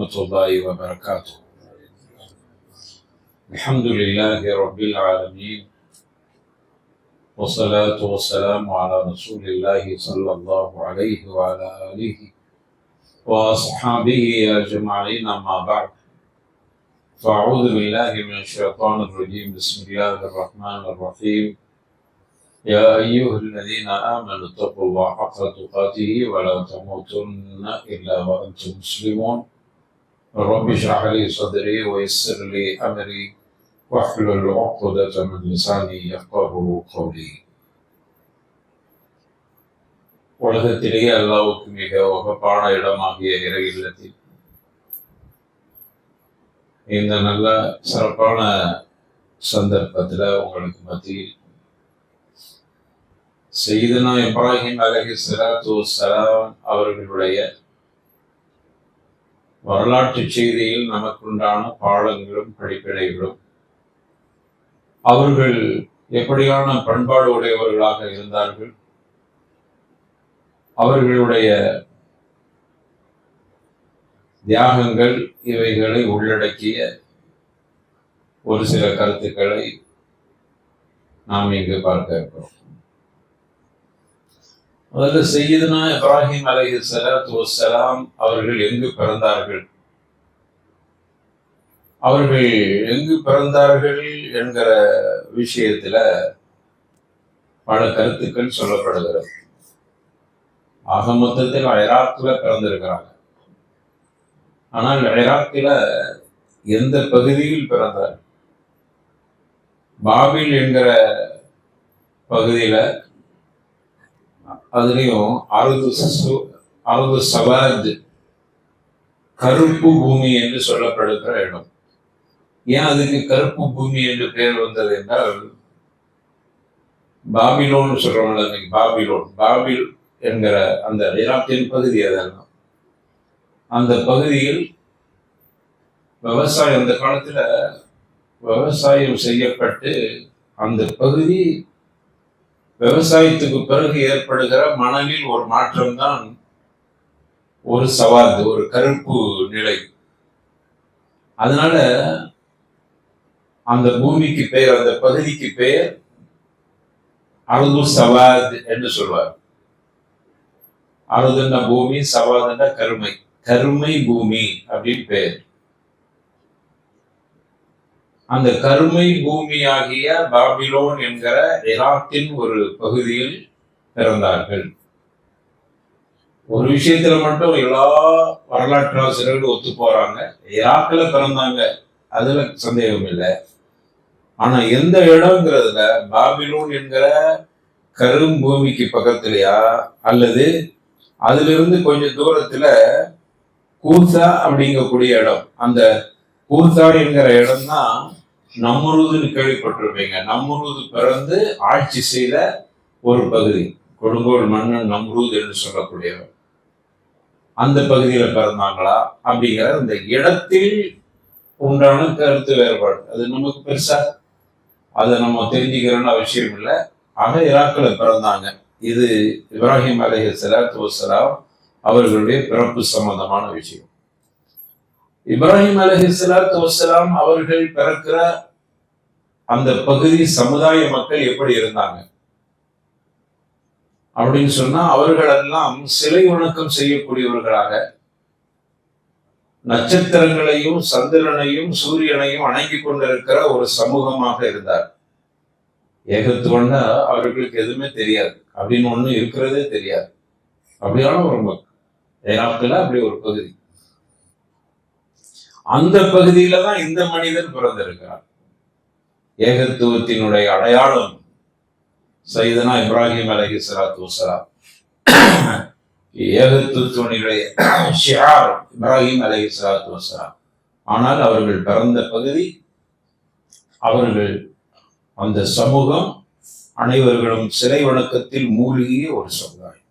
ورحمة الله وبركاته. الحمد لله رب العالمين، والصلاة والسلام على رسول الله صلى الله عليه وعلى آله وأصحابه أجمعين. أما بعد، فأعوذ بالله من الشيطان الرجيم. بسم الله الرحمن الرحيم. يا أيها الذين آمنوا اتقوا الله حق تقاته ولا تموتن إلا وأنتم مسلمون. رب اشرح لي صدري ويسر لي أمري واحلل عقدة من لساني يفقهوا قولي. உலகத்திலேயே அல்லாஹ்வுக்கு மிக வகப்பான இடமாகிய இறை இல்லத்தில் இந்த நல்ல சிறப்பான சந்தர்ப்பத்தில் உங்களுக்கு மத்தியில் சையதுனா இப்ராஹிம் அலைஹிஸ்ஸலாத்து வஸ்ஸலாம் அவர்களுடைய வரலாற்று செய்தியில் நமக்குண்டான பாடங்களும் படிப்பினைகளும், அவர்கள் எப்படியான பண்பாடு உடையவர்களாக இருந்தார்கள், அவர்களுடைய தியாகங்கள், இவைகளை உள்ளடக்கிய ஒரு சில கருத்துக்களை நாம் இங்கு பார்க்க இருக்கிறோம். முதல்ல சையதுனா இப்ராஹிம் அலைஹிஸ்ஸலாத்து வஸ்ஸலாம் அவர்கள் எங்கு பிறந்தார்கள், அவர்கள் எங்கு பிறந்தார்கள் என்கிற விஷயத்துல பல கருத்துக்கள் சொல்லப்படுகிறது. ஆக மொத்தத்தில் ஈராக்ல பிறந்திருக்கிறாங்க. ஆனால் ஈராக்ல எந்த பகுதியில் பிறந்தார்? பாபில் என்கிற பகுதியில, அதுலேயும் அறுது சவாத், கருப்பு பூமி என்று சொல்லப்படுகிற இடம். ஏன் அதுக்கு கருப்பு பூமி என்று பெயர் வந்தது என்றால், பாபிலோன் சொல்றோம்ல, பாபில் என்கிற அந்த ஈராக்கின் பகுதி, அதெல்லாம் அந்த பகுதியில் விவசாயம், அந்த காலத்துல விவசாயம் செய்யப்பட்டு அந்த பகுதி விவசாயத்துக்கு பிறகு ஏற்படுகிற மணலில் ஒரு மாற்றம்தான் ஒரு சவாத், ஒரு கருப்பு நிலை. அதனால அந்த பூமிக்கு பெயர், அந்த பகுதிக்கு பெயர் அருது சவாத் என்று சொல்வார். அருதுன்னா பூமி, சவாதுன்னா கருமை, கருமை பூமி அப்படின்னு பெயர். அந்த கருமை பூமியாகிய பாபிலோன் என்கிற ஈராக்கின் ஒரு பகுதியில் பிறந்தார்கள். ஒரு விஷயத்துல மட்டும் எல்லா வரலாற்று ஆசிரியர்களும் ஒத்து போறாங்க, ஈராக்ல பிறந்தாங்க, அதுல சந்தேகம் இல்லை. ஆனா எந்த இடம்ங்கிறதுல, பாபிலோன் என்கிற கரும்பூமிக்கு பக்கத்துலயா அல்லது அதுல இருந்து கொஞ்சம் தூரத்துல கூர்சா அப்படிங்கக்கூடிய இடம், அந்த கூர்சா என்கிற இடம் தான் நம்ரூதுன்னு கேள்விப்பட்டிருப்பீங்க. நம்ரூது பிறந்து ஆட்சி செய்த ஒரு பகுதி, கொடுங்கோல் மன்னன் நம்ரூத் என்று சொல்லக்கூடியவர். அந்த பகுதியில பிறந்தாங்களா அப்படிங்கிற அந்த இடத்தில் உண்டான கருத்து வேறுபாடு. அது நமக்கு பெருசா அதை நம்ம தெரிஞ்சுக்கிறோன்னு அவசியம் இல்லை. ஆக ஈராக்ல பிறந்தாங்க. இது இப்ராஹிம் அலைஹிஸ்ஸலாத்து வஸ்ஸலாம் அவர்களுடைய பிறப்பு சம்பந்தமான விஷயம். இப்ராஹிம் அலைஹிஸ்ஸலாத்து வஸ்ஸலாம் அவர்கள் பிறக்கிற அந்த பகுதி சமுதாய மக்கள் எப்படி இருந்தாங்க அப்படின்னு சொன்னா, அவர்கள் எல்லாம் சிலை வணக்கம் செய்யக்கூடியவர்களாக, நட்சத்திரங்களையும் சந்திரனையும் சூரியனையும் வணங்கி கொண்டிருக்கிற ஒரு சமூகமாக இருந்தார். ஏகத்துவன்னா அவர்களுக்கு எதுவுமே தெரியாது, அப்படின்னு ஒண்ணு இருக்கிறதே தெரியாது. அப்படியான ஒரு மக்கள் ஈராக்ல அப்படி ஒரு பகுதி. அந்த பகுதியில தான் இந்த மனிதர் பிறந்திருக்கிறார். ஏகத்துவத்தினுடைய அடையாளம் சையதுனா இப்ராஹிம் அலைஹிஸ்ஸலாத்து வஸ்ஸலாம். ஏகத்துவத்தினுடைய ஷிஆர் இப்ராஹிம் அலைஹிஸ்ஸலாத்து வஸ்ஸலாம். ஆனால் அவர்கள் பிறந்த பகுதி, அவர்கள் அந்த சமூகம் அனைவர்களும் சிலை வணக்கத்தில் மூழ்கிய ஒரு சமுதாயம்.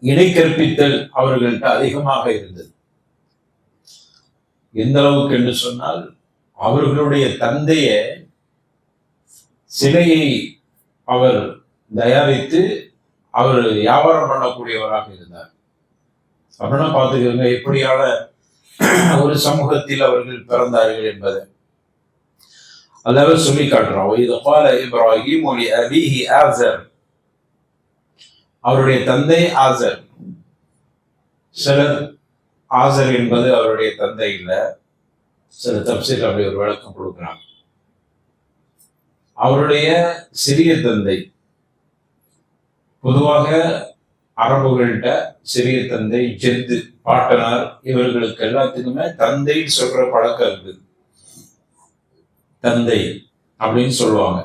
இணை கற்பித்தல் அவர்கள்ட்ட அதிகமாக இருந்தது. எந்த அளவுக்கு என்று சொன்னால், அவர்களுடைய தந்தைய சிலையை அவர் தயாரித்து அவர் வியாபாரம் பண்ணக்கூடியவராக இருந்தார். அப்படின்னா பார்த்துக்கோங்க எப்படியான ஒரு சமூகத்தில் அவர்கள் பிறந்தார்கள் என்பதை அல்லாஹ் சொல்லி காட்டுறான். இது قال إبراهيم لأبيه آزر, அவருடைய தந்தை ஆசர். சிலர் ஆசர் என்பது அவருடைய தந்தை இல்லை, சில தப்சீர் அப்படி ஒரு விளக்கம் கொடுக்கிறாங்க. அவருடைய சிறிய தந்தை, பொதுவாக அரபுகள்கிட்ட சிறிய தந்தை, ஜெத்து, பாட்டனார், இவர்களுக்கு எல்லாத்துக்குமே தந்தை சொல்ற பழக்கம் இருக்குது. தந்தை அப்படின்னு சொல்லுவாங்க.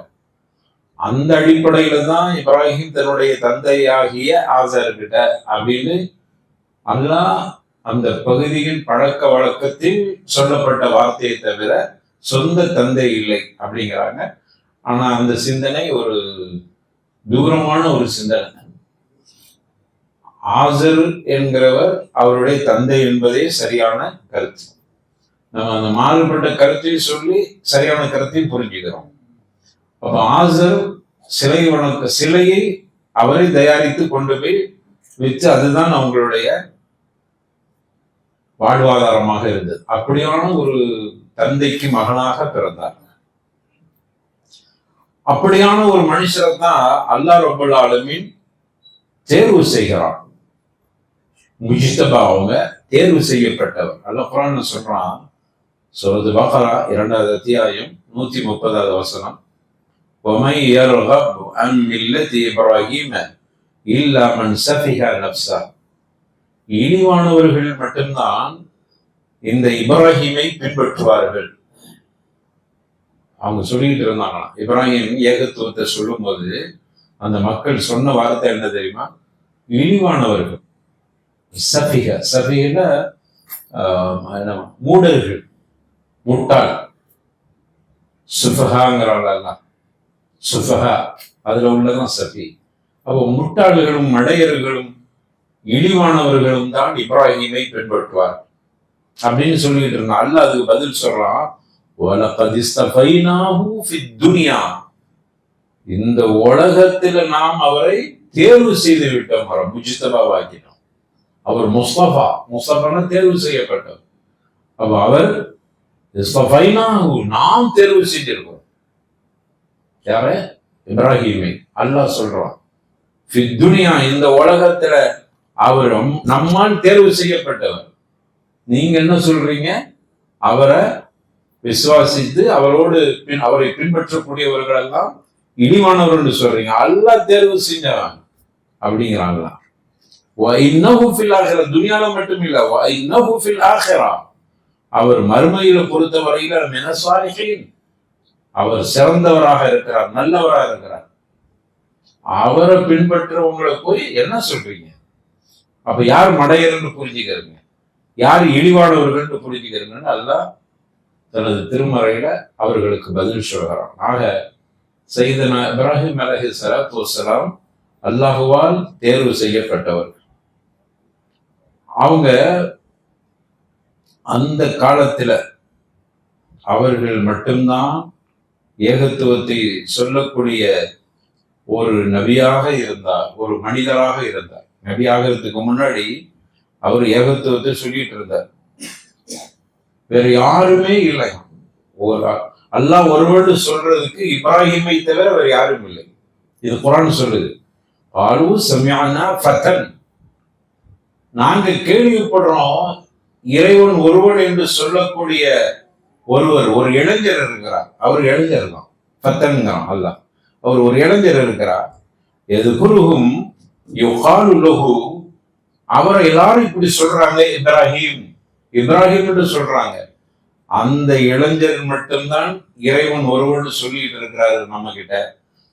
அந்த அடிப்படையில தான் இப்ராஹிம் தன்னுடைய தந்தை ஆகிய ஆசர்கிட்ட அப்படின்னு அல்லாஹ் அந்த பகுதியின் பழக்க வழக்கத்தில் சொல்லப்பட்ட வார்த்தையை தவிர சொந்த தந்தை இல்லை அப்படிங்கிறாங்க. ஆனா அந்த சிந்தனை ஒரு தூரமான ஒரு சிந்தனை. ஆசர் என்கிறவர் அவருடைய தந்தை என்பதே சரியான கருத்து. நம்ம அந்த மாறுபட்ட கருத்தை சொல்லி சரியான கருத்தையும் புரிஞ்சுக்கிறோம். அப்ப ஆசர் சிலையை அவரை தயாரித்து கொண்டு போய் வச்சு அதுதான் அவங்களுடைய வாழ்வாதாரமாக இருந்தது. அப்படியான ஒரு தந்தைக்கு மகனாக பிறந்தார். அப்படியான ஒரு மனுஷரை தான் அல்லாஹ் ரப்பல் ஆலமீன் தேர்வு செய்கிறான். முஜ்தபா, அவங்க தேர்வு செய்யப்பட்டவர். அல்லாஹ் குர்ஆன்ல சொல்றான், சூரத்து பக்ரா 2வது அத்தியாயம் 130வது வசனம், وَمَن يَرْغَبُ عَن مِّلَّةِ إِبْرَاهِيمَ إِلَّا مَنْ سَفِهَ نَفْسَهُ. இழிவானவர்கள் மட்டும்தான் இந்த இப்ராஹிமை பின்பற்றுவார்கள். அவங்க சொல்லிட்டு இருந்தாங்களாம். இப்ராஹிம் ஏகத்துவத்தை சொல்லும் போது அந்த மக்கள் சொன்ன வார்த்தை என்ன தெரியுமா? இழிவானவர்கள். சஃபிக மூடர்கள், முட்டாள். சுஃபஹாங்கிறாங்க, சுஃபஹா அதுல உள்ளதான் சஃபி. அப்போ முட்டாள்களும் மடையர்களும் இழிவானவர்களும் தான் இப்ராஹிமை பின்பற்றுவார் அப்படின்னு சொல்லிட்டு இருந்தான். அல்லாஹ் அதுக்கு பதில் சொல்றான், வலகத் இஸ்தஃபைனாஹு ஃபித் துன்யா, இந்த உலகத்துல நாம் அவரை தேர்வு செய்து விட்டோம், முஜ்தபாவாக்கினோம். அவர் முஸ்தஃபான தேர்வு செய்யப்பட்டவர். அப்ப அவர் இஸ்தஃபைனாஹு, நாம் தேர்வு செஞ்சிருக்கோம். யார? இப்ராஹிமை. அல்லாஹ் சொல்றான் ஃபித் துன்யா, இந்த உலகத்துல அவரும் நம்மால் தேர்வு செய்யப்பட்டவர். நீங்க என்ன சொல்றீங்க? அவரை விசுவாசித்து அவரோடு அவரை பின்பற்றக்கூடியவர்கள் எல்லாம் இழிவானவர்கள் சொல்றீங்க. அல்லாஹ் தேர்வு செஞ்சவன் அப்படிங்கிறாங்களா? துனியால மட்டும் இல்ல, அவர் மறுமையில பொறுத்த வரையில அவர் சிறந்தவராக இருக்கிறார், நல்லவராக இருக்கிறார். அவரை பின்பற்றவங்களை போய் என்ன சொல்றீங்க? அப்ப யார் மடையர்ன்னு புரிஞ்சுக்கிறீங்க, யார் இழிவானவர்கள் புரிஞ்சுக்கிறீங்கன்னு அல்லாஹ் தனது திருமறையில அவர்களுக்கு பதில் சொல்கிறான். ஆக சையதுனா இப்ராஹிம் அலைஹிஸ்ஸலாத்து வஸ்ஸலாம் அல்லாஹுவால் தேர்வு செய்யப்பட்டவர். அவங்க அந்த காலத்துல அவர்கள் மட்டும்தான் ஏகத்துவத்தை சொல்லக்கூடிய ஒரு நபியாக இருந்தார், ஒரு மனிதராக இருந்தார். நபியாகிறதுக்கு முன்னாடி அவர் ஏகத்துவத்தை சொல்லிட்டு இருந்தார். வேற யாருமே இல்லை. அல்லாஹ் ஒருவன் சொல்றதுக்கு இப்ராஹிமை தவிர வேற யாரும் இல்லை. இது குர்ஆன் சொல்லுது. ஆலு சமிஅனா ஃபதன், நாங்க கேள்விப்படுறோம் இறைவன் ஒருவன் என்று சொல்லக்கூடிய ஒருவர், ஒரு இளைஞர் இருக்கிறார். அவர் இளைஞர் தான், ஃபத்தன்கிறான் அல்லாஹ். அவர் ஒரு இளைஞர் இருக்கிறார். எது குருகும் யுகாலு லஹு, அவரை எல்லாரும் இப்படி சொல்றாங்க, இப்ராஹிம் இப்ராஹிம் என்று சொல்றாங்க. அந்த இளைஞர் மட்டும்தான் இறைவன் ஒருவன் சொல்லிட்டு இருக்கிறாரு நம்ம கிட்ட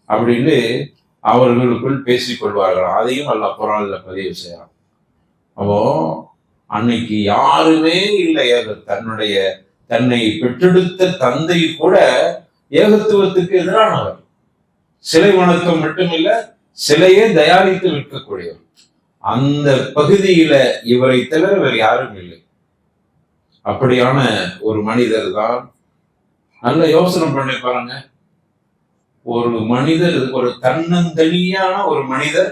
அப்படின்னு அவர்களுக்குள் பேசிக் கொள்வார்கள். அதையும் அல்லாஹ் குர்ஆன்ல பதிவு செய்யறான். அப்போ அன்னைக்கு யாருமே இல்லை. தன்னை பெற்றெடுத்த தந்தை கூட ஏகத்துவத்துக்கு எதிரானவர். சிலை வணக்கம் மட்டுமில்ல, சிலையே தயாரித்து விற்கக்கூடியவர். அந்த பகுதியில இவரை தவிர வேறு யாரும் இல்லை. அப்படியான ஒரு மனிதர் தான். நல்ல யோசனை பண்ணி பாருங்க. ஒரு மனிதர், ஒரு தன்னந்தனியான ஒரு மனிதர்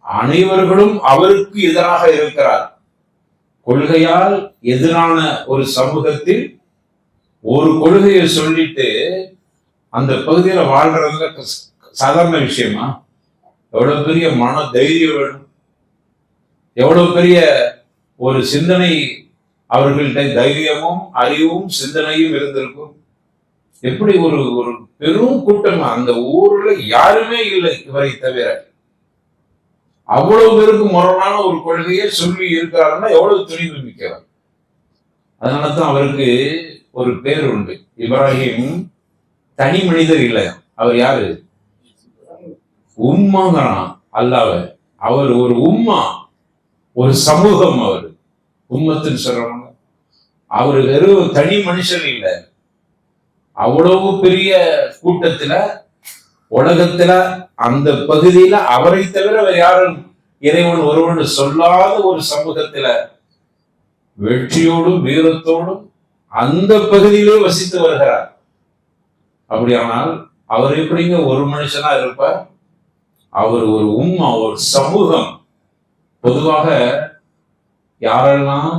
அனைவர்களும் அவருக்கு எதிராக இருக்கிறார். கொள்கையால் எதிரான ஒரு சமூகத்தில் ஒரு கொள்கையை சொல்லிட்டு அந்த பகுதியில வாழ்றது சாதாரண விஷயமா? எவ்வளவு பெரிய மன தைரியம் வேணும், எவ்வளவு பெரிய ஒரு சிந்தனை அவர்கள்ட்ட தைரியமும் அறிவும் சிந்தனையும் இருந்திருக்கும். எப்படி ஒரு ஒரு பெரும் கூட்டம், அந்த ஊர்ல யாருமே இல்லை இவரை தவிர. அவ்வளவு பேருக்கு முரணான ஒரு கொள்கையை சொல்லி இருக்கிறாருன்னா எவ்வளவு துணிவு மிக்கவர். அதனாலதான் அவருக்கு ஒரு பேர் உண்டு, இப்ராஹிம் தனி மனிதர் இல்லை, அவர் யாரு? உம்மாங்கிறான் அல்லாஹ். அவர் ஒரு உம்மா, ஒரு சமூகம். அவர் உம்மத்துன்னு சொல்றவங்க. அவர் வெறும் தனி மனுஷன் இல்லை, அவ்வளவு பெரிய கூட்டத்துல, உலகத்துல, அந்த பகுதியில அவரை தவிர வேற யாரும் இறைவன் ஒருவன் சொல்லாத ஒரு சமூகத்துல வெற்றியோடும் வீரத்தோடும் அந்த பகுதியிலே வசித்து வருகிறார். அப்படியானால் அவர் எப்படிங்க ஒரு மனுஷனா இருப்பார்? அவர் ஒரு உம்மா, ஒரு சமூகம். பொதுவாக யாரெல்லாம்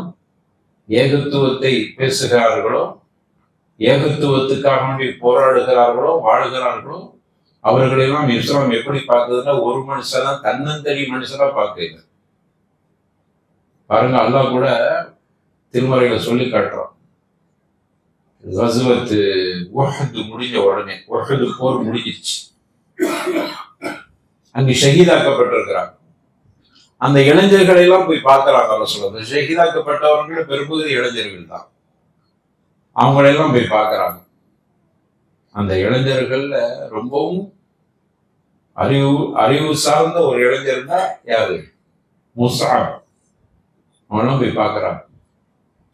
ஏகத்துவத்தை பேசுகிறார்களோ, ஏகத்துவத்துக்காக வேண்டி போராடுகிறார்களோ, வாழுகிறார்களோ, அவர்களெல்லாம் இஸ்லாம் எப்படி பார்க்குதுன்னா ஒரு மனுஷனா தன்னந்தனி மனுஷனா பார்க்குது. பாருங்க, அல்லாஹ் கூட திருமறையில சொல்லி காட்டுறோம். கஸ்வத் உஹது முடிஞ்ச உடனே, உஹது போர் முடிஞ்சிருச்சு, அங்கு ஷஹீதாக்கப்பட்டிருக்கிறாங்க. அந்த இளைஞர்களை எல்லாம் போய் பார்க்கிறாங்க. சொல்றது ஷஹீதாக்கப்பட்டவர்கள் பெரும்பகுதி இளைஞர்கள் தான். அவங்களெல்லாம் போய் பார்க்கிறாங்க. அந்த இளைஞர்கள்ல ரொம்பவும் அறிவு சார்ந்த ஒரு இளைஞர் தான் யாரு? முஸ்அப். அவனும் போய் பார்க்கிறாங்க.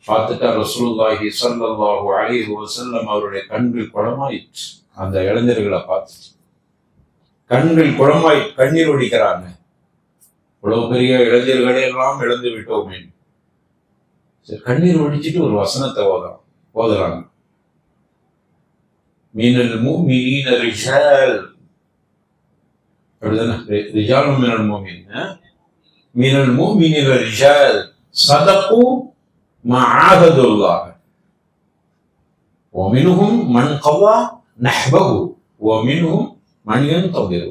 பார்த்துட்டா ரசூலுல்லாஹி ஸல்லல்லாஹு அலைஹி வஸல்லம் அவருடைய கண்கள் குளமாயிற்று. அந்த இளைஞர்களை பார்த்து கண்கள் குளமாய் கண்ணீர் ஒடிக்கிறாங்க. இவ்வளவு பெரிய இளைஞர்களே எல்லாம் இழந்து விட்டோமே. கண்ணீர் ஒடிச்சிட்டு ஒரு வசனத்தை ஓதுறாங்க. மீனல் முஃமினீன ரிஜால், அப்படிதானே? ரிஜாலும் மினல் முஃமினீன, மினல் முஃமினீன ரிஜால் ஸதகு மா ஆஹதுல்லாஹ் வமின்ஹும் மன் கவா நஹ்பஹு வமின்ஹும் மன் யன்ததிரு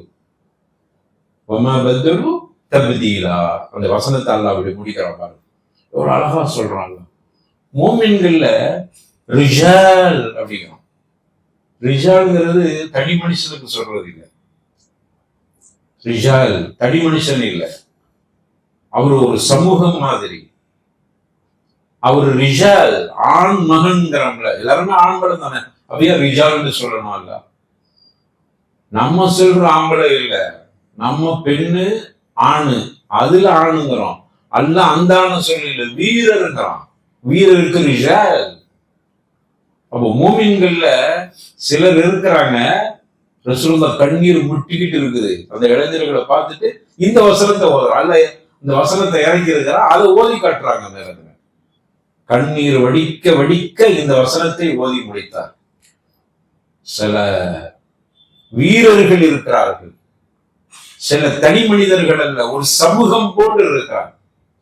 வமா பதலு தப்தீலா. அந்த வசனத்தை அல்லாஹ் அப்படி முடிக்கிறான் பாருங்க. எவ்வளவு அழகா சொல்றாங்க. மோமின்கள்ல ரிஜால் அப்படிங்கிறோம். ரிஜால்ங்கிறது தனி மனுஷனுக்கு சொல்றது இல்லை. ரிஜால் தனி மனுஷன் இல்லை, அவர் ஒரு சமூகம் மாதிரி. அவர் ரிஜால் ஆண் மகன்கிறவங்கள, எல்லாருமே ஆண்பளை தானே, அப்படியே ரிஜால்னு சொல்லணும். இல்ல நம்ம சொல்ற ஆம்பளை இல்லை, நம்ம பெண்ணு ஆணு, அதுல ஆணுங்கிறோம். அல்ல அந்த ஆணு சொல்லல, வீரருங்கிறான். வீரருக்கு ரிஜால். அப்போ மூமின்கள்ல சிலர் இருக்கிறாங்க, ரசூலுல்லாஹ் கண்ணீர் முட்டிக்கிட்டு இருக்குது. அந்த இளைஞர்களை பார்த்துட்டு இந்த வசனத்தை ஓதுறான், அல்ல இந்த வசனத்தை இறக்கி இருக்கிறா, அதை ஓதி காட்டுறாங்க. அந்த இடத்துல கண்ணீர் வடிக்க வடிக்க இந்த வசனத்தை ஓதி முடித்தார். சில வீரர்கள் இருக்கிறார்கள், சில தனி மனிதர்கள் அல்ல, ஒரு சமூகம் போன்று இருக்கிறார்.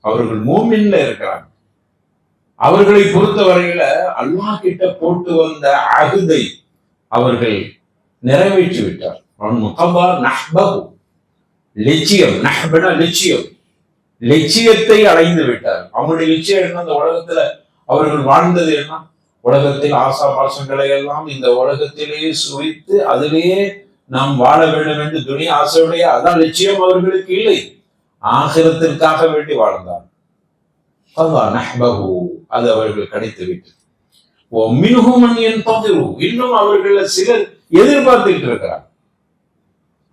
அவர்கள் மூமின்ல இருக்கிறாங்க. அவர்களை பொறுத்தவரையில அல்லாஹ் கிட்ட போட்டு வந்த அகுதை அவர்கள் நிறைவேற்றி விட்டார். லட்சியம், நஹ்பனா லட்சியம், லட்சியத்தை அடைந்து விட்டார். அவங்களுடைய லட்சியம் என்ன? இந்த உலகத்துல அவர்கள் வாழ்ந்தது என்ன? உலகத்தில் ஆசா பாசங்களை எல்லாம் இந்த உலகத்திலேயே சுவைத்து அதிலேயே நாம் வாழ வேண்டும் என்று துணி ஆசையுடைய அதான் லட்சியம் அவர்களுக்கு இல்லை. ஆகிரத்திற்காக வேண்டி வாழ்ந்தார். அது அவர்கள் கிடைத்து விட்டு இன்னும் அவர்கள் சிலர் எதிர்பார்த்துட்டு இருக்கிறார்,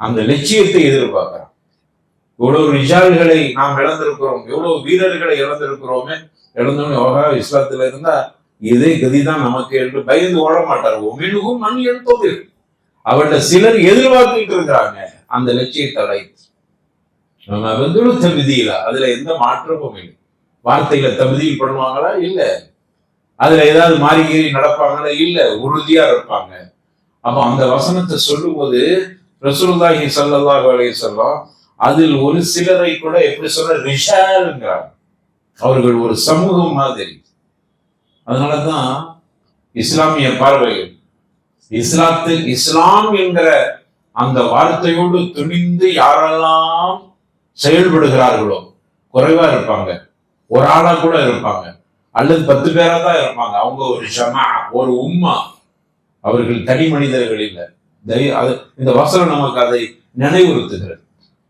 அந்த லட்சியத்தை எதிர்பார்க்கிறார். எவ்வளவு ரிஜால்களை நாம் இழந்திருக்கிறோம், எவ்வளவு வீரர்களை இழந்திருக்கிறோமே. இழந்தோன்னு இஸ்லாத்துல இருந்தா இதே கதிதான் நமக்கு என்று பயந்து ஓட மாட்டார். ஒமினுகும் மண் எழுத்தோது அவர்கிட்ட சிலர் எதிர்பார்த்துட்டு இருக்கிறாங்க அந்த லட்சியத்தை அடைத்து. நம்ம வந்து தகுதியில அதுல எந்த மாற்றமும் இல்லை. வார்த்தையில தகுதியில் பண்ணுவாங்களா? இல்ல. அதுல ஏதாவது மாறிகேறி நடப்பாங்களா? இல்ல. உறுதியா இருப்பாங்க. அப்ப அந்த வசனத்தை சொல்லும் போது ரசூலுல்லாஹி ஸல்லல்லாஹு அலைஹி வஸல்லம் அதில் ஒரு சிலரை கூட எப்படி சொல்ற ரிஷாலுங்கிறாங்க. அவர்கள் ஒரு சமூகம் மாதிரி. அதனாலதான் இஸ்லாமிய பார்வையில் இஸ்லாம் என்கிற அந்த வார்த்தையோடு துணிந்து யாரெல்லாம் செயல்படுகிறார்களோ குறைவா இருப்பாங்க, ஒரு ஆளா கூட இருப்பாங்க, அல்லது 10 பேரா தான் இருப்பாங்க. அவங்க ஒரு ஜமா, ஒரு உம்மா. அவர்கள் தனி மனிதர்கள் இல்லை. இந்த வசனம் நமக்கு அதை நினைவுறுத்துகிறது.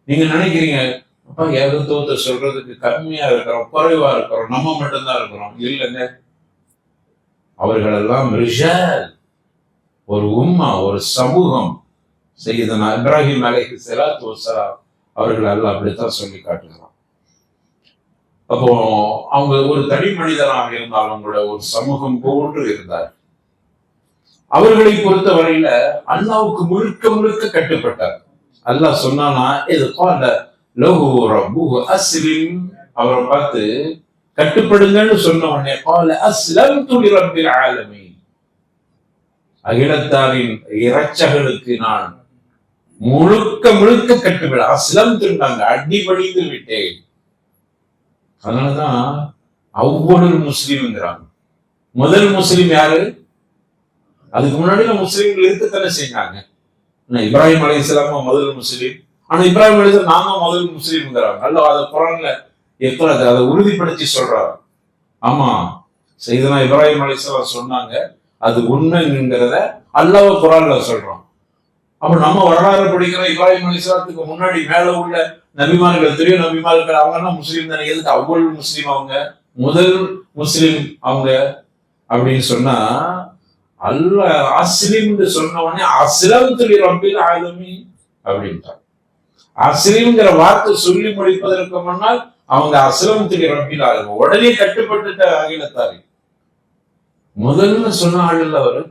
நீங்க நினைக்கிறீங்க, அப்பா ஏகத்துவத்தை சொல்றதுக்கு கம்மியா இருக்கிறோம், குறைவா இருக்கிறோம், நம்ம மட்டும்தான் இருக்கிறோம். இல்லைங்க, அவர்கள் எல்லாம் ரிஷால், ஒரு உம்மா, ஒரு சமூகம். சையதுனா இப்ராஹிம் அலைஹிஸ்ஸலாத்து வஸ்ஸலாம் அவர்கள் எல்லாம் அப்படித்தான் சொல்லி காட்டுகிறார். அப்போ அவங்க ஒரு தனி மனிதனாக இருந்தாலும் கூட ஒரு சமூகம் போன்று இருந்தார். அவர்களை பொறுத்த வரையில அல்லாவுக்கு முழுக்க முழுக்க கட்டுப்பட்டார். அல்லாஹ் சொன்னானா, இது கால லஹு ரப்புஹு அஸ்லிம், அவரை பார்த்து கட்டுப்படுங்கன்னு சொன்ன உடனே கால அஸ்லம்து லிரப்பில் ஆலமீன், அகிலத்தாரின் இரட்சகனுக்கு நான் முழுக்க முழுக்க கட்டுப்பட. அஸ்லம் திருந்தாங்க, அடிபடிந்து விட்டேன். அதனாலதான் அவ்வளவு முஸ்லீம்ங்கிறாங்க. முதல் முஸ்லீம் யாரு? அதுக்கு முன்னாடி முஸ்லீம்கள் இருக்கத்தானே செஞ்சாங்க. இப்ராஹிம் அலைஹிஸ்ஸலாம் முதல் முஸ்லீம். ஆனா இப்ராஹிம் அலைஹிஸ்ஸலாம் நான் தான் முதல் முஸ்லீம்ங்கிறாங்க. அல்ல அதை குர்ஆன்ல அதை உறுதிப்படுத்தி சொல்றாரு. ஆமா, சையதுனா இப்ராஹிம் அலைஹிஸ்ஸலாம் சொன்னாங்க, அது உண்மைங்கிறத அல்லாஹ் குர்ஆன்ல சொல்றோம். அப்ப நம்ம வரலாறு படிக்கிற இப்ராஹிம் அலைஹிஸ்ஸலாத்துக்கு முன்னாடி மேல உள்ள நபிமார்கள், பெரிய நபிமார்கள், அவங்க எல்லாம் முஸ்லீம் தானே. எதுக்கு அவ்வளவு முஸ்லீம்? அவங்க முதல் முஸ்லீம் அவங்க அப்படின்னு சொன்னா, அல்லாஹ் அஸ்லிம் சொன்ன உடனே அஸ்லம்து லிரப்பில் ஆலமீன் அப்படின்ட்டாங்க. அஸ்லிம்ங்கிற வார்த்தை சொல்லி முடிப்பதற்கு முன்னால் அவங்க அஸ்லம்து லிரப்பில் ஆலமீன், உடனே கட்டுப்பட்டுட்ட அகிலத்தாரி. முதல்ல சொன்ன ஆள் அவர்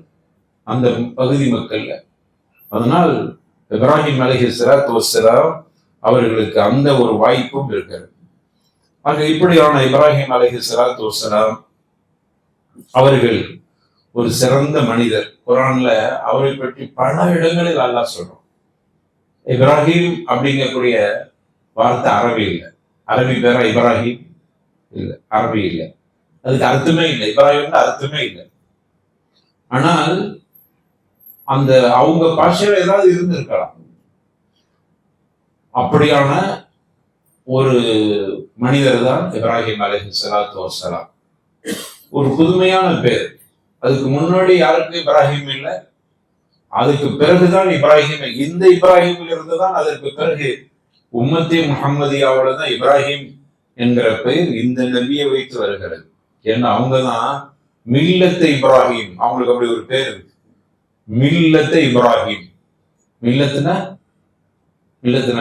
அந்த பகுதி மக்கள்ல. அதனால் இப்ராஹிம் அலைஹிஸ்ஸலாத்து வஸ்ஸலாம் அவர்களுக்கு அந்த ஒரு வாய்ப்பும் இருக்கிறது. ஆக இப்படியான இப்ராஹிம் அலைஹிஸ்ஸலாத்து வஸ்ஸலாம் அவர்கள் ஒரு சிறந்த மனிதர். குர்ஆன்ல அவரை பற்றி பல இடங்களில் அல்லாஹ் சொல்றோம். இப்ராஹிம் அப்படிங்கக்கூடிய வார்த்தை அரபி இல்லை. அரபி பேரா இப்ராஹிம் இல்லை, அரபி இல்லை, அதுக்கு அர்த்தமே இல்லை. இப்ராஹிம் அர்த்தமே இல்லை. ஆனால் அந்த அவங்க பாஷையில ஏதாவது இருந்திருக்கலாம். அப்படியான ஒரு மனிதர் தான் இப்ராஹிம் அலைஹிஸ்ஸலாத்து வஸ்ஸலாம். ஒரு புதுமையான பேர். அதுக்கு முன்னாடி யாருக்கு இப்ராஹிம் இல்லை, அதுக்கு பிறகுதான் இப்ராஹிம். இந்த இப்ராஹிமில் இருந்துதான் அதற்கு பிறகு உம்மத்தே முஹம்மதியாவோட தான் இப்ராஹிம் என்கிற பெயர் இந்த நபியை வைத்து வருகிறது. ஏன்னா அவங்கதான் மில்லத்தை இப்ராஹிம், அவங்களுக்கு அப்படி ஒரு பேர் இருக்கு, மில்லத்தை இப்ராஹிம். மில்லத்துனா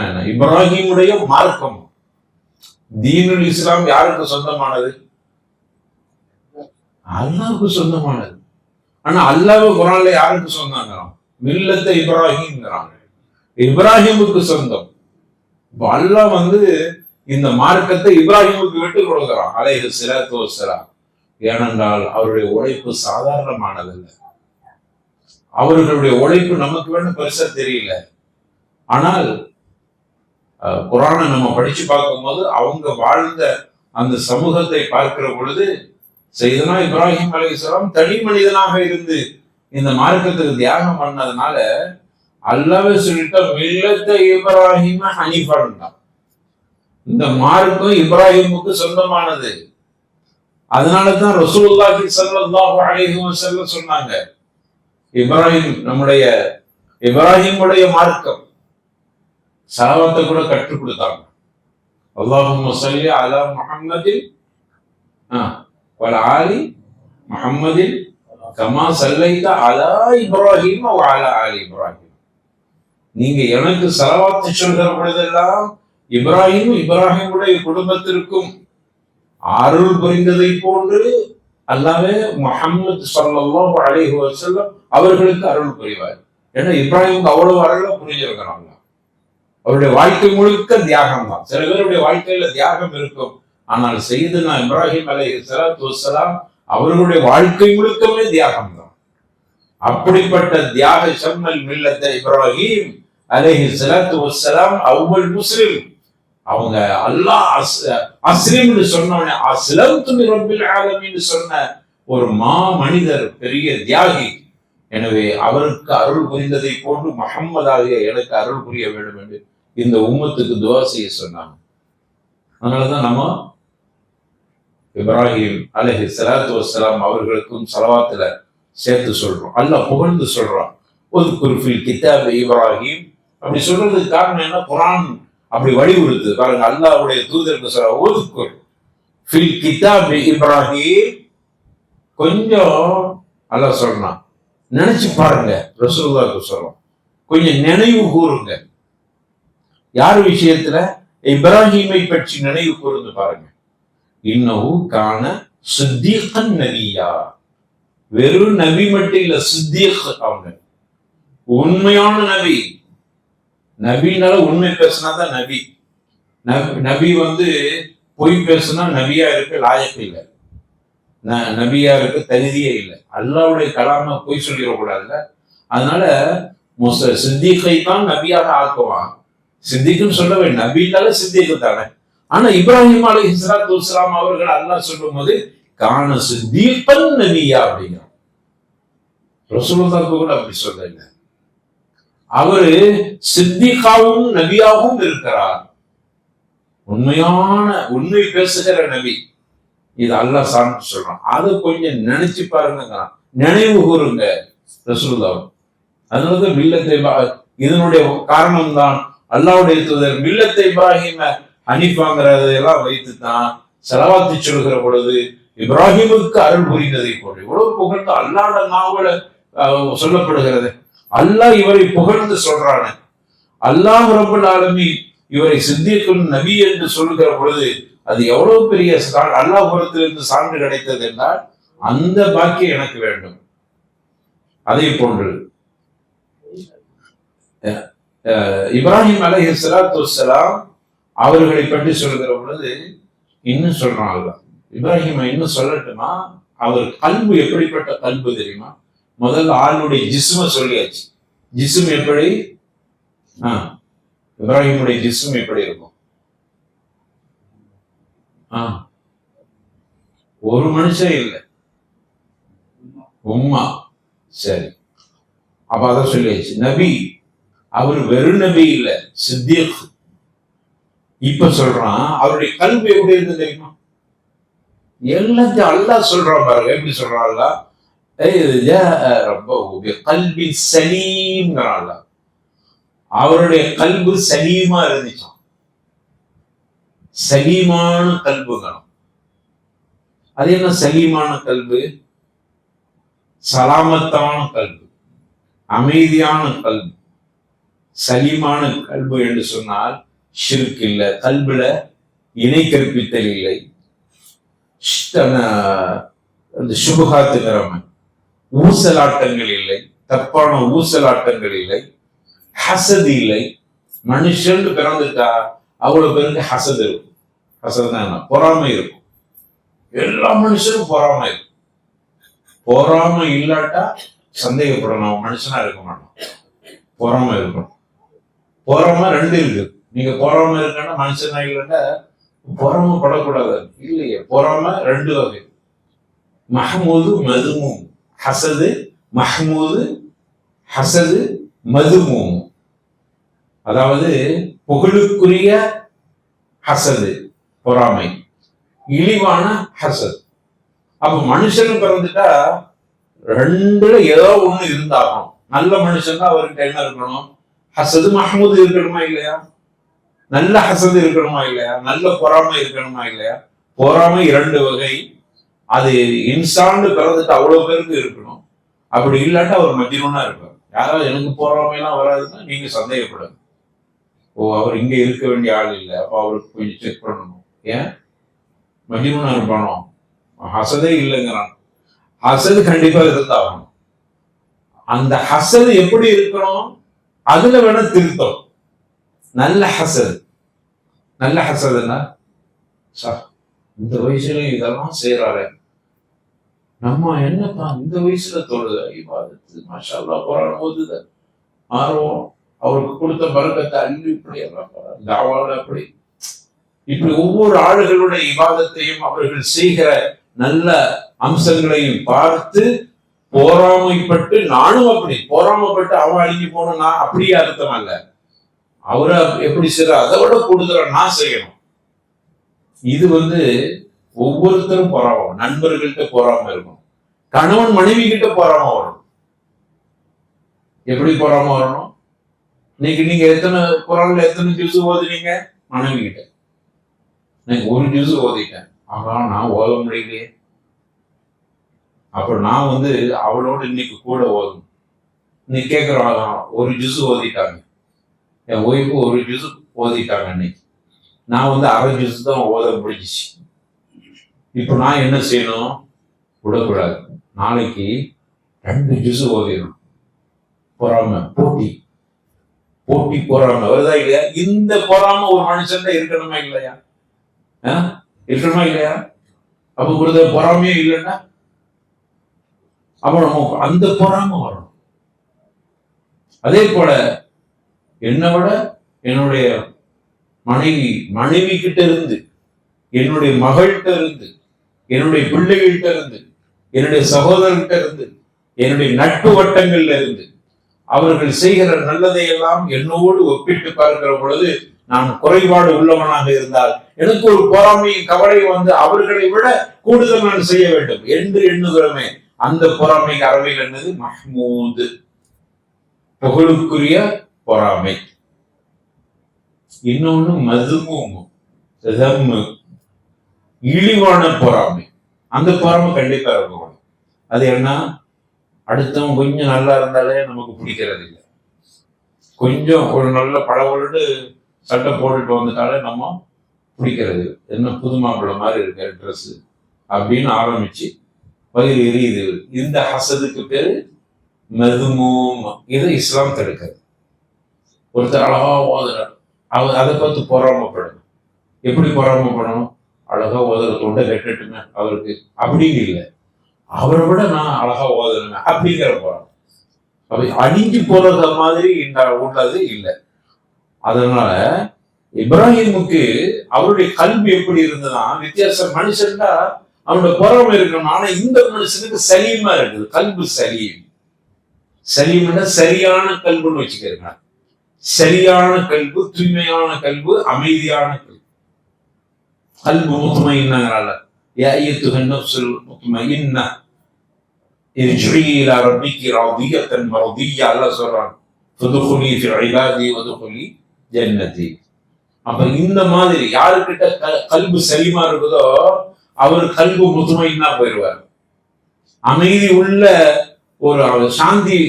என்ன? இப்ராஹிமுடைய மார்க்கம். தீனுல் இஸ்லாம் யாருக்கு சொந்தமானது? அல்லாஹ்வுக்கு சொந்தமானது. ஆனா அல்லாஹ் குர்ஆன்ல யாருக்கு சொந்தங்கிறான்? மில்லத்தை இப்ராஹிம்ங்கிறாங்க, இப்ராஹிமுக்கு சொந்தம். இப்ப அல்லாஹ் இந்த மார்க்கத்தை இப்ராஹிமுக்கு விட்டு கொடுக்கிறான் அலைஹிஸ்ஸலாத்து வஸ்ஸலாம். ஏனென்றால் அவருடைய உழைப்பு சாதாரணமானதல்ல. அவர்களுடைய உழைப்பு நமக்கு வேணும் பெருசா தெரியல. ஆனால் குர்ஆனை நம்ம படிச்சு பார்க்கும்போது அவங்க வாழ்ந்த அந்த சமூகத்தை பார்க்கிற பொழுது சையதுனா இப்ராஹிம் அலைஹிஸ்ஸலாம் தனி மனிதனாக இருந்து இந்த மார்க்கத்துக்கு தியாகம் பண்ணதுனால அல்லாஹ்வே சொல்லிட்ட மில்லத்தை இப்ராஹிம ஹனீஃபன். இந்த மார்க்கம் இப்ராஹிமுக்கு சொந்தமானது. அதனாலதான் ரசூலுல்லாஹி ஸல்லல்லாஹு அலைஹி வஸல்லம் சொன்னாங்க, இப்ராஹிம் நம்முடைய இப்ராஹிமுடைய மார்க்கம். ஸலவாத்தை கூட கற்றுக் கொடுத்தாங்க. அல்லாஹும்ம ஸல்லி அலா முஹம்மதின் வ ஆலி முஹம்மதின் கமா ஸல்லைத அலா இப்ராஹிம் வ அலா ஆலி இப்ராஹிம். நீங்க எனக்கு ஸலவாத் சொல்கிற பொழுதெல்லாம் இப்ராஹிமுடைய குடும்பத்திற்கும் அருள் புரிந்ததை போன்று அல்லாஹ்வே முஹம்மது ஸல்லல்லாஹு அலைஹி வஸல்லம் அவர்களுக்கு அருள் புரிவார். ஏன்னா இப்ராஹிமுக்கு அவ்வளவு அருளை புரிஞ்சிருக்கிறாங்க. அவருடைய வாழ்க்கை முழுக்க தியாகம் தான். சில பேருடைய வாழ்க்கையில தியாகம் இருக்கும், ஆனால் சையதுனா இப்ராஹிம் அலைஹிஸ்ஸலாத்து வஸ்ஸலாம் அவர்களுடைய வாழ்க்கை முழுக்கமே தியாகம் தான். அப்படிப்பட்ட தியாக ஷம்மல் மில்லத்தை இப்ராஹிம் அலைஹி ஸலாத்து வஸ்ஸலாம் அவ்வல் முஸ்லிம். அவங்க அல்லாஹ் அஸ்லிம்னு சொன்னோடனே அஸ்லம்து லிரப்பில் ஆலமீன் சொன்ன ஒரு மனிதர், பெரிய தியாகி. எனவே அவருக்கு அருள் புரிந்ததை போன்று முஹம்மதாகிய எனக்கு அருள் புரிய வேண்டும் என்று இந்த உம்மத்துக்கு துஆ செய்ய சொன்னாங்க. அதனாலதான் நம்ம இப்ராஹிம் அலைஹி ஸலாத்து வஸ்ஸலாம் அவர்களுக்கும் ஸலவாத்துல சேர்த்து சொல்றோம். அல்லாஹ் புகழ்ந்து சொல்றான், உத்குர் ஃபில் கிதாப இப்ராஹிம். அப்படி சொல்றதுக்கு காரணம் என்ன? குர்ஆன் அப்படி வலியுறுத்து பாருங்க. அல்லாஹ்வுடைய தூதருக்கு சொல்ற உத்குர் ஃபில் கிதாப இப்ராஹிம். கொஞ்சம் அல்லாஹ் சொல்றான், நினைச்சு பாருங்க. ரசூலுல்லாஹ்க்கு சொல்றோம், கொஞ்சம் நினைவு கூறுங்க. யார் விஷயத்துல? இப்ராஹிமை பற்றி நினைவு கூர்ந்து பாருங்க. இன்னஹு கான சித்தீகன் நபியா. வெறும் நபி மட்டும் இல்ல, சித்தீக். அவங்க உண்மையான நபி. நபினால உண்மை பேசினாதான் நபி. நபி பொய் பேசினா நபியா இருக்க லாயக்கு இல்லை, நபியா இருக்க தகுதியே இல்லை. அல்லாஹ்வுடைய கலாம பொய் சொல்லிடக்கூடாதுல்ல. அதனால சித்திகை தான் நபியாக ஆக்குவான். சித்திக்குன்னு சொல்லவே, நபினால சித்திக்கு தானே. ஆனா இப்ராஹிம் அலைஹிஸ்ஸலாத்து வஸ்ஸலாம் அவர்கள் அல்லாஹ் சொல்லும் போது கான சித்தீகன் நபியா அப்படிங்கிறான். ரசூலுல்லாஹ்க்கு கூட அப்படி சொல்லல. அவரு சித்திகாவும் நபியாகவும் இருக்கிறார். உண்மை பேசுகிற நபி. இது அல்லாஹ் சான்று சொல்றான். அதை கொஞ்சம் நினைச்சு பாருங்க, நினைவு கூறுங்க ரசூலுல்லாஹ். அதனாலதான் மில்லத்தை, இதனுடைய காரணம் தான் அல்லாஹ்வுடைய தூதர் மில்லத்தை இப்ராஹிம ஹனீஃபாங்கிறதெல்லாம் வைத்து தான் ஸலவாத்து சொல்கிற பொழுது இப்ராஹிமுக்கு அருள் புரிந்ததை போன்று இவ்வளவு புகழ்ந்து அல்லாஹ்வோட நாவல சொல்லப்படுகிறது. அல்லாஹ் இவரை புகழ்ந்து சொல்றான. அல்லாஹ் ரப்பல் ஆலமீன் இவரை சித்தீக்குன் நபி என்று சொல்லுகிற பொழுது அது எவ்வளவு பெரிய அல்லாஹ் புறத்திலிருந்து சான்று கிடைத்தது என்றால் அந்த பாக்கியம் எனக்கு வேண்டும். அதே போன்று இப்ராஹிம் அலைஹிஸ்ஸலாத்து வஸ்ஸலாம் அவர்களை பற்றி சொல்கிற பொழுது இன்னும் சொல்றான் அல்லாஹ். இப்ராஹிம் இன்னும் சொல்லட்டுமா? அவர் கல்பு எப்படிப்பட்ட கல்பு தெரியுமா? முதல்ல ஆளுடைய ஜிஸ்ம சொல்லியாச்சு. ஜிஸ்ம் எப்படி? இப்ராஹிமுடைய ஜிஸ்ம் எப்படி இருக்கும்? ஒரு மனுஷன் இல்லை, உம்மா. சரி, அப்ப அதான் சொல்லியாச்சு. நபி அவர் வெறும் நபி இல்ல, சித்தீக். இப்ப சொல்றான் அவருடைய கல்வி எப்படி இருக்கு தெரியுமா? எல்லாத்தையும் அல்லாஹ் சொல்றான் பாருங்க. எப்படி சொல்றான் அல்லாஹ்? கல்வி சலீம். அவருடைய கல்வி சலீமா இருந்துச்சான். சலீமான கல்புங்களாம். அது என்ன சலீமான கல்பு? சலாமத்தான கல்பு, அமைதியான கல்பு. சலீமான கல்பு என்று சொன்னால் ஷிர்க் இல்லை, கல்புல இணை கற்பித்தல் இல்லை, சுபகாத்துங்கிறம ஊசலாட்டங்கள் இல்லை, தப்பான ஊசலாட்டங்கள் இல்லை, ஹசது இல்லை. மனுஷன் பிறந்துட்டா அவ்வளவு பேருக்கு ஹசது இருக்கும். ஹசதுனா என்ன? பொறாமை இருக்கும். எல்லா மனுஷனும் பொறாமை இருக்கும். பொறாமை இல்லாட்டா சந்தேகப்படணும், மனுஷனா இருக்க மாட்டோம். பொறாமை இருக்கணும். பொறாமை ரெண்டு இருக்கு. நீங்க பொறாமை இருக்கன்னா மனுஷனா இல்லைன்னா பொறாமை படக்கூடாது. இல்லையே, பொறாமை ரெண்டு வகை. மஹமூது மதுமும். ஹசது மஹமூது, ஹசது மதுமும். அதாவது புகழுக்குரிய ஹசது பொறாமை, இழிவான ஹசத். அப்ப மனுஷன் பிறந்துட்டா ரெண்டுல ஏதோ ஒண்ணு இருந்தாகும். நல்ல மனுஷன் தான் அவர்கிட்ட என்ன இருக்கணும்? ஹசது மஹமூது இருக்கணுமா இல்லையா? நல்ல ஹசது இருக்கணுமா இல்லையா? நல்ல பொறாமை இருக்கணுமா இல்லையா? பொறாமை இரண்டு வகை. அது இன்சான்னு பிறந்துட்டு அவ்வளவு பேருக்கு இருக்கணும். அப்படி இல்லாட்டா அவர் மத்தியனா இருப்பார். யாராவது எனக்கு பொறாமைலாம் வராதுன்னா நீங்க சந்தேகப்படாது. ஓ, அவர் இங்க இருக்க வேண்டிய ஆள் இல்லை, அப்ப அவருக்கு கொஞ்சம் செக் பண்ணணும். ஏன் மத்தியனா இருப்பானோ? ஹசதே இல்லைங்கிறான். ஹசது கண்டிப்பா இருந்தாகணும். அந்த ஹசது எப்படி இருக்கணும்? அதுல வேணா திருத்தம். நல்ல ஹசது. நல்ல ஹசதுன்னா இந்த வயசுல இதெல்லாம் செய்யறாரு, நம்ம என்னப்பா இந்த வயசுல தொழுது இபாதத்து மாஷா அல்லாஹ் குர்ஆன் ஓதுது ஆர்வம் அவருக்கு கொடுத்த பரக்கத்தை அள்ளி இப்படி தாவாவில் அப்படி இப்படி ஒவ்வொரு ஆளுகளுடைய இபாதத்தையும் அவர்கள் செய்கிற நல்ல அம்சங்களையும் பார்த்து போராமைப்பட்டு, நானும் அப்படி போராமைப்பட்டு அவன் அழிஞ்சு போனா அப்படியே அர்த்தம் அல்ல. அவரை எப்படி செய்யற அதை விட கூடுதலா நான் செய்யணும். இது ஒவ்வொருத்தரும் பொறாம, நண்பர்கள்ட்ட பொறாம இருக்கும், கணவன் மனைவி கிட்ட பொறாம வரணும். எப்படி பொறாம வரணும்? இன்னைக்கு நீங்க எத்தனை ஜூஸ் ஓதுனீங்க? மனைவி கிட்ட ஒரு ஜூஸ் ஓதிட்டேன், ஆனா நான் ஓத முடியலையே. அப்ப நான் அவளோட இன்னைக்கு கூட ஓதும். இன்னைக்கு கேட்கிறோம், ஒரு ஜூஸ் ஓதிட்டாங்க, என் ஒய்ஃபு ஒரு ஜூஸ் ஓதிட்டாங்க, இன்னைக்கு நான் அரை ஜூஸ் தான் ஓத முடிஞ்சிச்சு. இப்ப நான் என்ன செய்யணும்? விடக்கூடாது, நாளைக்கு 2 ஜூஸ் ஓதிடணும். பொறாம, போட்டி போட்டி பொறாம வருதா இல்லையா? இந்த பொறாம ஒரு மனுஷன் இருக்கணுமா இல்லையா? இருக்கணுமா இல்லையா? அப்ப ஒரு பொறாமையே இல்லைன்னா அப்ப நம்ம அந்த பொறாம வரணும். அதே போல என்னை விட என்னுடைய மனைவி கிட்ட இருந்து, என்னுடைய மகள்கிட்ட இருந்து, என்னுடைய பிள்ளைகள்கிட்ட இருந்து, என்னுடைய சகோதரர்கிட்ட இருந்து, என்னுடைய நட்பு வட்டங்கள்ல இருந்து அவர்கள் செய்கிற நல்லதை எல்லாம் என்னோடு ஒப்பிட்டு பார்க்கிற பொழுது நான் குறைபாடு உள்ளவனாக இருந்தால் எனக்கு ஒரு பொறாமையும் கவலையும் அவர்களை விட கூடுதல் நான் செய்ய வேண்டும் என்று எண்ணுகிறோமே, அந்த பொறாமைக்கு அறவைகள் என்னது? மஹ்மூது, புகழுக்குரிய பொறாமை. இன்னொன்னு மதுமூமு, இழிவான பொறாமை. அந்த பொறாமை கண்டிப்பா இருக்கணும். அது என்ன? அடுத்தவன் கொஞ்சம் நல்லா இருந்தாலே நமக்கு பிடிக்கிறது இல்லை. கொஞ்சம் ஒரு நல்ல பழவழு சட்டை போட்டுட்டு வந்துட்டாலே நம்ம பிடிக்கிறது, என்ன புது மாப்பிள்ளை மாதிரி இருக்க ட்ரெஸ் அப்படின்னு ஆரம்பிச்சு வயிறு எரியுது. இந்த ஹசதுக்கு பேரு மதுமூம். இதை இஸ்லாம் தடுக்கிறது. ஒருத்தர் அழகா ஓதுறார், அதை பார்த்து பொறாமப்படணும். எப்படி பொறாமப்படணும்? அழகா ஓதுற தொண்டை கெட்டுட்டுங்க அவருக்கு அப்படின்னு இல்லை, அவரை விட நான் அழகா ஓதுறேங்க அப்படிங்கிற போறான். அப்ப அழிஞ்சு போறத மாதிரி உள்ளது இல்லை. அதனால இப்ராஹிமுக்கு அவருடைய கல்வி எப்படி இருந்ததுன்னா வித்தியாசம். மனுஷன்டா அவனோட பொறாமை இருக்கணும். ஆனா இந்த மனுஷனுக்கு சலீமா இருக்குது, கல்வி சலீம். சலீம்னா சரியான கல்வின்னு வச்சுக்கிறேங்க. சரியான கல்வி, தூய்மையான கல்வி, அமைதியான கல்வி. கல்வி முத்துமையின்னாங்களால யா அய்யுஹன் நஃப்ஸுல் முத்மஇன்னா இர்ஜிஇ இலா ரப்பிகி ராதியத்தன் மர்திய்யா அல்லாஹ் சொல்றான். ஃபதுகுலி ஃபி இபாதி வதுகுலி ஜன்னதி. அப்ப இந்த மாதிரி யாருக்கிட்ட கல்வி சலீமா இருக்குதோ அவர் கல்வி முத்துமையின்னா போயிடுவார். அமைதி உள்ள ஒரு சாந்தி,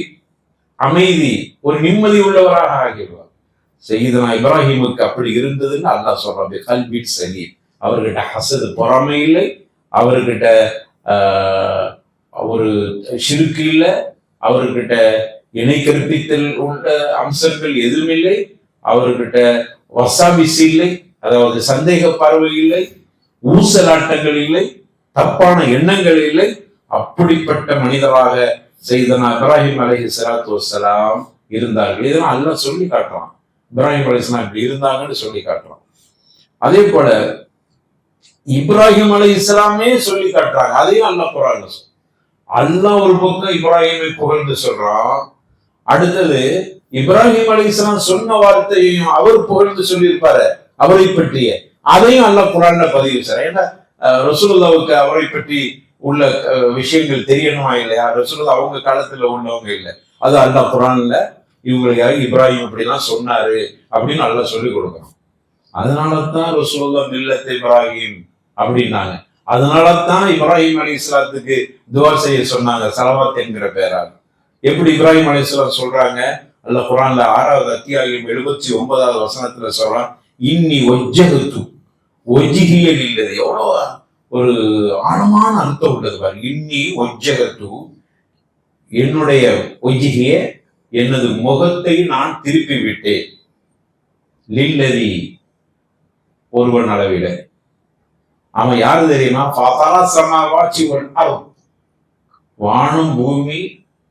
அமைதி, ஒரு நிம்மதி உள்ளவராக ஆகிடுவார். சையதுனா இப்ராஹிமுக்கு அப்படி இருந்ததுன்னு அல்லாஹ் சொல்றான். கல்வி சலீம். அவர்கிட்ட ஹசது, பொறாமை இல்லை, அவர்கிட்ட ஒரு ஷிர்க் இல்லை, அவர்கிட்ட இணை கற்பித்தல் உள்ள அம்சங்கள் எதுவும் இல்லை, அவர்கிட்ட வசாபிசி இல்லை, அதாவது சந்தேக பார்வை இல்லை, ஊசலாட்டங்கள் இல்லை, தப்பான எண்ணங்கள் இல்லை. அப்படிப்பட்ட மனிதராக சையதுனா இப்ராஹிம் அலைஹிஸ்ஸலாத்து வஸ்ஸலாம் இருந்தார்கள். இதெல்லாம் அல்லாஹ் சொல்லி காட்டுறான். இப்ராஹிம் அலைஹிஸ்ஸலாம் இப்படி இருந்தாங்கன்னு சொல்லி காட்டுறான். அதே போல இப்ராஹிம் அலைஹிஸ்ஸலாமே சொல்லி காட்டுறாங்க. அதையும் அல்லாஹ் குர்ஆன்ல சொல்றான். அல்லாஹ் ஒரு பக்கம் இப்ராஹிமை புகழ்ந்து சொல்றான், அடுத்தது இப்ராஹிம் அலைஹிஸ்ஸலாம் சொன்ன வார்த்தையையும் அவர் புகழ்ந்து சொல்லியிருப்பாரு அவரை பற்றிய, அதையும் அல்லாஹ் குர்ஆன்ல பதிவு செய்றான். ஏன்னா ரசூலுல்லாஹ்வுக்கு அவரை பற்றி உள்ள விஷயங்கள் தெரியணுமா இல்லையா? ரசூலுல்லாஹ் அவங்க காலத்துல உள்ளவங்க இல்லை, அது அல்லாஹ் குர்ஆன்ல இவங்களுக்கு இப்ராஹிம் அப்படிலாம் சொன்னாரு அப்படின்னு அல்லாஹ் சொல்லி கொடுக்குறான். அதனாலதான் ரசூலுல்லாஹ் மில்லத் இப்ராஹிம் அப்படின்னாங்க. அதனாலதான் இப்ராஹிம் அலைஹிஸ்ஸலாத்துக்கு துஆ செய்ய சொன்னாங்க, ஸலவாத் என்கிற பெயரால். எப்படி இப்ராஹிம் அலைஹிஸ்ஸலாம் சொல்றாங்க? அல்லாஹ் குர்ஆன்ல 6வது அத்தியாயம் 79வது வசனத்துல சொல்றான், இன்னி வஜ்ஜஹது வஜ்ஹிய லில்லதி. எவ்வளவு ஒரு ஆழமான அர்த்தம் உள்ளது பாரு. இன்னி வஜ்ஜஹது, என்னுடைய வஜ்ஹிய, எனது முகத்தை நான் திருப்பி விட்டேன், லில்லதி, ஒருவன் அளவில. அவன் யாரு தெரியுமா? வானம் பூமி,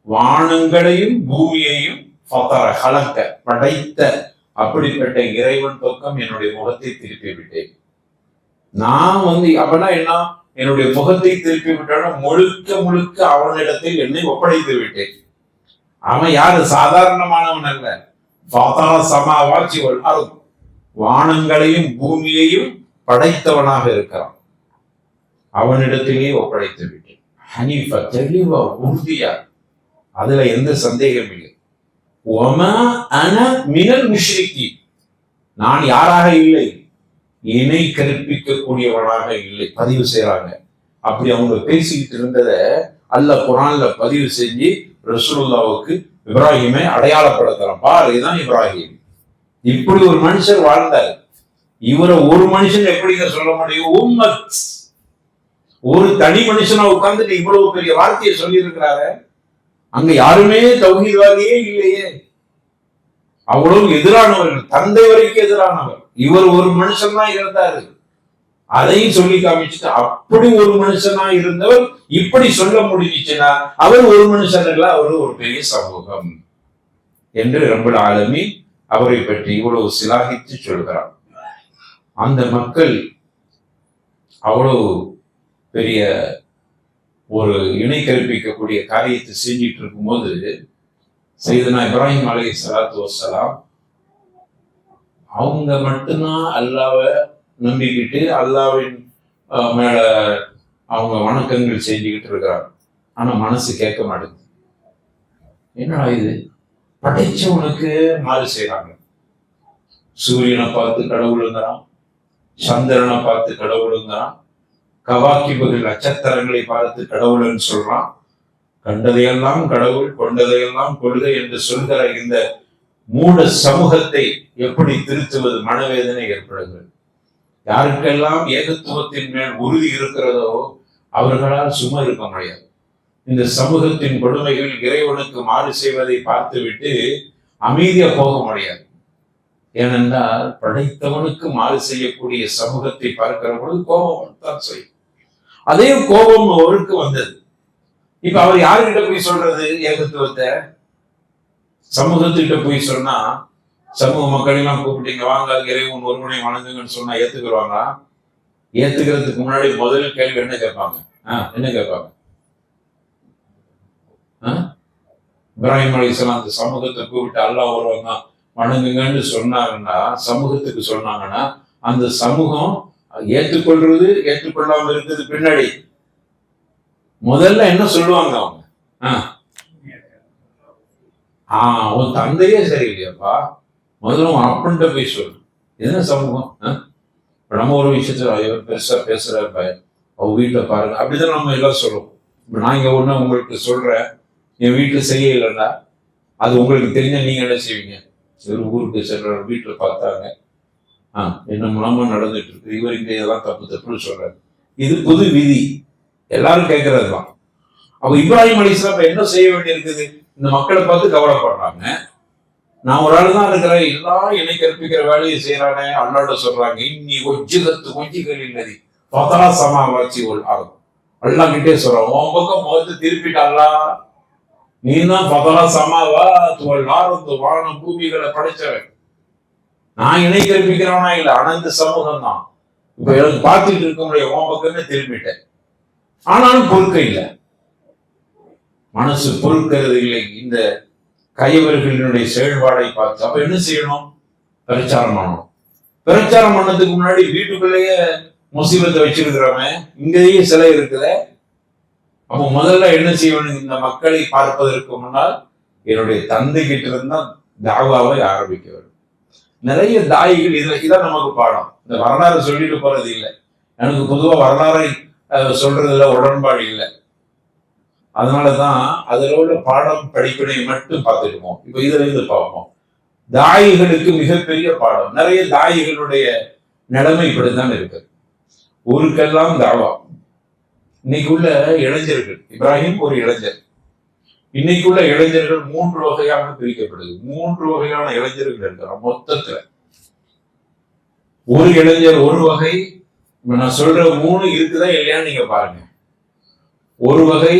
வானங்களையும் பூமியையும் படைத்த அப்படிப்பட்ட இறைவன் பக்கம் என்னுடைய முகத்தை திருப்பி விட்டேன். நான் அப்படின்னா என்ன, என்னுடைய முகத்தை திருப்பி விட்டாலும் முழுக்க முழுக்க அவனிடத்தில் என்னை ஒப்படைத்து விட்டேன். அவன் யாரு, சாதாரணமானவன் அல்ல. சமாவாச்சி வானங்களையும் பூமியையும் படைத்தவனாக இருக்கிறான். அவனிடத்திலேயே ஒப்படைத்து விட்டேன். ஹனீஃபா, தெளிவா, உறுதியா, அதுல எந்த சந்தேகம் இல்லை. நான் யாராக இல்லை, இணை கற்பிக்கக்கூடியவனாக இல்லை. பதிவு செய்யறாங்க. அப்படி அவங்க பேசிக்கிட்டு இருந்தத அல்லாஹ் குர்ஆன்ல பதிவு செஞ்சு ரசூலுல்லாஹ்வுக்கு இப்ராஹிமை அடையாளப்படுத்துறான். பாரு, இதுதான் இப்ராஹிம். இப்படி ஒரு மனுஷர் வாழ்ந்தார். இவரை ஒரு மனுஷன் எப்படிங்க சொல்ல முடியும்? உம்மத், ஒரு தனி மனுஷனா உட்கார்ந்துட்டு இவ்வளவு பெரிய வார்த்தையை சொல்லி இருக்கிறாரு. அங்க யாருமே தௌஹீத்வாதியே இல்லையே. அவ்வளவு எதிரானவர்கள், தந்தை வரைக்கும் எதிரானவர். இவர் ஒரு மனுஷன் தான் இருந்தாரு. அதையும் சொல்லி காமிச்சுட்டு, அப்படி ஒரு மனுஷனா இருந்தவர் இப்படி சொல்ல முடிஞ்சுச்சுன்னா அவர் ஒரு மனுஷன் இல்ல, அவர் ஒரு பெரிய சமூகம் என்று ரப்பல் ஆலமீன் அவரை பற்றி இவ்வளவு சிலாகித்து சொல்கிறார். அந்த மக்கள் அவ்வளவு பெரிய ஒரு இணை கற்பிக்கக்கூடிய காரியத்தை செஞ்சிட்டு இருக்கும்போது சையதுனா இப்ராஹிம் அலைஹிஸ்ஸலாத்து வஸ்ஸலாம் அவங்க மட்டும்தான் அல்லாஹ்வை நம்பிக்கிட்டு அல்லாஹ்வின் மேல அவங்க வணக்கங்கள் செஞ்சுக்கிட்டு இருக்கிறாங்க. ஆனா மனசு கேட்க மாட்டேங்குது. என்னடா இது, படைச்சவனுக்கு மாறு செய்யறாங்க. சூரியனை பார்த்து கடவுளுங்கிறான், சந்திரனை பார்த்து கடவுளுங்கிறான், கவாக்கிபுகள் நட்சத்திரங்களை பார்த்து கடவுள்னு சொல்றான். கண்டதையெல்லாம் கடவுள், கொண்டதையெல்லாம் கொள்கை என்று சொல்கிற இந்த மூட சமூகத்தை எப்படி திருத்துவது? மனவேதனை ஏற்படுகிறது. யாருக்கெல்லாம் ஏகத்துவத்தின் மேல் உறுதி இருக்கிறதோ அவர்களால் சும்மா இருக்க முடியாது. இந்த சமூகத்தின் கொடுமைகள் இறைவனுக்கு மாறு செய்வதை பார்த்துவிட்டு அமைதியா போக முடியாது. ஏனென்றால் படைத்தவனுக்கு மாறு செய்யக்கூடிய சமூகத்தை பார்க்கிற பொழுது கோபம் தான் செய்யும். அதே கோபம் அவருக்கு வந்தது. இப்ப அவர் யாருக்கிட்ட போய் சொல்றது ஏகத்துவத்தை? சமூகத்துக்கிட்ட போய் சொன்னா, சமூக மக்களெல்லாம் கூப்பிட்டீங்க வாங்க இறைவன் ஒருவனை வணங்குங்கன்னு சொன்னா ஏத்துக்குருவாங்க? ஏத்துக்கிறதுக்கு முன்னாடி முதல் கேள்வி என்ன கேட்பாங்க? என்ன கேட்பாங்க? இப்ராஹிம் அலைஹிஸ்ஸலாம் அந்த சமூகத்தை கூப்பிட்டு அல்லாஹ் ஒருவன் தான் வணங்குங்கன்னு சொன்னாங்கன்னா, சமூகத்துக்கு சொன்னாங்கன்னா, அந்த சமூகம் ஏற்றுக்கொள்றது ஏற்றுக்கொள்ளாம இருக்கிறது பின்னாடி முதல்ல என்ன சொல்லுவாங்க அவங்க? உன் தந்தையே சரியில்லையாப்பா, முதல்ல உன் அப்பன்ட்ட போய் சொல்லு. என்ன சமூகம்? நம்ம ஒரு விஷயத்துல பெருசா பேசுற அவங்க வீட்டுல பாருங்க, அப்படிதான் நம்ம எல்லாம் சொல்லுவோம். இப்ப நான் இங்க ஒண்ணு உங்களுக்கு சொல்றேன், என் வீட்டுல செய்ய இல்லைன்னா அது உங்களுக்கு தெரிஞ்ச நீங்க என்ன செய்வீங்க? ஒரு ஊருக்கு செல்ற வீட்டுல பார்த்தாங்க, என்ன மூலமா நடந்துட்டு இருக்கு, இவர் இங்க இதெல்லாம் தப்பு தப்புன்னு சொல்றாரு. இது புது விதி, எல்லாரும் கேட்கறதுதான். அப்ப இப்ராஹிம் அலைஹிஸ்ஸலாம் என்ன செய்ய வேண்டி இருக்குது? இந்த மக்களை பார்த்து கவலைப்படுறாங்க. நான் ஒரு ஆள் தான் இருக்கிறேன், எல்லாம் என்னை கற்பிக்கிற வேலையை செய்யறானே. அல்லாஹ் சொல்றாங்க, இன்னி ஒஜ்ஜிகள் இல்லதி ஃபதரா ஸமாவாத்தி வல் அர்த். அல்லாஹ் கிட்டே சொல்றான், உன் பக்கம் முகத்தை திருப்பிட்டாங்களா? நீ தான் ஃபதரா ஸமாவாத்தி வல் அர்த், வானம் பூமிகளை படைச்சவன். நான் இணை கற்பிக்கிறவனா இல்லை, அனந்த சமூகம் தான். இப்ப எனக்கு பார்த்துட்டு இருக்க முடியும், உன் பக்கமே திரும்பிட்டேன். ஆனாலும் பொறுக்க இல்லை, மனசு பொறுக்கிறது இல்லை இந்த கையவர்களினுடைய செயல்பாடை பார்த்து. அப்ப என்ன செய்யணும்? பிரச்சாரம் பண்ணணும். பிரச்சாரம் பண்ணதுக்கு முன்னாடி வீட்டுக்குள்ளேயே முசீபத்தை வச்சிருக்கிறவன் இங்கேயே சிலை இருக்குத. அப்ப முதல்ல என்ன செய்யணும்? இந்த மக்களை பார்ப்பதற்கு முன்னால் என்னுடைய தந்தை கிட்ட இருந்தா தாவாவை ஆரம்பிக்க வேண்டும். நிறைய தாயிகள் இதான் நமக்கு பாடம். இந்த வரலாறு சொல்லிட்டு போறது இல்லை. எனக்கு பொதுவா வரலாறை சொல்றதுல உடன்பாடு இல்லை. அதனாலதான் அதுல உள்ள பாடம் படிப்பினை மட்டும் பார்த்துக்குவோம். இப்ப இதுல இருந்து பார்ப்போம். தாயிகளுக்கு மிகப்பெரிய பாடம். நிறைய தாயிகளுடைய நிலைமை இப்படித்தான் இருக்கு. ஊருக்கெல்லாம் தாவா. இன்னைக்கு உள்ள இளைஞர்கள், இப்ராஹிம் ஒரு இளைஞர், இன்னைக்கு உள்ள இளைஞர்கள் 3 வகையாக பிரிக்கப்படுது. 3 வகையான இளைஞர்கள் இருக்கிறார் மொத்தத்துல. ஒரு இளைஞர் ஒரு வகை. நான் சொல்ற 3 இருக்குதா இல்லையான்னு நீங்க பாருங்க. ஒரு வகை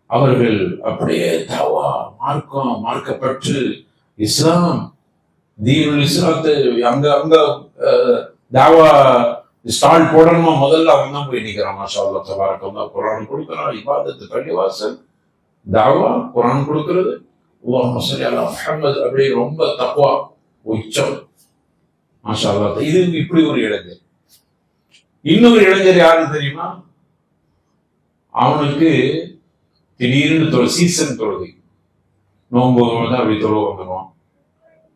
அவர்கள் அப்படியே தாவா, மார்க்கம், மார்க்கப்பற்று, இஸ்லாம், தீனுல் இஸ்லாத்து அங்க அங்க தாவா ஸ்டால் போடணுமா, முதல்ல அவன் தான் போய் நிற்கிறான். மாஷா அல்லாஹ் தபாரக்கல்லாஹ். குர்ஆன் கொடுக்குறான், இபாதத்து, பள்ளிவாசல், தாவா, குர்ஆன் கொடுக்கிறது, அல்லாஹும்ம ஸல்லி அலா முஹம்மது, அப்படியே ரொம்ப தக்வா உச்சம். மாஷா அல்லாஹ். இது இப்படி ஒரு இளைஞர். இன்னொரு இளைஞர் யாரு தெரியுமா? அவனுக்கு திடீர்னு சீசன் தொழுகை, நோன்பு தான் அப்படி தொழுவ வந்துடுவான்.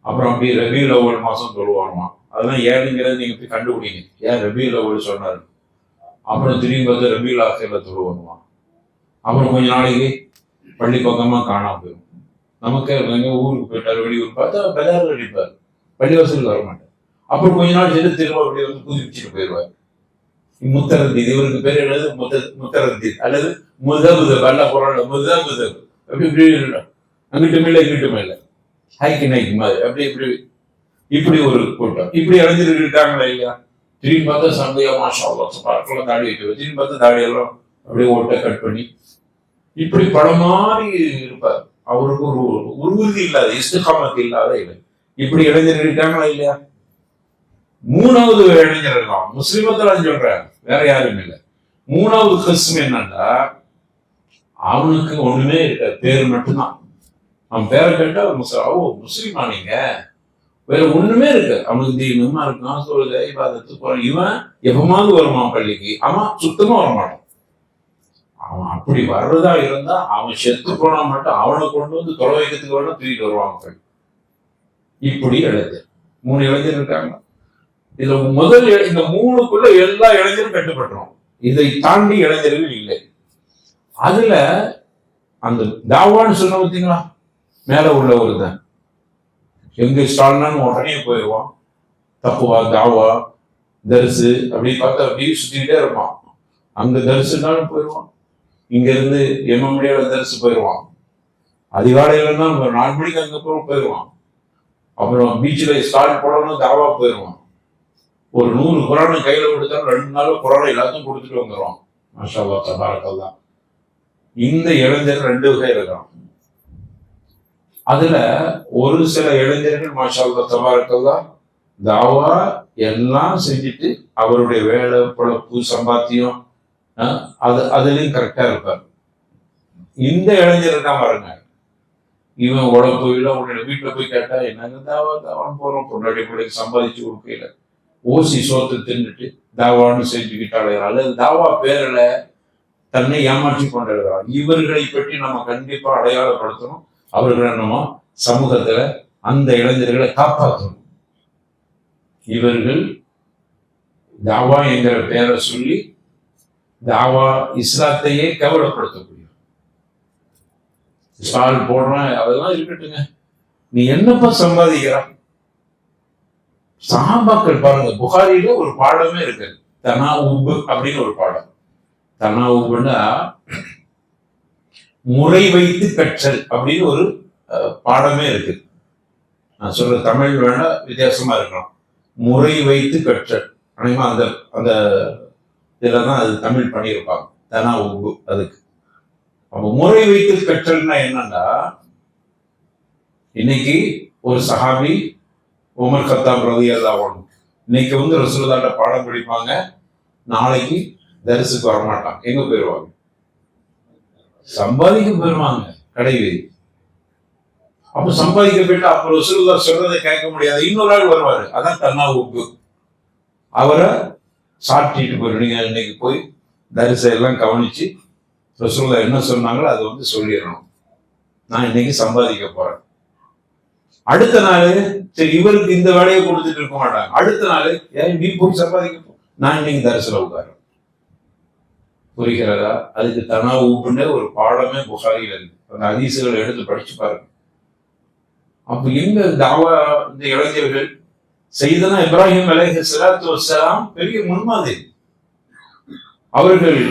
அப்புறம் அப்படி ரபியுல் அவ்வல் மாசம் தொழுவானுமா. அதெல்லாம் ஏழுங்கிறது நீங்க போய் கண்டுபிடிங்க, ஏன் ரபியுல் அவ்வல் சொன்னாரு. அப்புறம் திரும்பி பார்த்து ரபியுல் ஆஹிர்ல தொழுவானுவான். அப்புறம் கொஞ்ச நாளைக்கு பள்ளி பக்கமா காணாம போயிடும். நமக்கு ஊருக்கு போயிட்டாரு, வெளியூர் பார்த்தா பெதாரில் அடிப்பார், பள்ளிவாசலுக்கு வர மாட்டார். அப்புறம் கொஞ்ச நாள் சேர்த்து திரும்ப அப்படி வந்து புதுப்பிச்சுட்டு போயிடுவார். முத்தரதி, இவருக்கு பேர் எழுது முத்தரதி அல்லது முதபுதப், அல்ல குரான்ல முதபுதப், அப்படி இப்படி அங்கிட்டும் இல்லை இங்கிட்டும் இல்லை, ஹைக்கு நைக்கு மாதிரி அப்படி இப்படி இப்படி ஒரு கூட்டம். இப்படி இளைஞர்கள் இருக்காங்களா இல்லையா? திரும்பி பார்த்தா சந்தையா மாஷா அல்லாஹ் பார்க்கலாம், தாடி வைக்க, திரும்பி பார்த்தா தாடியெல்லாம் அப்படியே ஓட்ட கட் பண்ணி இப்படி படம் மாதிரி இருப்பார். அவருக்கு ஒரு உறுதி இல்லாத, இஸ்திகாமத் இல்லாத இல்லை. இப்படி இளைஞர்கள் இருக்காங்களா இல்லையா? மூணாவது இளைஞர் இருக்கான், முஸ்லிமத்தில் சொல்றேன், வேற யாரும் இல்லை. மூணாவது கிறிஸ்துவ என்னன்னா, அவனுக்கு ஒண்ணுமே இருக்க, பேர் மட்டும்தான். அவன் பேரை கேட்டா முஸ்லீமா நீங்க, வேற ஒண்ணுமே இருக்கு. அவனுக்கு தீனமா இருக்கான், சொல்லுது, இபாதத்து போறான். இவன் எப்பமாவது வருவான் பள்ளிக்கு, அவன் சுத்தமா வரமாட்டான். அவன் அப்படி வர்றதா இருந்தா அவன் செத்து போனா மட்டும் அவனை கொண்டு வந்து தொலை வைக்கிறதுக்கு வேணும் தூக்கிட்டு வருவாங்க. இப்படி இளைஞர், 3 இளைஞர் இருக்காங்க. இதுல முதல் இந்த 3க்குள்ள எல்லா இளைஞரும் கட்டுப்பட்டுரும். இதை தாண்டி இளைஞர்கள் இல்லை. அதுல அந்த தாவான்னு சொன்ன பார்த்தீங்களா, மேல உள்ள ஒருத்தன் எங்க ஸ்டால்னான்னு உடனே போயிடுவான். தப்புவா, தாவா, தரிசு அப்படி பார்த்தா அப்படியே சுத்திக்கிட்டே இருப்பான். அங்க தரிசுனாலும் போயிடுவான், இங்க இருந்து எம்எம்டியோட தரிசு போயிடுவான். அதிகாலையில தான் 4 மணிக்கு அங்க போயிடுவான். அப்புறம் பீச்சில் ஸ்டால் போடணும், தாவா போயிடுவான். ஒரு 100 குரானை கையில கொடுத்தாலும் 2 நாள் குரானை எல்லாத்தையும் கொடுத்துட்டு வந்துடுவான். மாஷா அல்லாஹ் தபாரக்கல்லாஹ். இந்த இளைஞர் 2 வகை இருக்கான். அதுல ஒரு சில இளைஞர்கள் மாஷா அல்லாஹ் தபாரக்கல்லாஹ் தாவா எல்லாம் செஞ்சுட்டு அவருடைய வேலை பொழப்பு சம்பாத்தியம் அதுலயும் கரெக்டா இருப்பார். இந்த இளைஞர் இருக்கான் பாருங்க, இவன் உடம்பு இல்லை, உடனே வீட்டுல போய் கேட்டா என்னங்க தாவா தாவான்னு போறோம், பொண்டாட்டி பிள்ளைக்கு சம்பாதிச்சு கொடுக்கல, ஓசி சோத்து தின்னுட்டு தாவான்னு செஞ்சுக்கிட்டாலே, அல்லது தாவா பேரில் தன்னை ஏமாற்றி கொண்டிருக்கிறான். இவர்களை பற்றி நம்ம கண்டிப்பா அடையாளப்படுத்தணும். அவர்களை நம்ம சமூகத்துல அந்த இளைஞர்களை காப்பாற்றணும். இவர்கள் தாவா என்கிற பேரை சொல்லி தாவா இஸ்லாத்தையே கேவலப்படுத்தக்கூடிய ஸ்டால் போடுறான். அதெல்லாம் இருக்கட்டுங்க, நீ என்னப்பா சம்பாதிக்கிறான்? சஹாபாக்கள் பாருங்க, புகாரில ஒரு பாடமே இருக்கு, தனாவுப் அப்படின்னு ஒரு பாடம். தனாவுப்னா முறை வைத்து கற்றல் அப்படின்னு ஒரு பாடமே இருக்கு. நான் சொல்ற தமிழ் வேணா வித்தியாசமா இருக்கலாம். முறை வைத்து கற்றல், ஆனா அந்த அந்த இதுலதான் அது தமிழ் பண்ணியிருப்பாங்க, தனாவுப். அதுக்கு அப்ப முறை வைத்து கற்றல்னா என்னன்னா, இன்னைக்கு ஒரு சஹாபி உமர் கத்தாப் ரலியல்லாஹு அன்ஹு இன்னைக்கு வந்து ரசூலுல்லாஹ்ட்ட பாடம் படிப்பாங்க, நாளைக்கு தரிசுக்கு வரமாட்டாங்க. எங்க போயிடுவாங்க? சம்பாதிக்க போயிடுவாங்க, கடை வீதி. அப்ப சம்பாதிக்க போயிட்டு அப்ப ரசூலுல்லாஹ் சொல்றதை கேட்க முடியாது, இன்னொரு ஆள் வருவாரு, அதான் தனாவுப். அவரை சாட்டிட்டு போயிடும். நீங்க இன்னைக்கு போய் தரிசை எல்லாம் கவனிச்சு ரசூலுல்லாஹ் என்ன சொன்னாங்களோ அதை வந்து சொல்லிடணும், நான் இன்னைக்கு சம்பாதிக்க போறேன். அடுத்த நாள் சரி, இவருக்கு இந்த வேலையை கொடுத்துட்டு இருக்க மாட்டாங்க. அடுத்த நாள் ஏன் நீ போய் சம்பாதிக்க, நான் இன்னைக்கு தரிசனம் உட்காரு. புரிகிறதா? அதுக்கு தனாவுப்னு ஒரு பாடமே புகாரில இருக்கு. அந்த ஹதீசுகளை எடுத்து படிச்சு பாருங்க. அப்ப எங்க தாவா இந்த இளைஞர்கள், சையதுனா இப்ராஹிம் அலைஹிஸ்ஸலாத்து வஸ்ஸலாம் பெரிய முன்மாதிரி. அவர்கள்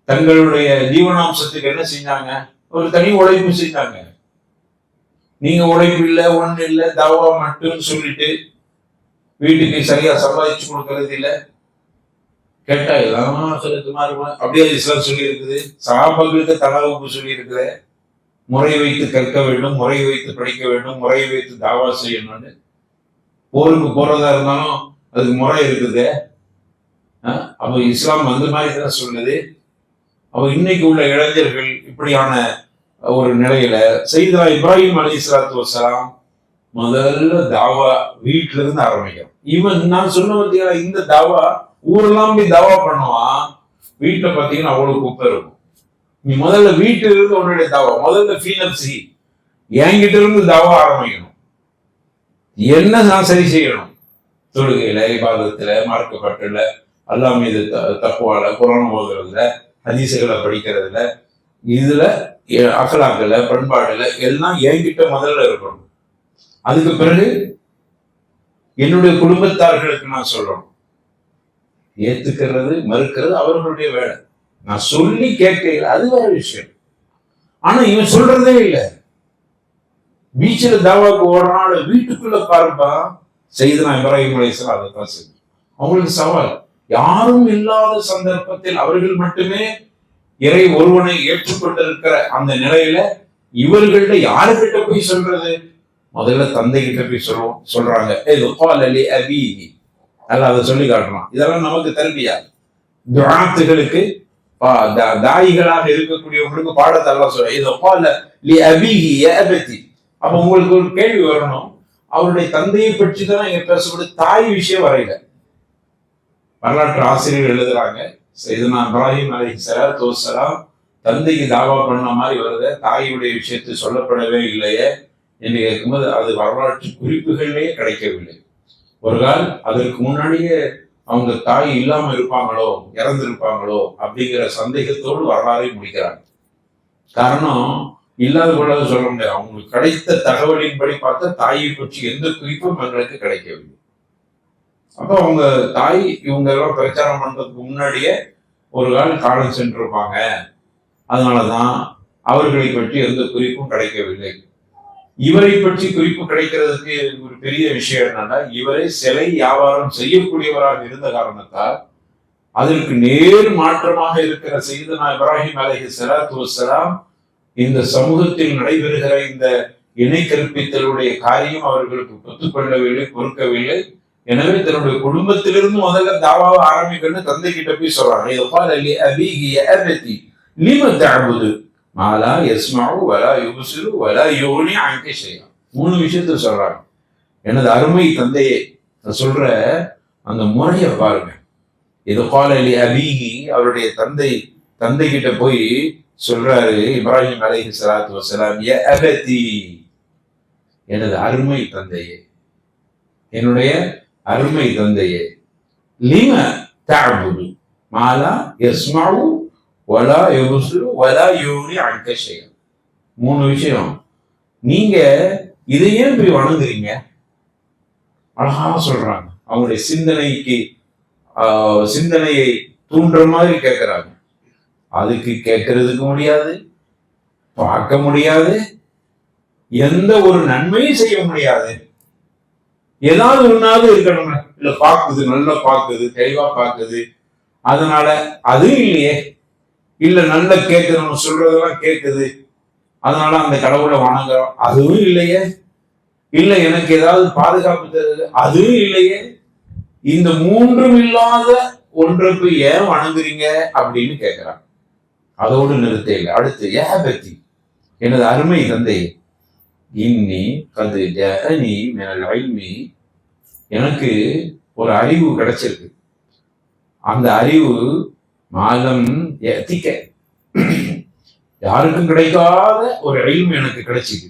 தங்களுடைய ஜீவனாம்சத்துக்கு என்ன செஞ்சாங்க? ஒரு தனி உழைப்பு செஞ்சாங்க. நீங்க உழைப்பு இல்லை, ஒண்ணு இல்லை, தாவா மட்டும் சொல்லிட்டு வீட்டுக்கு சரியா சம்பாதிச்சு கொடுக்கறது இல்லை. கேட்டா எல்லாம் அப்படியே இஸ்லாம் சொல்லி இருக்குது. சஹாபாக்களுக்கு தலவகுப்பு சொல்லி இருக்குது. முறை வைத்து கற்க வேண்டும், முறை வைத்து படிக்க வேண்டும், முறை வைத்து தாவா செய்யணும்னு. போருக்கு போறதா இருந்தாலும் அதுக்கு முறை இருக்குது. அப்போ இஸ்லாம் அந்த மாதிரி தான் சொல்லுது. அப்போ இன்னைக்கு உள்ள இளைஞர்கள் இப்படியான ஒரு நிலையில சையதுனா இப்ராஹிம் அலைஹிஸ்ஸலாத்து வஸ்ஸலாம் முதல்ல தாவா வீட்டுல இருந்து ஆரம்பிக்கும். இவன் நான் சொன்ன பார்த்தீங்களா, இந்த தாவா ஊரெல்லாம் போய் தாவா பண்ணுவான். வீட்டுல பாத்தீங்கன்னா அவ்வளவு குப்பை இருக்கும். நீ முதல்ல வீட்டுல இருந்து உன்னுடைய தாவா, முதல்ல ஃபீனப்சி என்கிட்ட இருந்து தாவா ஆரம்பிக்கணும். என்ன நான் சரி செய்யணும்? தொழுகையில, இபாதத்துல, மார்க்கப்பட்டுல, அல்லாஹ் மீது தக்குவால, குர்ஆன் ஓதுறதுல, ஹதீசுகளை படிக்கிறதுல, இதுல அகலாக்கல, பண்பாடுல எல்லாம் என்கிட்ட முதல்ல இருக்கணும். அதுக்கு பிறகு என்னுடைய குடும்பத்தார்களுக்கு நான் சொல்லணும். ஏத்துக்கிறது மறுக்கிறது அவர்களுடைய வேலை. நான் சொல்லி கேட்கல, அது வேற விஷயம். ஆனா இவன் சொல்றதே இல்லை. பீச்சில் தாவாக்கு ஓடுறான், வீட்டுக்குள்ள பாருப்பா. சையதுனா இப்ராஹிம் அலைஹிஸ்ஸலாம் அதைத்தான் செய்யும். அவங்களுக்கு சவால். யாரும் இல்லாத சந்தர்ப்பத்தில் அவர்கள் மட்டுமே இறை ஒருவனை ஏற்றுக்கொண்டிருக்கிற அந்த நிலையில இவர்கள்ட்ட யாருக்கிட்ட போய் சொல்றது? முதல்ல தந்தை கிட்ட போய் சொல்றாங்க. அல்ல அதை சொல்லி காட்டுறான். இதெல்லாம் நமக்கு தல்வியா? துஆத்துகளுக்கு தாயிகளாக இருக்கக்கூடியவங்களுக்கு பாடத்தை எல்லாம் சொல்ல. அப்ப உங்களுக்கு ஒரு கேள்வி வரணும். அவருடைய தந்தையை பற்றி தான் இங்க பேசக்கூடிய தாய் விஷயம் வரையில. வரலாற்று ஆசிரியர் எழுதுறாங்க, சையதுனா இப்ராஹிம் அலைஹிஸ்ஸலாத்து வஸ்ஸலாம் தந்தைக்கு தாவா பண்ண மாதிரி வருது, தாயுடைய விஷயத்தை சொல்லப்படவே இல்லையே என்று கேட்கும்போது அது வரலாற்று குறிப்புகளிலேயே கிடைக்கவில்லை. ஒரு கால் அதற்கு முன்னாடியே அவங்க தாய் இல்லாம இருப்பாங்களோ, இறந்திருப்பாங்களோ அப்படிங்கிற சந்தேகத்தோடு வரலாறை முடிக்கிறாங்க. காரணம் இல்லாத கொள்ளாத சொல்ல முடியாது. அவங்களுக்கு கிடைத்த தகவலின்படி பார்த்தா தாயை பற்றி எந்த குறிப்பும் எங்களுக்கு கிடைக்கவில்லை. அப்ப அவங்க தாய் இவங்க எல்லாம் பிரச்சாரம் பண்றதுக்கு முன்னாடியே ஒரு காலம் சென்றிருப்பாங்க. அதனாலதான் அவர்களை பற்றி எந்த குறிப்பும் கிடைக்கவில்லை. இவரை பற்றி குறிப்பு கிடைக்கிறதுக்கு ஒரு பெரிய விஷயம் என்னன்னா, இவரை சிலை வியாபாரம் செய்யக்கூடியவராக இருந்த காரணத்தால் அதற்கு நேர் மாற்றமாக இருக்கிற சையதுனா இப்ராஹிம் அலைஹிஸ்ஸலாத்து வஸ்ஸலாம் இந்த சமூகத்தில் நடைபெறுகிற இந்த இணை கற்பித்தலுடைய காரியம் அவர்களுக்கு ஒத்துக்கொள்ளவில்லை, பொறுக்கவில்லை. எனவே தன்னுடைய குடும்பத்திலிருந்து முதல்ல தாவாவை ஆரம்பிக்கணும்னு தந்தை கிட்ட போய் சொல்றாங்க. மூணு விஷயத்த சொல்றாங்க. எனது அருமை தந்தையே சொல்ற அந்த முறைய பாருங்க. இது காலி அபிஹி, அவருடைய தந்தை கிட்ட போய் சொல்றாரு இப்ராஹிம் அலைஹிஸ்ஸலாத்து வஸ்ஸலாம், யா அபதி, எனது அருமை தந்தையே, என்னுடைய அருமை தந்தையே, லிம தஅபுது மா லா யஸ்மஉ வலா யுப்சிரு வலா யுக்னி அன்க ஷைஅ. மூணு விஷயம். நீங்க இதையே போய் வணங்குறீங்க? அழகா சொல்றாங்க. அவங்களுடைய சிந்தனையை தூண்டுற மாதிரி கேட்கிறாங்க. அதுக்கு கேட்கறதுக்கு முடியாது, பார்க்க முடியாது, எந்த ஒரு நன்மையும் செய்ய முடியாது. ஏதாவது ஒன்னாவது இருக்கணும். இல்ல பாக்குது, நல்லா பாக்குது, தெளிவா பாக்குது, அதனால அதுவும் இல்லையே. இல்ல நல்லா கேட்குது, நம்ம சொல்றதெல்லாம் கேட்குது, அதனால அந்த கடவுளை வணங்குறோம், அதுவும் இல்லையே. இல்ல எனக்கு ஏதாவது பாதுகாப்பு தருது, அதுவும் இல்லையே. இந்த மூன்றும் இல்லாத ஒன்றுக்கு ஏன் வணங்குறீங்க அப்படின்னு கேட்கிறாங்க. அதோடு நிறுத்த இல்லை. அடுத்து ஏபத்தி, எனது அருமை தந்தையே, இன்னி கது ஜஅனி மினல் இல்மி, எனக்கு ஒரு அறிவு கிடைச்சிருக்கு. அந்த அறிவு மாலம் யதிக, யாருக்கும் கிடைக்காத ஒரு இல்மு எனக்கு கிடைச்சிது.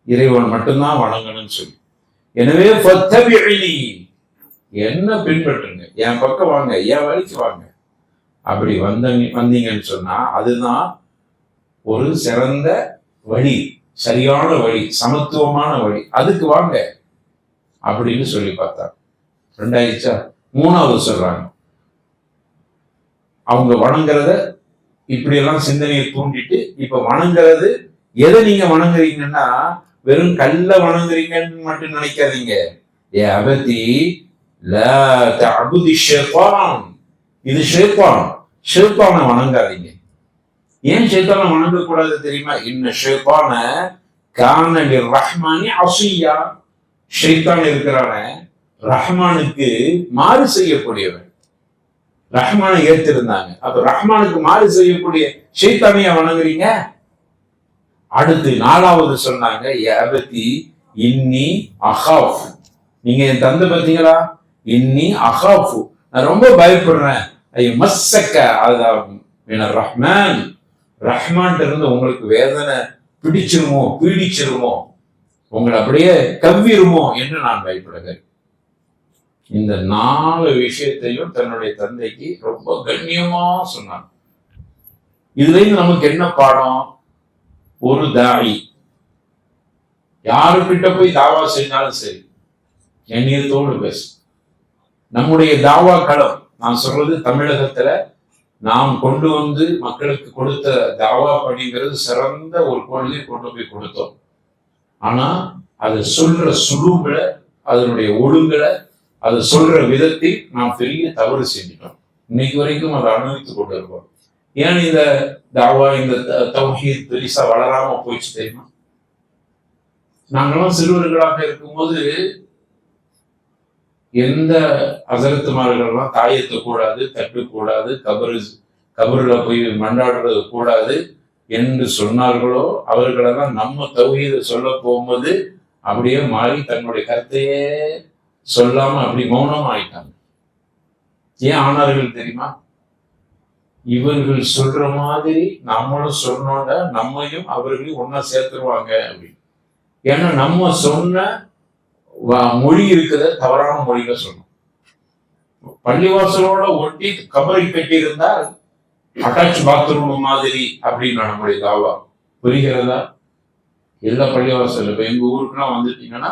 இறைவன் மட்டும்தான் வணங்கணும்னு சொல்லி. எனவே ஃபத்தபிஇனி, என்ன பின்பற்றுங்க, என் பக்கம் வாங்க, என் வழிக்கு வாங்க. அப்படி வந்தீங்கன்னு சொன்னா அதுதான் ஒரு சிறந்த வழி, சரியான வழி, சமத்துவமான வழி. அதுக்கு வாங்க அப்படின்னு சொல்லி பார்த்தாங்க. ரெண்டாயிடுச்சா? மூணாவது சொல்றாங்க, அவங்க வணங்குறத இப்படியெல்லாம் சிந்தனையை தூண்டிட்டு இப்ப வணங்குறது எதை நீங்க வணங்குறீங்கன்னா வெறும் கல்ல வணங்குறீங்கன்னு மட்டும் நினைக்காதீங்க. ஏ அபதி லா தஅபுதி ஷைத்தான், இது ஷைத்தான். ஷைத்தானை வணங்காதீங்க. ஏன் ஷைத்தானை வணங்கக்கூடாது தெரியுமா? இன்ன ஷைத்தான கான லிர்ரஹ்மானி அஸியா. ஷைத்தான் இருக்கிறான ரஹ்மானுக்கு மாறு செய்யக்கூடியவன். ரஹ்மானை ஏற்றிருந்தாங்க, அப்ப ரஹ்மானுக்கு மாறு செய்யக்கூடிய ஷைத்தானையா வணங்குறீங்க? அடுத்து 4வது சொன்னாங்க, யபதி இன்னி அஹாஃப். நீங்க என் தந்தை பார்த்தீங்களா? இன்னி அஹாஃப், நான் ரொம்ப பயப்படுறேன். மஸ்ஸக்க அதாகும் ரஹ்மான். ரஹ்மான் இருந்து உங்களுக்கு வேதனை பிடிச்சிருமோ, பீடிச்சிருமோ, உங்களை அப்படியே கவ்விருமோ என்று நான் பயப்படுகிறேன். இந்த 4 விஷயத்தையும் தன்னுடைய தந்தைக்கு ரொம்ப கண்ணியமா சொன்னான். இதுல நமக்கு என்ன பாடம்? ஒரு தாயி யாருக்கிட்ட போய் தாவா செஞ்சாலும் சரி, கண்ணியத்தோடு பேசு. நம்முடைய தாவா களம், நான் சொல்றது தமிழகத்துல நாம் கொண்டு வந்து மக்களுக்கு கொடுத்த தாவா பணிங்கிறது சிறந்த ஒரு கொள்கை கொண்டு போய் கொடுத்தோம். ஆனா அதை சொல்ற சுலூகளை, அதனுடைய ஒழுங்குகளை, அதை சொல்ற விதத்தில் நாம் பெரிய தவறு செஞ்சிட்டோம். இன்னைக்கு வரைக்கும் அதை அனுபவித்துக் கொண்டு இருக்கோம். ஏன் இந்த தாவா, இந்த தௌஹீத் பெரிசா வளராம போயிடுச்சு தெரியுமா? நாங்கெல்லாம் சிறுவர்களாக இருக்கும்போது எந்த அசரத்துமார்கள்லாம் தாயத்தை கூடாது, தட்டு கூடாது, கபருல போய் மண்டாடுறது கூடாது என்று சொன்னார்களோ அவர்களெல்லாம் நம்ம தௌஹீதை சொல்ல போகும்போது அப்படியே மாறி தன்னுடைய கருத்தையே சொல்லாம அப்படி மௌனம் ஆயிட்டாங்க. ஏன் ஆனார்கள் தெரியுமா? இவர்கள் சொல்ற மாதிரி நம்மளும் சொன்னோட நம்மையும் அவர்களையும் ஒன்னா சேர்த்துருவாங்க அப்படின்னு. ஏன்னா நம்ம சொன்ன மொழி இருக்கிற தவறான மொழியில சொன்னோம். பள்ளிவாசலோட ஒட்டி கபரை கட்டி இருந்தால் அட்டாச் பாத்ரூம் மாதிரி அப்படின்னு நம்முடைய தாவா. புரிகிறதா? எல்லா பள்ளிவாசல், இப்ப எங்க ஊருக்குலாம் வந்துட்டீங்கன்னா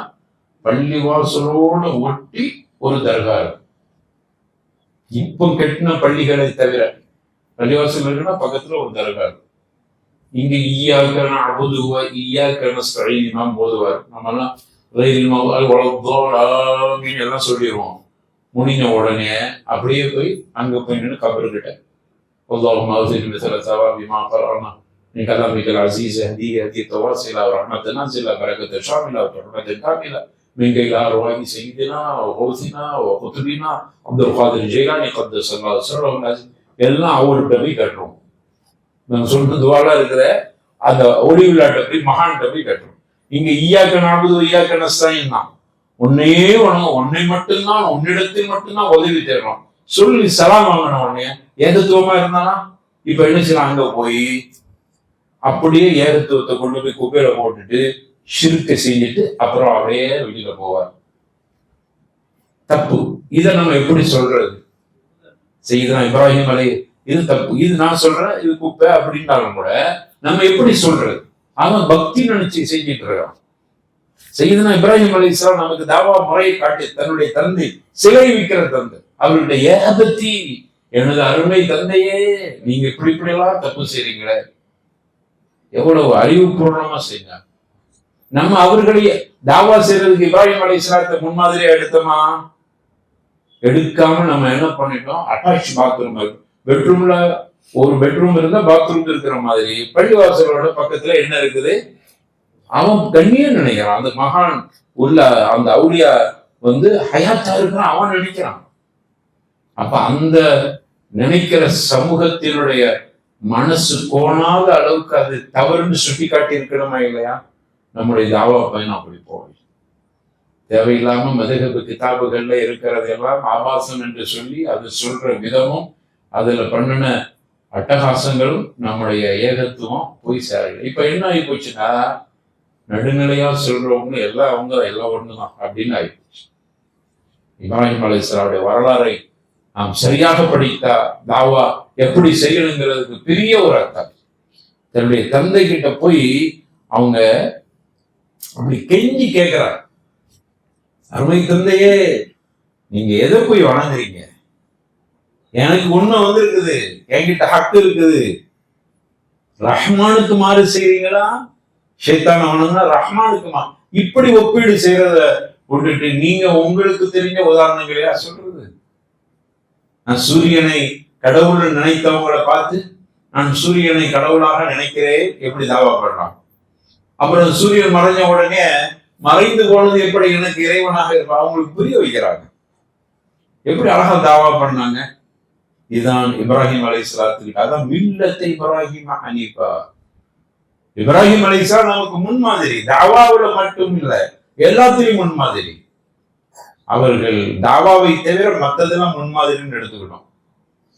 பள்ளிவாசலோட ஒட்டி ஒரு தர்கா இருக்கும். இப்போ கட்டின பள்ளிகளை தவிர பள்ளிவாசல் இருக்குன்னா பக்கத்துல ஒரு தர்கா இருக்கும். இங்க ஈயாக்கன அபுதுவ ஈயாக்கன ஸ்தஈன் போதுவார். நம்மெல்லாம் எல்லாம் சொல்லிடுவோம். முடிஞ்ச உடனே அப்படியே போய் அங்க போய் நின்று கபருக்கிட்ட اللهم اغفر مثل ثواب ما قرانا من كلامك العزيز هديه التواصل ورحمه نازله بركه شامله ورحمه كامله من الى ارواح سيدنا وغوثنا وقطبنا عبد القادر الجيلاني قدس الله سره எல்லாம் அவர்கிட்ட போய் கட்டுறோம். நாங்க சொல்ற துவாலா இருக்கிற அந்த ஒளி விளையாட்டை போய் மகான்கிட்ட போய் கட்டுறோம். இங்க ஈயாக்க நாடுது ஈயாக்க நஸ்தாயின் தான். உன்னையே உனக்கு உன்னை மட்டும்தான், உன்னிடத்தில் மட்டும்தான் உதவி தேடுறோம் சொல்லி சலாம் வாங்கணும். உடனே ஏகத்துவமா இருந்தானா இப்ப என்ன செய்யலாம்? அங்க போய் அப்படியே ஏகத்துவத்தை கொண்டு போய் குப்பையில போட்டுட்டு ஷிர்க்க செஞ்சுட்டு அப்புறம் அப்படியே வெளியில போவார். தப்பு. இதை நம்ம எப்படி சொல்றது? செய்தான் இப்ராஹிம் அலை, இது தப்பு, இது நான் சொல்றேன், இது குப்பை அப்படின்னாலும் கூட நம்ம எப்படி சொல்றது? அவன் பக்தி நினைச்சு செஞ்சிட்டு இருக்கான். செய்தனா இப்ராஹிம் அலைஹிஸ்ஸலாம் நமக்கு தாவா முறையை காட்டி தன்னுடைய தந்தை சிலை விற்கிற தந்தை அவருடைய ஏகபத்தி, எனது அருமை தந்தையே நீங்க இப்படி எல்லாம் தப்பு செய்றீங்களே, எவ்வளவு அறிவுபூர்வமா செய்தாங்க. நம்ம அவர்களையே தாவா செய்யறதுக்கு இப்ராஹிம் அலைஹிஸ்ஸலாத்தை முன்மாதிரியா எடுத்தோமா? எடுக்காம நம்ம என்ன பண்ணிட்டோம்? அட்டாச் பாத்ரூம், பெட்ரூம்ல ஒரு பெட்ரூம் இருந்தா பாத்ரூம் இருக்கிற மாதிரி பள்ளிவாசலோட பக்கத்துல என்ன இருக்குது? அவன் கண்ணியம் நினைக்கிறான். அந்த மகான் உள்ள அந்த அவுலியா ஹயாத்தா இருக்கிறான் அவன் நினைக்கிறான். அப்ப அந்த நினைக்கிற சமூகத்தினுடைய மனசு கோணாத அளவுக்கு அது தவறுன்னு சுட்டி காட்டி இருக்கணுமா இல்லையா? நம்முடைய தாவா பயணம் அப்படி போகல. தேவையில்லாம மதுஹப் கிதாபுகள்ல இருக்கிறதெல்லாம் ஆபாசம் என்று சொல்லி அது சொல்ற விதமும் அதுல பண்ணின அட்டகாசங்களும் நம்முடைய ஏகத்துவம் போய் சேரல. இப்ப என்ன ஆகி போச்சுன்னா, நடுநிலையா சொல்றவங்க எல்லாம் அவங்க எல்லாம் ஒண்ணுதான் அப்படின்னு ஆகிப்போச்சு. இப்ராஹிம் அலைஹிஸ்ஸலாமுடைய வரலாறை நாம் சரியாக படித்தா தாவா எப்படி செய்யணுங்கிறதுக்கு பெரிய ஒரு அர்த்தம். தன்னுடைய தந்தை கிட்ட போய் அவங்க அப்படி கெஞ்சி கேட்கிறாங்க, அருமை தந்தையே நீங்க எதை போய் வணங்குறீங்க? எனக்கு ஒண்ணு இருக்குது, என்கிட்ட ஹக்கு இருக்குது. ரஹ்மானுக்கு மாறு செய்றீங்களா, ஷைத்தான வணங்குனா ரஹ்மானுக்கு மாறு. இப்படி ஒப்பீடு செய்யறத விட்டுட்டு நீங்க உங்களுக்கு தெரிஞ்ச உதாரணங்களையா சொல்றது? நான் சூரியனை கடவுள் நினைத்தவங்களை பார்த்து நான் சூரியனை கடவுளாக நினைக்கிறேன் எப்படி தாவா பண்றான். அப்புறம் சூரியன் மறைஞ்ச உடனே மறைந்து போனது எப்படி எனக்கு இறைவனாக இருப்பான் அவங்களுக்கு புரிய வைக்கிறாங்க. எப்படி அழகா தாவா பண்ணாங்க. இதுதான் இப்ராஹிம் அலைஹிஸ்ஸலாத்துக்கு. அதான் மில்லத்தை இப்ராஹிம் ஹனீஃபா. இப்ராஹிம் அலைஹிஸ்ஸலாம் நமக்கு முன்மாதிரி. தாவாவுல மட்டும் இல்ல, எல்லாத்திலையும் முன்மாதிரி. அவர்கள் தாவாவை தவிர மற்றதெல்லாம் முன்மாதிரின்னு எடுத்துக்கிட்டோம்.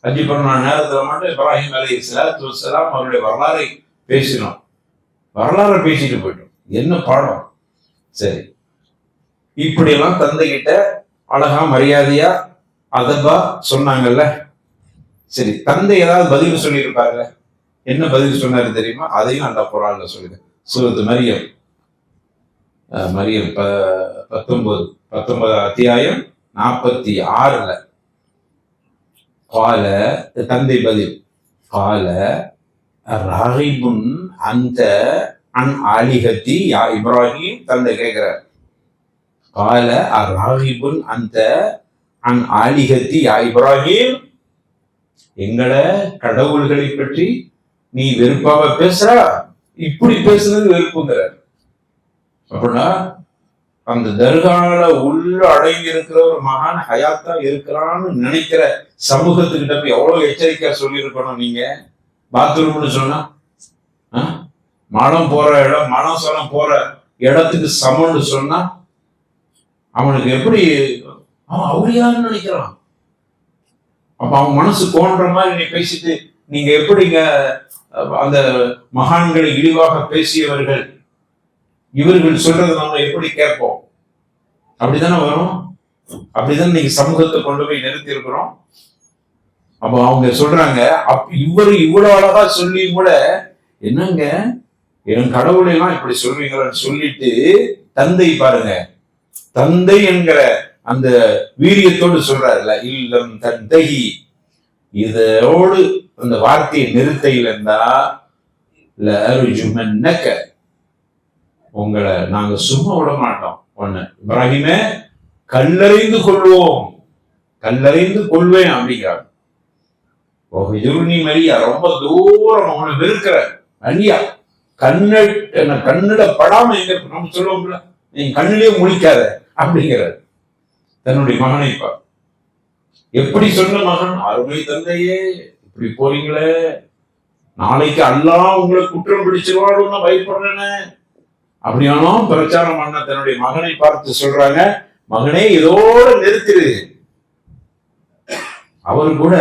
ஹஜ் பெருநாள் நேரத்துல மட்டும் இப்ராஹிம் அலைஹிஸ்ஸலாத்து வஸ்ஸலாம் அவருடைய வரலாறை பேசினோம். வரலாறை பேசிட்டு போயிட்டோம். என்ன பாடம். சரி, இப்படியெல்லாம் தந்தைகிட்ட அழகா மரியாதையா அதபா சொன்னாங்கல்ல. சரி, தந்தை ஏதாவது பதில் சொல்லியிருப்பாருல்ல. என்ன பதில் சொன்னாரு தெரியுமா? அதையும் அந்த குர்ஆன்ல சொல்லுங்க. சூரத்து மரியம் 19 அத்தியாயம் 46 கால தந்தை பதில் கால ராகிபுன் அந்த அன் ஆலிஹத்தி யா இப்ராஹிம். தந்தை கேட்கிறார், கால ராகிபுன் அந்த அன் ஆலிஹத்தி யா இப்ராஹிம், எங்களை கடவுள்களை பற்றி நீ வெறுப்பாக பேசுற. இப்படி பேசுறது வெறுப்புங்கிறார். அப்படின்னா அந்த தர்கால உள்ள அடங்கி இருக்கிற ஒரு மகான் ஹயாத்தா இருக்கிறான்னு நினைக்கிற சமூகத்துக்கிட்ட போய் எவ்வளவு எச்சரிக்கையா சொல்லியிருக்கணும். நீங்க பாத்ரூம்னு சொன்னா மனம் போற இடம் மனசனம் போற இடத்துக்கு சமம்னு சொன்னா அவனுக்கு எப்படி அவன் அவளியான்னு நினைக்கிறான். அப்ப அவன் மனசு தோன்ற மாதிரி நீ பேசிட்டு நீங்க எப்படிங்க அந்த மகான்களை இழிவாக பேசியவர்கள் இவர்கள் சொல்றது நம்ம எப்படி கேட்போம்? அப்படித்தானே வரும். அப்படிதான் நீங்க சமூகத்தை கொண்டு போய் நிறுத்தி இருக்கிறோம். அப்ப அவங்க சொல்றாங்க, இவரு இவ்வளவு அழகா சொல்லியும் கூட என்னங்க என் கடவுளை எல்லாம் இப்படி சொல்றீங்கன்னு சொல்லிட்டு தந்தை பாருங்க, தந்தை என்கிற அந்த வீரியத்தோடு சொல்றாருல, இல்லம் தந்தை இதோடு அந்த வார்த்தையை நிறுத்தையில் இருந்தா உங்களை நாங்க சும்மா விட மாட்டோம். ஒண்ணு இப்ராஹிமே கல்லறைந்து கொள்வோம், கல்லறைந்து கொள்வேன் அப்படிங்கிறார். மரியா ரொம்ப தூரம் அவனை வெறுக்கிற மரியா கண்ணிட படாம எங்க நம்ம சொல்லுவோம்ல, நீங்க கண்ணிலேயே முழிக்காத அப்படிங்கிறார் தன்னுடைய மகனை. எப்படி சொன்ன மகன், அருமை தந்தையே இப்படி போறீங்களே, நாளைக்கு அல்லாஹ் உங்களை குற்றம் பிடிச்சிருவான்னு பயப்படுறேன்னு அப்படியானோ பிரச்சாரம் பண்ண தன்னுடைய மகனை பார்த்து சொல்றாங்க, மகனே இதோட நிறுத்திரு. அவர் கூட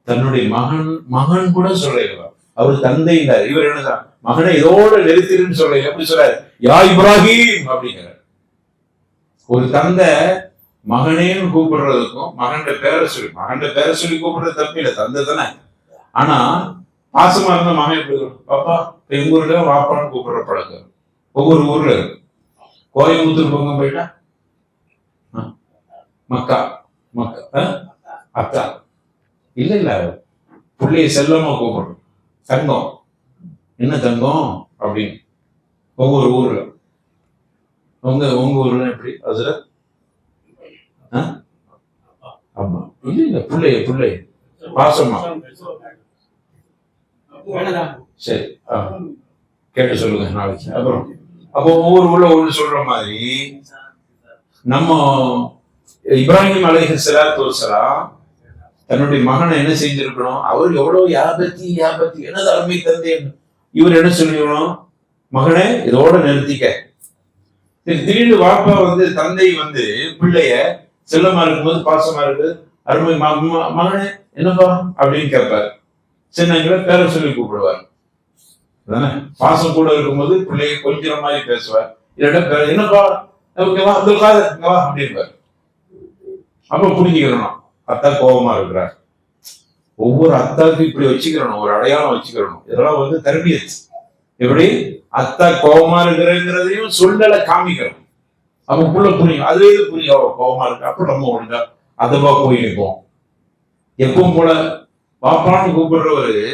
தன்னுடைய மகன் கூட சொல்றார், அவர் தந்தை இவர் என்ன மகனை இதோட நிறுத்திருன்னு சொல்ற. எப்படி சொல்றாரு? யா இப்ராஹிம் அப்படிங்கிறார். ஒரு தந்தை மகனேன்னு கூப்பிடுறதுக்கும் மகன் பேரை சொல்லி கூப்பிடுறது தப்பில்லை, தந்தை தானே. ஆனா பாசமா இருந்த மகன் எப்படி பாப்பா, எங்க ஊர்ல வாப்பான்னு கூப்பிடுற பழக்கம் ஒவ்வொரு ஊர்ல இருக்கு. கோயம்புத்தூர் பக்கம் போயிட்டா மக்கா மக்கா அக்கா, இல்ல பிள்ளைய செல்லமா கூப்பிடுறோம். தங்கம், என்ன தங்கம் அப்படின்னு ஒவ்வொரு ஊர்ல. உங்க ஊர்ல எப்படி அதுல ஆமா இல்ல பிள்ளைய பாசமா. சரி கேட்டு சொல்லுங்க நாளைக்கு. அப்புறம் அப்போ ஒவ்வொரு ஊர்ல ஒண்ணு சொல்ற மாதிரி நம்ம இப்ராஹிம் அலைஹிஸ்ஸலாத்து வஸ்ஸலாம் தன்னுடைய மகனை என்ன செஞ்சிருக்கணும்? அவர் எவ்வளவு யாபத்தி என்னது அருமை தந்தை. இவர் என்ன சொல்லிக்கணும்? மகனே இதோட நிறுத்திக்க. திடீர்னு வாப்பா தந்தை பிள்ளைய செல்லமா இருக்கும்போது பாசமா இருக்கு, அருமை மகனே என்னப்பா அப்படின்னு கேட்பாரு. சின்னங்களை பேர சொல்லி கூப்பிடுவார். பாசம் கூட இருக்கும்போது பிள்ளைய கொஞ்சம் மாதிரி பேசுவார். இல்லைன்னா என்னப்பா அப்துல் காதர் அப்படின்பார். அப்ப புரிஞ்சுக்கிறணும் அத்தா கோபமா இருக்கிறார். ஒவ்வொரு அத்தாவுக்கும் இப்படி வச்சுக்கிறணும், ஒரு அடையாளம் வச்சுக்கிறணும். இதெல்லாம் தர்பியத். எப்படி அத்தா கோபமா இருக்கிறதுங்கிறதையும் சொல்லல காமிக்கிறோம். அப்ப புள்ள புரியும், அதுவே புரியும் கோபமா இருக்கு. அப்ப நம்ம ஒழுங்கா அதவா போய் நிற்போம். எப்பவும் போல பாப்பான்னு கூப்பிடுறவரு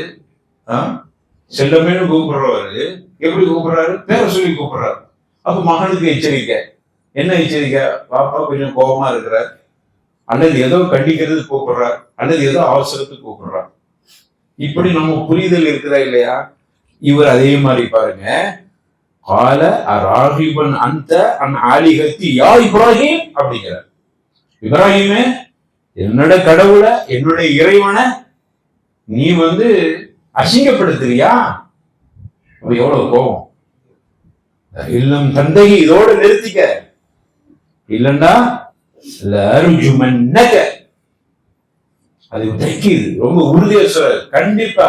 செல்லமேனு கூப்பிடுறவரு எப்படி கூப்பிடுறாரு? பேர சொல்லி கூப்பிடுறாரு. அப்ப மகனுக்கு எச்சரிக்கை. என்ன எச்சரிக்கை? பாப்பா கொஞ்சம் கோபமா இருக்கிறார், அல்லது ஏதோ கண்டிக்கிறது கூப்பிடுறார், அல்லது ஏதோ அவசரத்துக்கு கூப்பிடுறார். இப்படி நம்ம புரிதல் இருக்கிறா இல்லையா? இவர் அதே மாதிரி பாருங்க, கால அராகிபன் அந்த அன் ஆலிகத்தி யா இப்ராஹிம் அப்படிங்கிறார். இப்ராஹிமே, என்னோட கடவுளை, என்னுடைய இறைவனை நீ அசிங்கப்படுத்துறியா? எவ்வளவு கோபம்! இல்லம் தந்தை, இதோட நிறுத்திக்க, இல்லண்டா அது தைக்குது. ரொம்ப உறுதியா சொல்ற, கண்டிப்பா,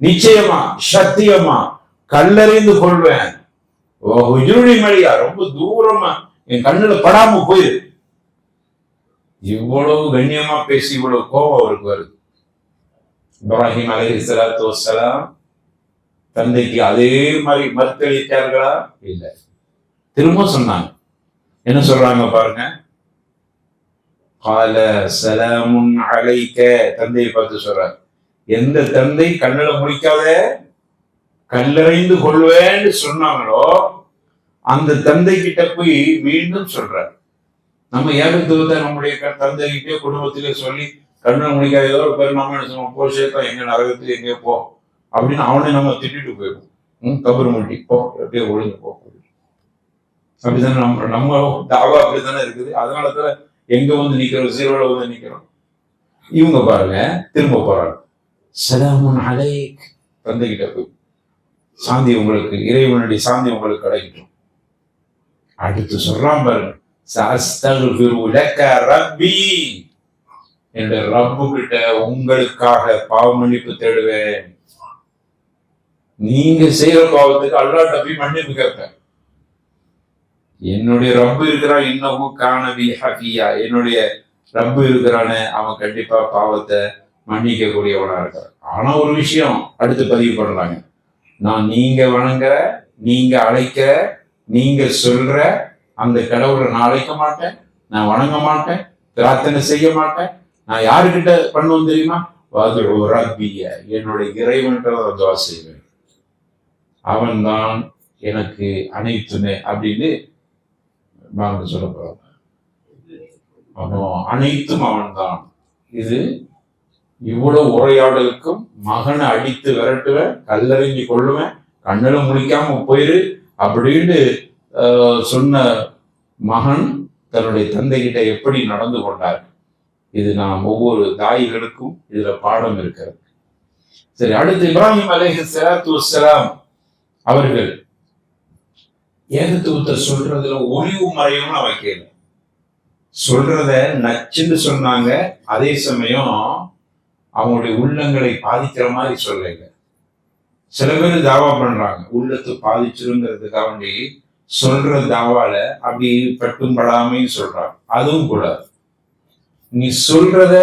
நிச்சயமா, சத்தியமா கல்லறிந்து கொள்வேன். மழையா ரொம்ப தூரமா என் கண்ணுல படாம போயிரு. இவ்வளவு கண்ணியமா பேசி இவ்வளவு கோபம் அவருக்கு வருது. இப்ராஹிம் அலைஹிஸ்ஸலாத்து வஸ்ஸலாம் தந்தைக்கு அதே மாதிரி மறுத்தளித்தார்களா? இல்ல. திரும்ப சொன்னாங்க. என்ன சொல்றாங்க பாருங்க, கால சலாமுன் அலைக்க, தந்தையை பார்த்து சொல்றார். எந்த தந்தை கண்ணுல முடிக்காத கல்லறைந்து கொள்வேன்னு சொன்னாங்களோ அந்த தந்தை கிட்ட போய் மீண்டும் சொல்றார். நம்ம ஏகத்துவத்தை நம்முடைய தந்தை கிட்டே குடும்பத்திலே சொல்லி கண்ணுல முடிக்காத ஏதோ ஒரு பேர் நம்ம என்ன சொல்லுவோம், போ சேர்த்தா எங்க நரகத்துக்கு எங்கே போ அப்படின்னு அவனை நம்ம திட்டிட்டு போயிடுவோம். கபரு முட்டி போ, எப்படியோ ஒழுங்கு போ. அப்படித்தானே நம்ம தாவா அப்படித்தானே இருக்குது. அதனாலதான் எங்க நிக்கிறோம், சீரோட நிக்கிறோம். இவங்க பாருங்க, திரும்ப போறாங்க. சலாமுன் அலைக், தந்தை கிட்ட போய் சாந்தி உங்களுக்கு, இறைவனுடைய சாந்தி உங்களுக்கு கிடைக்கட்டும். அடுத்து சொல்றான் பாருங்க, ரப்பி, என்னுடைய ரப்பு கிட்ட உங்களுக்காக பாவ மன்னிப்பு தேடுவேன். நீங்க செய்யற பாவத்துக்கு அல்லாஹ்ட்ட போய் மன்னிப்பு கேட்பேன். என்னுடைய ரப்பு இருக்கிறான், இன்னமும் காணவி ஹபியா, என்னுடைய ரப்பு இருக்கிறானே அவன் கண்டிப்பா பாவத்தை மன்னிக்க கூடியவனா இருக்கிறான். ஆனா ஒரு விஷயம் அடுத்து பதிவு பண்றாங்க, நான் நீங்க வணங்குற, நீங்க அழைக்கிற, நீங்க சொல்ற அந்த கடவுளை நான் அழைக்க மாட்டேன், நான் வணங்க மாட்டேன், பிரார்த்தனை செய்ய மாட்டேன். நான் யாருக்கிட்ட பண்ணுவோம் தெரியுமா? ரப்பிய, என்னுடைய இறைவன்கிட்ட துவா செய்வேன். அவன் தான் எனக்கு அனைத்துமே அப்படின்னு சொல்ல போறாங்க. அனைத்தும் அவன் தான். இது இவ்வளவு உரையாடலுக்கும் மகனை அடித்து விரட்டுவேன், கல்லறிஞ்சு கொள்ளுவேன், கண்ணுல முடிக்காம போயிரு அப்படின்னு சொன்ன மகன் தன்னுடைய தந்தை கிட்ட எப்படி நடந்து கொண்டார். இது நாம் ஒவ்வொரு தாய்களுக்கும் இதுல பாடம் இருக்கிறது. சரி, அடுத்து இப்ராஹிம் அலைஹிஸ்ஸலாத்து வஸ்ஸலாம் அவர்கள் ஏகத்துவத்தை சொல்றதுல ஒளிவு மறைவும் வைக்கல. சொல்றத நச்சுன்னு சொன்னாங்க, அதே சமயம் அவங்களுடைய உள்ளங்களை பாதிக்கிற மாதிரி சொல்லல. சில பேர் தாவா பண்றாங்க, உள்ளத்தை பாதிச்சிருங்கிறதுக்காக வேண்டி சொல்ற தாவால அப்படி பட்டும் படாமையும் சொல்றாங்க. அதுவும் கூடாது. நீ சொல்றத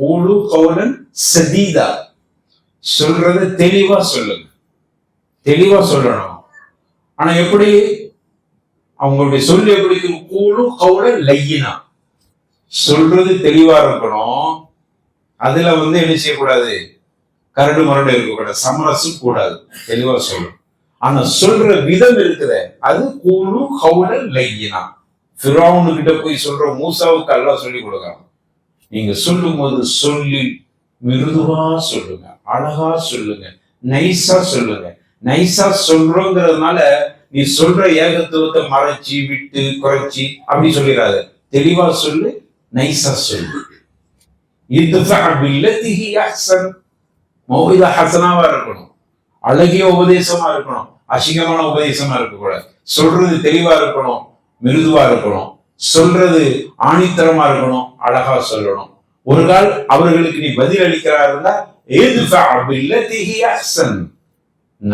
கூடு கவுலன் சதீதா, சொல்றத தெளிவா சொல்லுங்க, தெளிவா சொல்லணும். ஆனா எப்படி அவங்களுடைய சொல்லு எப்படி கூடு கவுலன் லையினா, சொல்றது தெளிவா இருக்கணும். அதுல என்ன செய்யக்கூடாது, கரடு மரடு இருக்கக்கூடாது, சமரசம் கூடாது, தெளிவா சொல்லணும். ஆனா சொல்ற விதம் இருக்குத அது கூடு கவுலன் லையினா. ஃபிரௌன் கிட்ட போய் சொல்ற மூசாவுக்கு அல்லாஹ் சொல்லி கொடுக்கலாம். நீங்க சொல்லும் போது சொல்லி மிருதுவா சொல்லுங்க, அழகா சொல்லுங்க, நைஸா சொல்லுங்க. நைஸா சொல்றோங்கிறதுனால நீ சொல்ற ஏகத்துவத்தை மறைச்சி விட்டு குறைச்சி அப்படி சொல்லிடாத. தெளிவா சொல்லு, நைஸா சொல்லு. ஹசனாவா இருக்கணும், அழகிய உபதேசமா இருக்கணும், அசிங்கமான உபதேசமா இருக்கக்கூடாது. சொல்றது தெளிவா இருக்கணும், மிருதுவா இருக்கணும், சொல்றது ஆணித்தரமா இருக்கணும், அழகா சொல்லணும். ஒரு கால் அவர்களுக்கு நீ பதில் அளிக்கிறாருன்னா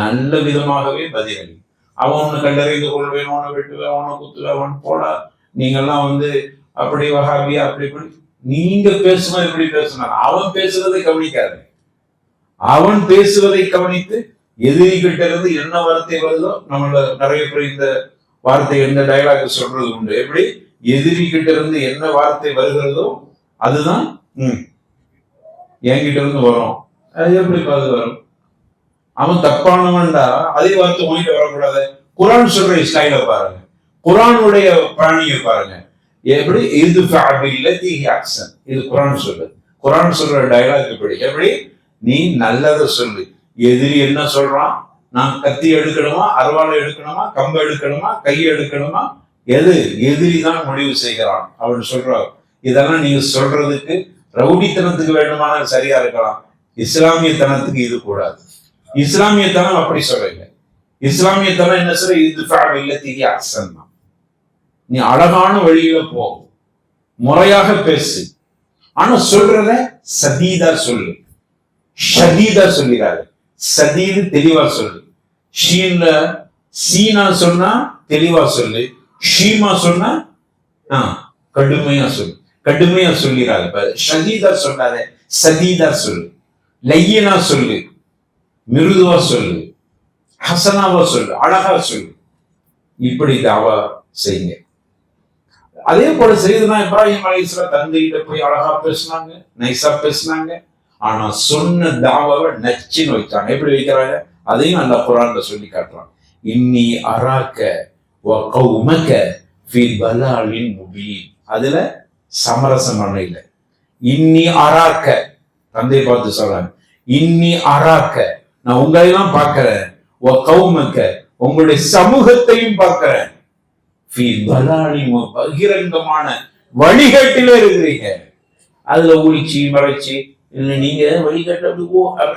நல்ல விதமாகவே பதில் அளி. அவன் ஒண்ணு கண்டறிந்து கொள்வேன், அவனை வெட்டுவேன், அவனை குத்துவேன், அவன் போடா, நீங்கெல்லாம் அப்படி வஹாபியா அப்படி இப்படி நீங்க பேசுனா எப்படி பேசுனாங்க. அவன் பேசுறதை கவனிக்காது, அவன் பேசுவதை கவனித்து எதிரிகிட்ட இருந்து என்ன வார்த்தை வருதோ, நம்மள நிறைய பேர் இந்த வார்த்தை எந்த டயலாக் சொல்றது உண்டு. எப்படி எதிரி கிட்ட இருந்து என்ன வார்த்தை வருகிறதோ அதுதான் என்கிட்ட இருந்து வரும். அது எப்படி அது வரும்? அவன் தப்பானவன்டா, அதே வார்த்தை உங்ககிட்ட வரக்கூடாது. குரான் சொல்ற ஸ்டைல பாருங்க, குரானுடைய பாணியை பாருங்க. எப்படி இது இது குரான் சொல்லுது. குரான் சொல்ற டயலாக் எப்படி நீ நல்லதை சொல்லு. எதிரி என்ன சொல்றான், நான் கத்தி எடுக்கணுமா, அருவாளை எடுக்கணுமா, கம்பை எடுக்கணுமா, கையை எடுக்கணுமா, எதிரி தான் முடிவு செய்கிறான் அப்படின்னு சொல்றார். இதெல்லாம் நீங்க சொல்றதுக்கு ரவுடித்தனத்துக்கு வேண்டுமான சரியா இருக்கலாம், இஸ்லாமியத்தனத்துக்கு இது கூடாது. இஸ்லாமியத்தனம் அப்படி சொல்லல. இஸ்லாமியத்தனம் என்ன சொல்ற, இது அக்சன் தான். நீ அழகான வழியில போ, முறையாக பேசு, ஆனா சொல்றத சதீதா சொல்லு. ஷதீதா சொல்லிடாரு, சதீது தெளிவா சொல்லு. ஷீன்ல சீனா சொன்னா தெளிவா சொல்லு, ஷீமா சொன்னா கடுமையா சொல்லு. கடுமையா சொல்லிடாது. ஷதீதா சொல்லாத, சதீதா சொல்லு. லையனா சொல்லு, மிருதுவா சொல்லு, ஹசனாவா சொல்லு, அழகா சொல்லு. இப்படி தாவா செய்யுங்க. அதே போல செய்தனா இப்ராஹிம் அலைஹிஸ்ஸலாம் தந்தையிட்ட போய் அழகா பேசினாங்க, நைஸா பேசினாங்க. ஆனா சொன்ன தாவாவை நச்சுன்னு வைத்தாங்க. எப்படி வைக்கிறாங்க அதையும் அந்த குர்ஆன்ல சொல்லி காட்டுறாங்க. இன்னி அராக்க வ கௌமக ஃபீ பலாலின் முபீன். அதுல சமரசம் இல்லை. இன்னி அராக்க, தந்தை பார்த்து சொல்றாங்க, இன்னி அராக்க, நான் உங்களெல்லாம் பார்க்கிறேன், வ கௌமக, உங்களுடைய சமூகத்தையும் பார்க்கிறேன், பகிரங்கமான வழிகாட்டில இருக்கிறீங்க. அதுல ஒளிச்சு மறைச்சு இல்ல நீங்க வழிகாட்டு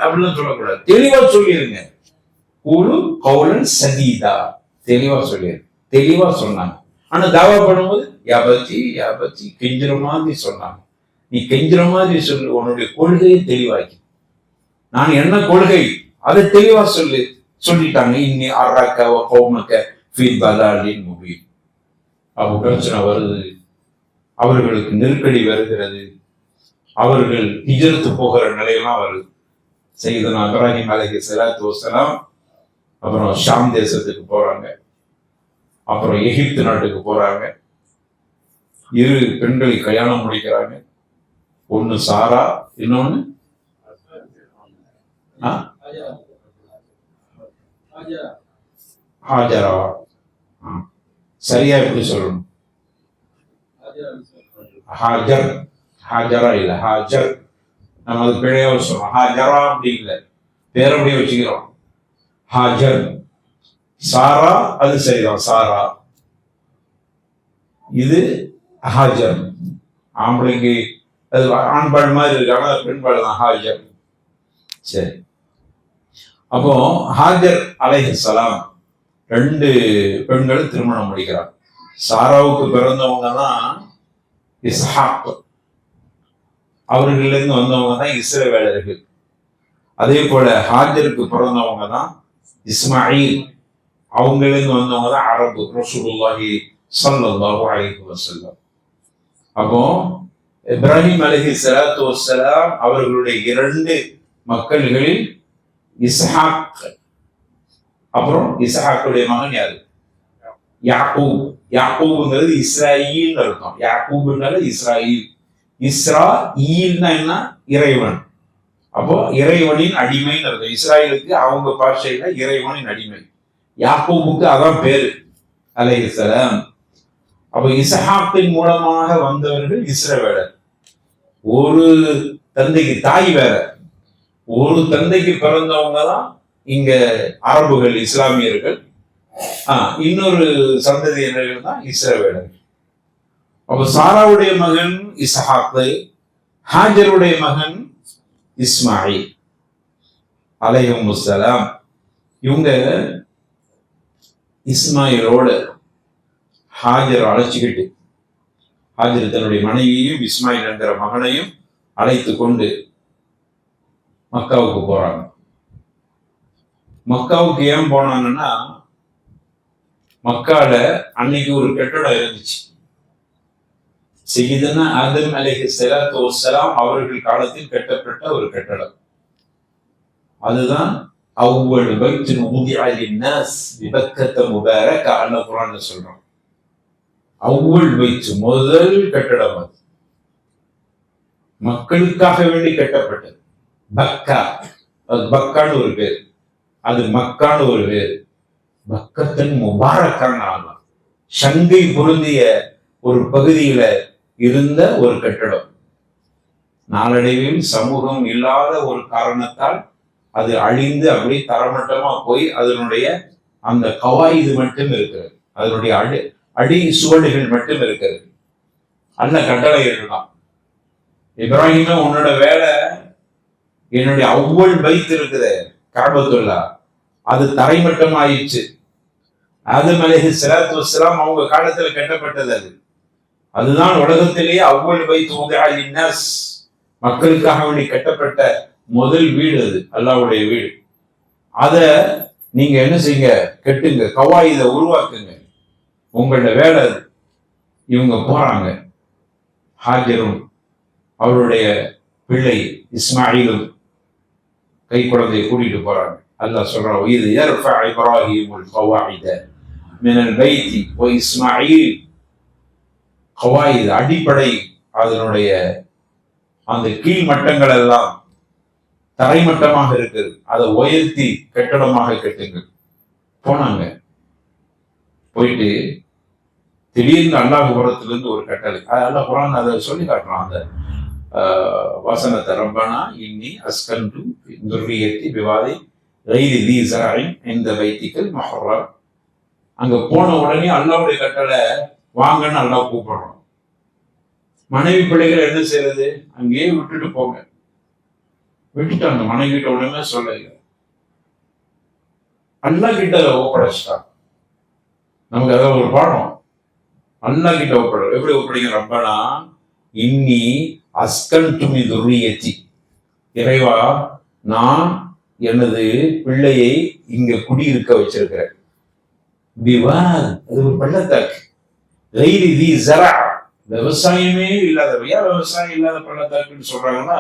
அப்படின்னு சொல்லக்கூடாது. தெளிவா சொல்லிருங்க. குழு கௌலன் சதீதா, தெளிவா சொல்லிருங்க. தெளிவா சொன்னாங்க. ஆனா தாவா பண்ணும்போது யாபத்தி கெஞ்சுற மாதிரி சொன்னாங்க. நீ கெஞ்சுற மாதிரி சொல்லு, உன்னுடைய கொள்கையை தெளிவாக்கி, நான் என்ன கொள்கை அதை தெளிவா சொல்லிட்டாங்க. இன்னி அராக்க கௌமக ஃபீ பலாலின் முபீன். அப்போ பிரச்சனை வருது, அவர்களுக்கு நெருக்கடி வருகிறது, அவர்கள் ஹிஜ்ரத் போகிற நிலையெல்லாம் வருது. சையதுனா இப்ராஹிம் அலைஹிஸ்ஸலாத்து வஸ்ஸலாம் அப்புறம் ஷாம் தேசத்துக்கு போறாங்க, அப்புறம் எகிப்து நாட்டுக்கு போறாங்க. 2 பெண்களை கல்யாணம் முடிக்கிறாங்க. ஒன்னு சாரா, இன்னொன்னு ஹாஜரா. சரியா எப்படி சொல்லணும்? ஹாஜர், ஹாஜரா இல்ல ஹாஜர். நம்ம அது பிழையா சொல்றோம். ஹாஜரா அப்படி இல்லை, பேர அப்படியே வச்சுக்கிறோம். ஹாஜர். சாரா அது சரிதான், சாரா. இது ஹாஜர். ஆம்பளைக்கு அது ஆண்பாடு மாதிரி இருக்காங்க, பெண்பாடு தான் ஹாஜர். சரி, அப்போ ஹாஜர் அலைஹிஸ்ஸலாம் 2 பெண்கள் திருமணம் முடிக்கிறார். சாராவுக்கு பிறந்தவங்க தான் இஸ்ஹாக், அவர்களிலிருந்து வந்தவங்க தான் இஸ்ரவேலர்கள். அதே போல ஹாஜருக்கு பிறந்தவங்க தான் இஸ்மாயில், அவங்களிலிருந்து வந்தவங்க தான் அரபு, ரசூலுல்லாஹி ஸல்லல்லாஹு அலைஹி வஸல்லம். அப்போ இப்ராஹிம் அலைஹிஸ்ஸலாத்து வஸ்ஸலாம் அவர்களுடைய 2 மக்கள்களில் இஸ்ஹாக், அப்புறம் இஸ்ஹாக்குடைய மகன் யாரு? யாக்கூப். யாக்கூப்ங்கிறது இஸ்ராயில் அர்த்தம். யாக்கூப்னால இஸ்ராயில். இஸ்ராயில்னா என்ன? இறைவன். அப்போ இறைவனின் அடிமைன்னு அர்த்தம். இஸ்ராயலுக்கு அவங்க பாஷையில இறைவனின் அடிமை. யாக்கூபுக்கு அதான் பேரு அலைஹிஸ்ஸலாம். அப்போ இஸ்ஹாக்கின் மூலமாக வந்தவர்கள் இஸ்ரவேலர். ஒரு தந்தைக்கு தாய் வேற, ஒரு தந்தைக்கு பிறந்தவங்க தான் இங்க அரபுகள், இஸ்லாமியர்கள். இன்னொரு சந்ததியினர்கள் தான் இஸ்ரவேலர்கள். அப்ப சாராவுடைய மகன் இஸ்ஹாக், ஹாஜருடைய மகன் இஸ்மாயில் அலைஹிஸ்ஸலாம். இவங்க இஸ்மாயிலோட ஹாஜர் அழைச்சிக்கிட்டு, ஹாஜர் தன்னுடைய மனைவியையும் இஸ்மாயில் என்கிற மகனையும் அழைத்து கொண்டு மக்காவுக்கு போறாங்க. மக்காவுக்கு ஏன் போனாங்கன்னா, மக்கால அன்னைக்கு ஒரு கட்டடம் இருந்துச்சு. சையதுனா ஆதம் அலைஹிஸ்ஸலாத்து வஸ்ஸலாம் அவர்கள் காலத்தில் கட்டப்பட்ட ஒரு கட்டடம். அதுதான் அவ்வல் பைத்துன் உதிஅ லின்னாஸ் பிபக்கத முபாரக அன்ன குர்ஆன்ல சொல்றோம். அவ்வல் பைத், முதல் கட்டடம். அது மக்களுக்காக வேண்டி கட்டப்பட்டது. பக்கா, அது பக்கான்னு ஒரு பேர், அது மக்கான்னு ஒரு பேர். பக்கத்தின் முபாரக்கான ஆகும், சங்கை பொருந்திய ஒரு பகுதியில இருந்த ஒரு கட்டடம். நாளடைவில் சமூகம் இல்லாத ஒரு காரணத்தால் அது அழிந்து அப்படியே தரமட்டமா போய் அதனுடைய அந்த கவாயிது மட்டும் இருக்கிறது, அதனுடைய அடி சுவடுகள் மட்டும் இருக்கிறது. அல்ல கட்டளை எழுதலாம், இப்ராஹிமா உன்னோட வேலை என்னுடைய அவ்வள் பைத் இருக்குது கஅபத்துல்லா, அது தரைமட்டம் ஆயிடுச்சு. ஆதம் அலைஹிஸ்ஸலாத்து வஸ்ஸலாம் அவங்க காலத்துல கட்டப்பட்டது அது. அதுதான் உலகத்திலேயே அவ்வள் பைத் உதிஅ லின்னாஸ், மக்களுக்காக வேண்டி கட்டப்பட்ட முதல் வீடு அது, அல்லாஹ்வுடைய வீடு. அத நீங்க என்ன செய்யுங்க, கட்டுங்க, கவாயித உருவாக்குங்க, உங்களோட வேலை அது. இவங்க போறாங்க, ஹாஜரும் அவருடைய பிள்ளை இஸ்மாயிலும் கை குழந்தையை கூட்டிட்டு போறாங்க. அல்லாஹ் சொல்றான், இது யர்ஃபஅ இப்ராஹீமுல் கவாயித மினல் பைத்தி வ இஸ்மாயில், கவாயித் அடிப்படை, அதனுடைய அந்த கீழ் மட்டங்கள் எல்லாம் தரைமட்டமாக இருக்குது, அதை உயர்த்தி கட்டடமாக கட்டுங்க. போனாங்க, போயிட்டு திடீர்னு அல்லாஹ் புறத்திலிருந்து ஒரு கட்டளை. அல்லாஹ் குர்ஆன் அதை சொல்லி காட்டுறான் அந்த வசனத்தை, ரப்பனா இன்னி அஸ்கன்து துர்ரியத்தி பிவாதி கைரி தி ஸரஇன் இந்த பைத்திக்கல் முஹர்ரம். அங்க போன உடனே அல்லாஹ்வுடைய கட்டளை, வாங்கன்னு அல்லாஹ் கூப்பிடுறோம். மனைவி பிள்ளைகள் என்ன செய்யறது, அங்கேயே விட்டுட்டு போங்க. விட்டுட்டாங்க, மனைவி கிட்ட உடனே சொல்லல, அல்லாஹ் கிட்ட ஒப்படைச்சிட்டாங்க. நமக்கு அதான் ஒரு பாடம், அல்லாஹ் கிட்ட ஒப்படை. எப்படி ஒப்படைங்க, ரப்பனா இன்னி அஸ்கன்து மின் துர்ரியத்தி, இறைவா நான் எனது பிள்ளையை இங்க குடியிருக்க வச்சிருக்கிறேன். பிவாத், அது ஒரு பள்ளத்தாக்கு, கைரி தி ஸரஅ, விவசாயமே இல்லாத, ஏன் விவசாயம் இல்லாத பள்ளத்தாக்குன்னு சொல்றாங்கன்னா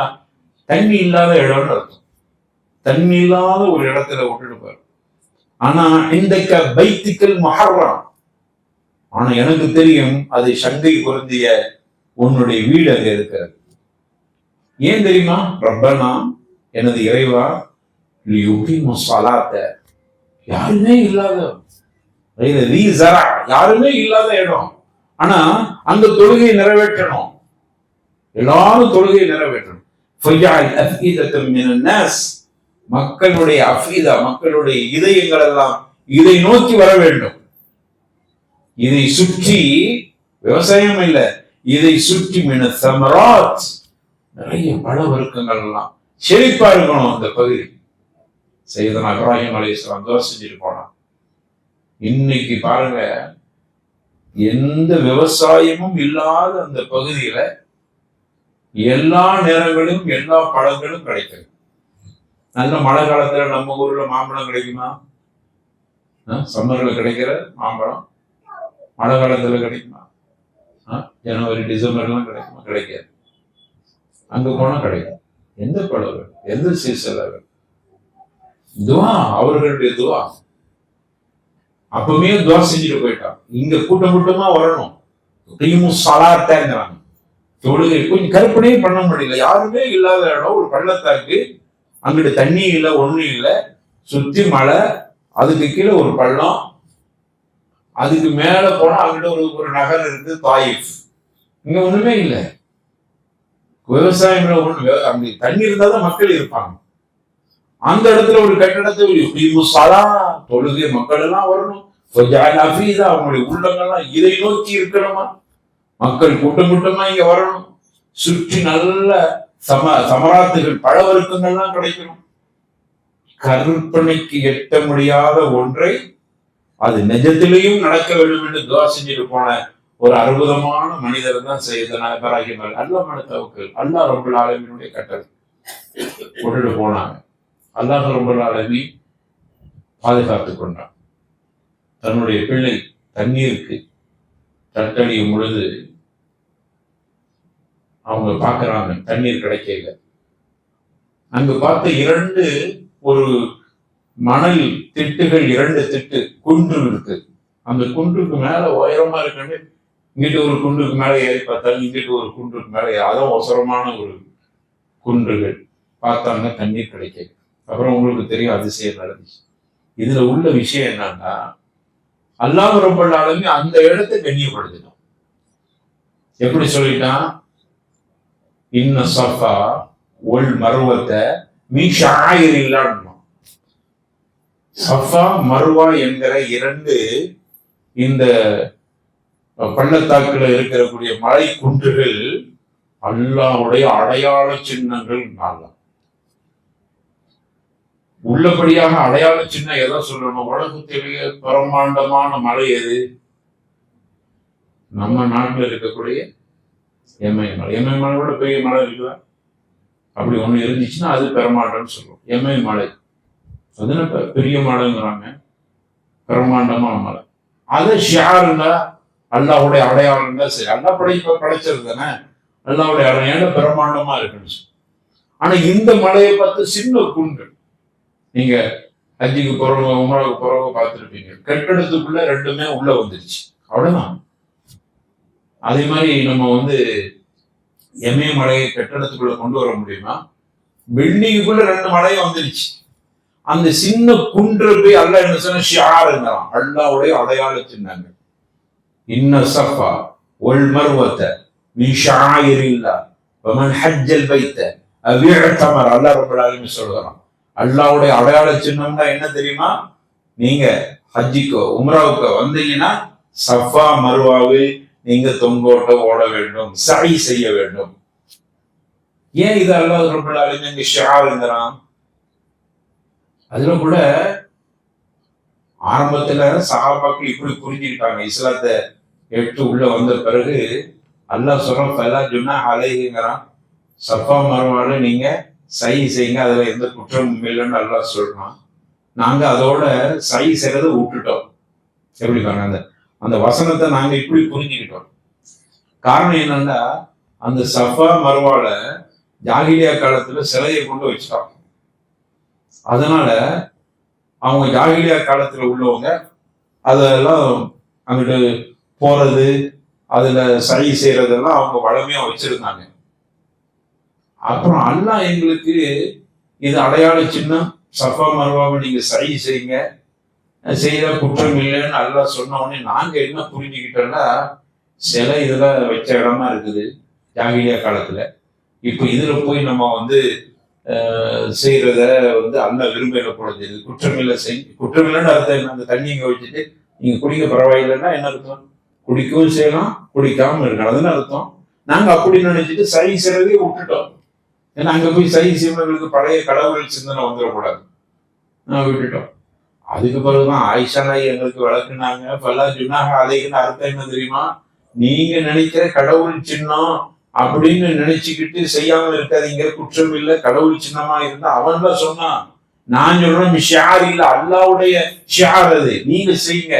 தண்ணி இல்லாத இடம்னு அர்த்தம். தண்ணி இல்லாத ஒரு இடத்துல விட்டுட்டு போற. ஆனா இந்த பைத்திக்கல் முஹர்ரம், ஆனா எனக்கு தெரியும் அது சங்கை பொருந்திய உன்னுடைய வீடு அங்க இருக்கிறது. ஏன் தெரியுமா, ரப்பனா எனது இறைவா லியுகீமு ஸலாத்த, யாருமே இல்லாத, யாருமே இல்லாத இடம், ஆனா அந்த தொழுகையை நிறைவேற்றணும், எல்லாரும் தொழுகையை நிறைவேற்றணும். மக்களுடைய அஃபீதா, மக்களுடைய இதயங்கள் எல்லாம் இதை நோக்கி வர வேண்டும். இதை சுற்றி விவசாயம் இல்ல, இதை சுற்றி மின சமராத், நிறைய பழ வர்க்கங்கள் எல்லாம் செழிப்பா இருக்கணும் அந்த பகுதி. சையதுனா இப்ராஹிம் அலைஹிஸ்ஸலாம் துஆ செஞ்சுட்டு போனான். இன்னைக்கு பாருங்க, எந்த விவசாயமும் இல்லாத அந்த பகுதியில எல்லா நேரங்களிலும் எல்லா பழங்களும் கிடைக்கும். நல்ல மழை காலத்துல நம்ம ஊர்ல மாம்பழம் கிடைக்குமா? சம்மர்ல கிடைக்கிற மாம்பழம் மழை காலத்துல கிடைக்குமா? ஜனவரி டிசம்பர்லாம் கிடைக்குமா? கிடைக்காது. அங்க போனா கிடைக்கும். எந்த பழங்கள், எந்த சீசன்ல, துவா, அவர்களுடைய துவா. அப்பவே துவா செஞ்சுட்டு போயிட்டான். இங்க கூட்டம் கூட்டமா வரணும், தொழுகை கொஞ்சம் கற்பனையே பண்ண முடியல. யாருமே இல்லாத இடம், ஒரு பள்ளத்தாக்கு, அங்கிட்டு தண்ணி இல்லை, ஒண்ணு இல்லை, சுத்தி மலை, அதுக்கு கீழே ஒரு பள்ளம், அதுக்கு மேல போனா அங்கிட்ட ஒரு நகர் இருக்கு தாயிஃப். இங்க ஒண்ணுமே இல்லை, விவசாயம் ஒண்ணு, அங்க தண்ணி இருந்தாதான் மக்கள் இருப்பாங்க. அந்த இடத்துல ஒரு கட்டடத்தை தொழுகை மக்கள் எல்லாம் வரணும், அவங்களுடைய உள்ளங்கள்லாம் இதை நோக்கி இருக்கணுமா, மக்கள் கூட்டம் கூட்டமா இங்க வரணும், சுற்றி நல்ல சமராத்துகள் பழவருக்கங்கள்லாம் கிடைக்கணும். கற்பனைக்கு எட்ட முடியாத ஒன்றை அது நிஜத்திலையும் நடக்க வேண்டும் என்று துவா செஞ்சுட்டு போன ஒரு அற்புதமான மனிதர் தான் சையதுனா இப்ராஹிம். அல்லாஹ் மேல தவக்கல், அல்லாஹ் ரப்பல் ஆலமீனுடைய கட்டளை விட்டுட்டு போனாங்க. அல்லாஹ் ரப்பல் ஆலமீன் பாதுகாத்துக் கொண்டான். தன்னுடைய பிள்ளை தண்ணீருக்கு தட்டடியும் பொழுது அவங்க பாக்குறாங்க, தண்ணீர் கிடைக்கல. அங்கு பார்த்த இரண்டு ஒரு மணல் திட்டுகள், இரண்டு திட்டு குன்று இருக்கு. அந்த குன்றுக்கு மேல உயரமா இருக்கு, இங்கிட்டு ஒரு குன்றுக்கு மேல ஏறி பார்த்தாலும் இங்கிட்டு ஒரு குன்றுக்கு மேல, அதான் ஒசரமான ஒரு குன்றுகள். பார்த்தாங்க, தண்ணீர் கிடைக்கல. அப்புறம் உங்களுக்கு தெரியும் அதிசயம் நடந்துச்சு. இதுல உள்ள விஷயம் என்னன்னா, அல்லாஹ் ரப்பல் ஆலமீன் அந்த இடத்தை கண்ணியப்படுத்தினான். எப்படி சொல்லிட்டான்? இன்ன சஃபா ஒல் மருவத்தை மீ ஷாயிரில்லான்னு. சஃபா மருவா என்கிற இரண்டு இந்த பள்ளத்தாக்குல இருக்கக்கூடிய மலை குன்றுகள் அல்லாஹ்வுடைய அடையாள சின்னங்கள். உள்ளபடியாக அடையாள சின்னம் எதை சொல்லணும்? உலகத்திலேயே பிரம்மாண்டமான மலை எது? நம்ம நாட்டில் இருக்கக்கூடிய எமயமலை. எமயமலை விட பெரிய மலை இருக்குதா? அப்படி ஒண்ணு இருந்துச்சுன்னா அது பிரம்மாண்டம்னு சொல்லுவோம். எமயமலை அதுன்னு பெரிய மலைங்கிறாங்க, பிரம்மாண்டமான மலை. அதை ஷியாருங்க அல்லாஹ்வுடைய அடையாளம் தான். சரி, அல்லா படைச்சது தானே, அல்லாஹ்வுடைய அடையாளம் பிரம்மாண்டமா இருக்குன்னு. ஆனா இந்த மலையை பார்த்து சின்ன குன்று, நீங்க ஹஜ்ஜுக்கு போறவங்க உம்ராவுக்கு போறவங்க பார்த்துருப்பீங்க, கட்டடத்துக்குள்ள ரெண்டுமே உள்ள வந்துருச்சு, அவ்வளவுதான். அதே மாதிரி நம்ம எமயமலையை கட்டடத்துக்குள்ள கொண்டு வர முடியுமா? பில்டிங்குக்குள்ள ரெண்டு மலையும் வந்துருச்சு. அந்த சின்ன குன்று போய் அல்லாஹ் என்ன சொன்ன? ஷியாருங்கிறான், அல்லாஹ்வுடைய அடையாள சின்னங்கள். இன்ன சஃபா வல் மர்வத மின் ஷாயிரில்லாஹ் வமன் ஹஜ்ஜல் பைத்த அவ் இஅ்தமர. அல்லாஹ் ரப்பல் ஆலமீன் சொல்றான், அல்லாஹ்வுடைய அடையாள சின்னம்னா என்ன தெரியுமா? நீங்க ஹஜ்ஜுக்கு உம்ராவுக்கு வந்தீங்கன்னா சஃபா மர்வாவில் நீங்க தொங்கோட்ட ஓட வேண்டும், சை செய்ய வேண்டும். ஏன் இது அல்லாஹ் ரப்பல் ஆலமீன் ஷியாருங்கிறான்? அதுல கூட ஆரம்பத்துல சஹாபாக்கள் இப்படி புரிஞ்சுக்கிட்டாங்க. இஸ்லாத்தை எடுத்து உள்ள வந்த பிறகு அல்லாஹ் சொல்றான், ஃபலா ஜுனாஹ அலைஹிங்கிறான், சஃபா மர்வால நீங்க சை செய்யுங்க, அதுல எந்த குற்றமும் இல்லைன்னு அல்லாஹ் சொல்றான். நாங்க அதோட சை செய்யறதை விட்டுட்டோம். எப்படி பாருங்க, அந்த அந்த வசனத்தை நாங்க இப்படி புரிஞ்சுக்கிட்டோம். காரணம் என்னன்னா, அந்த சஃபா மர்வால ஜாகிலியா காலத்துல சிலையை கொண்டு வச்சுட்டாங்க. அதனால அவங்க ஜாகிலியா காலத்துல உள்ளவங்க அதெல்லாம் அங்கிட்டு போறது, அதுல சை செய்யறதெல்லாம் அவங்க வளமையா வச்சிருந்தாங்க. அப்புறம் அல்லாஹ் எங்களுக்கு இது அடையாள சின்னம், சஃபா மர்வாவை நீங்க சை செய்யுங்க, செய்த குற்றம் இல்லைன்னு அல்லாஹ் சொன்ன உடனே நாங்க என்ன புரிஞ்சுக்கிட்டோம்னா, சிலை இதுல வச்ச இடமா இருக்குது ஜாகிலியா காலத்துல. இப்ப இதுல போய் நம்ம செய்யறத அல்லாஹ் விரும்பல போனது. குற்றமில்லை குற்றமில்லைன்னு அர்த்தம் என்ன? அந்த தண்ணி இங்க வச்சுட்டு நீங்க குடிக்க பரவாயில்லைன்னா என்ன அர்த்தம்? குடிக்கவும் செய்யலாம், குடிக்காம இருக்கலாம், அதுன்னு அர்த்தம். நாங்க அப்படி நினைச்சிட்டு சை செய்யறதே விட்டுட்டோம். ஏன்னா அங்க போய் சை செய்வர்களுக்கு பழைய கடவுள் சிந்தனை வந்துடக்கூடாது, நான் விட்டுட்டோம். அதுக்கு பிறகுதான் ஆயிஷா நாய் எங்களுக்கு வளர்க்குனாங்க. ஃபலா ஜுனாஹ அலைஹின்னு அர்த்தம் என்ன தெரியுமா? நீங்க நினைக்கிற கடவுள் சின்னம் அப்படின்னு நினைச்சுக்கிட்டு செய்யாம இருக்காதீங்க, குற்றம் இல்லை, கடவுள் சின்னமா இருந்தா அவன் தான் சொன்னான். நான் சொல்றேன் ஷியார் இல்ல, அல்லாஹ்வுடைய ஷியார், அது நீங்க செய்யுங்க.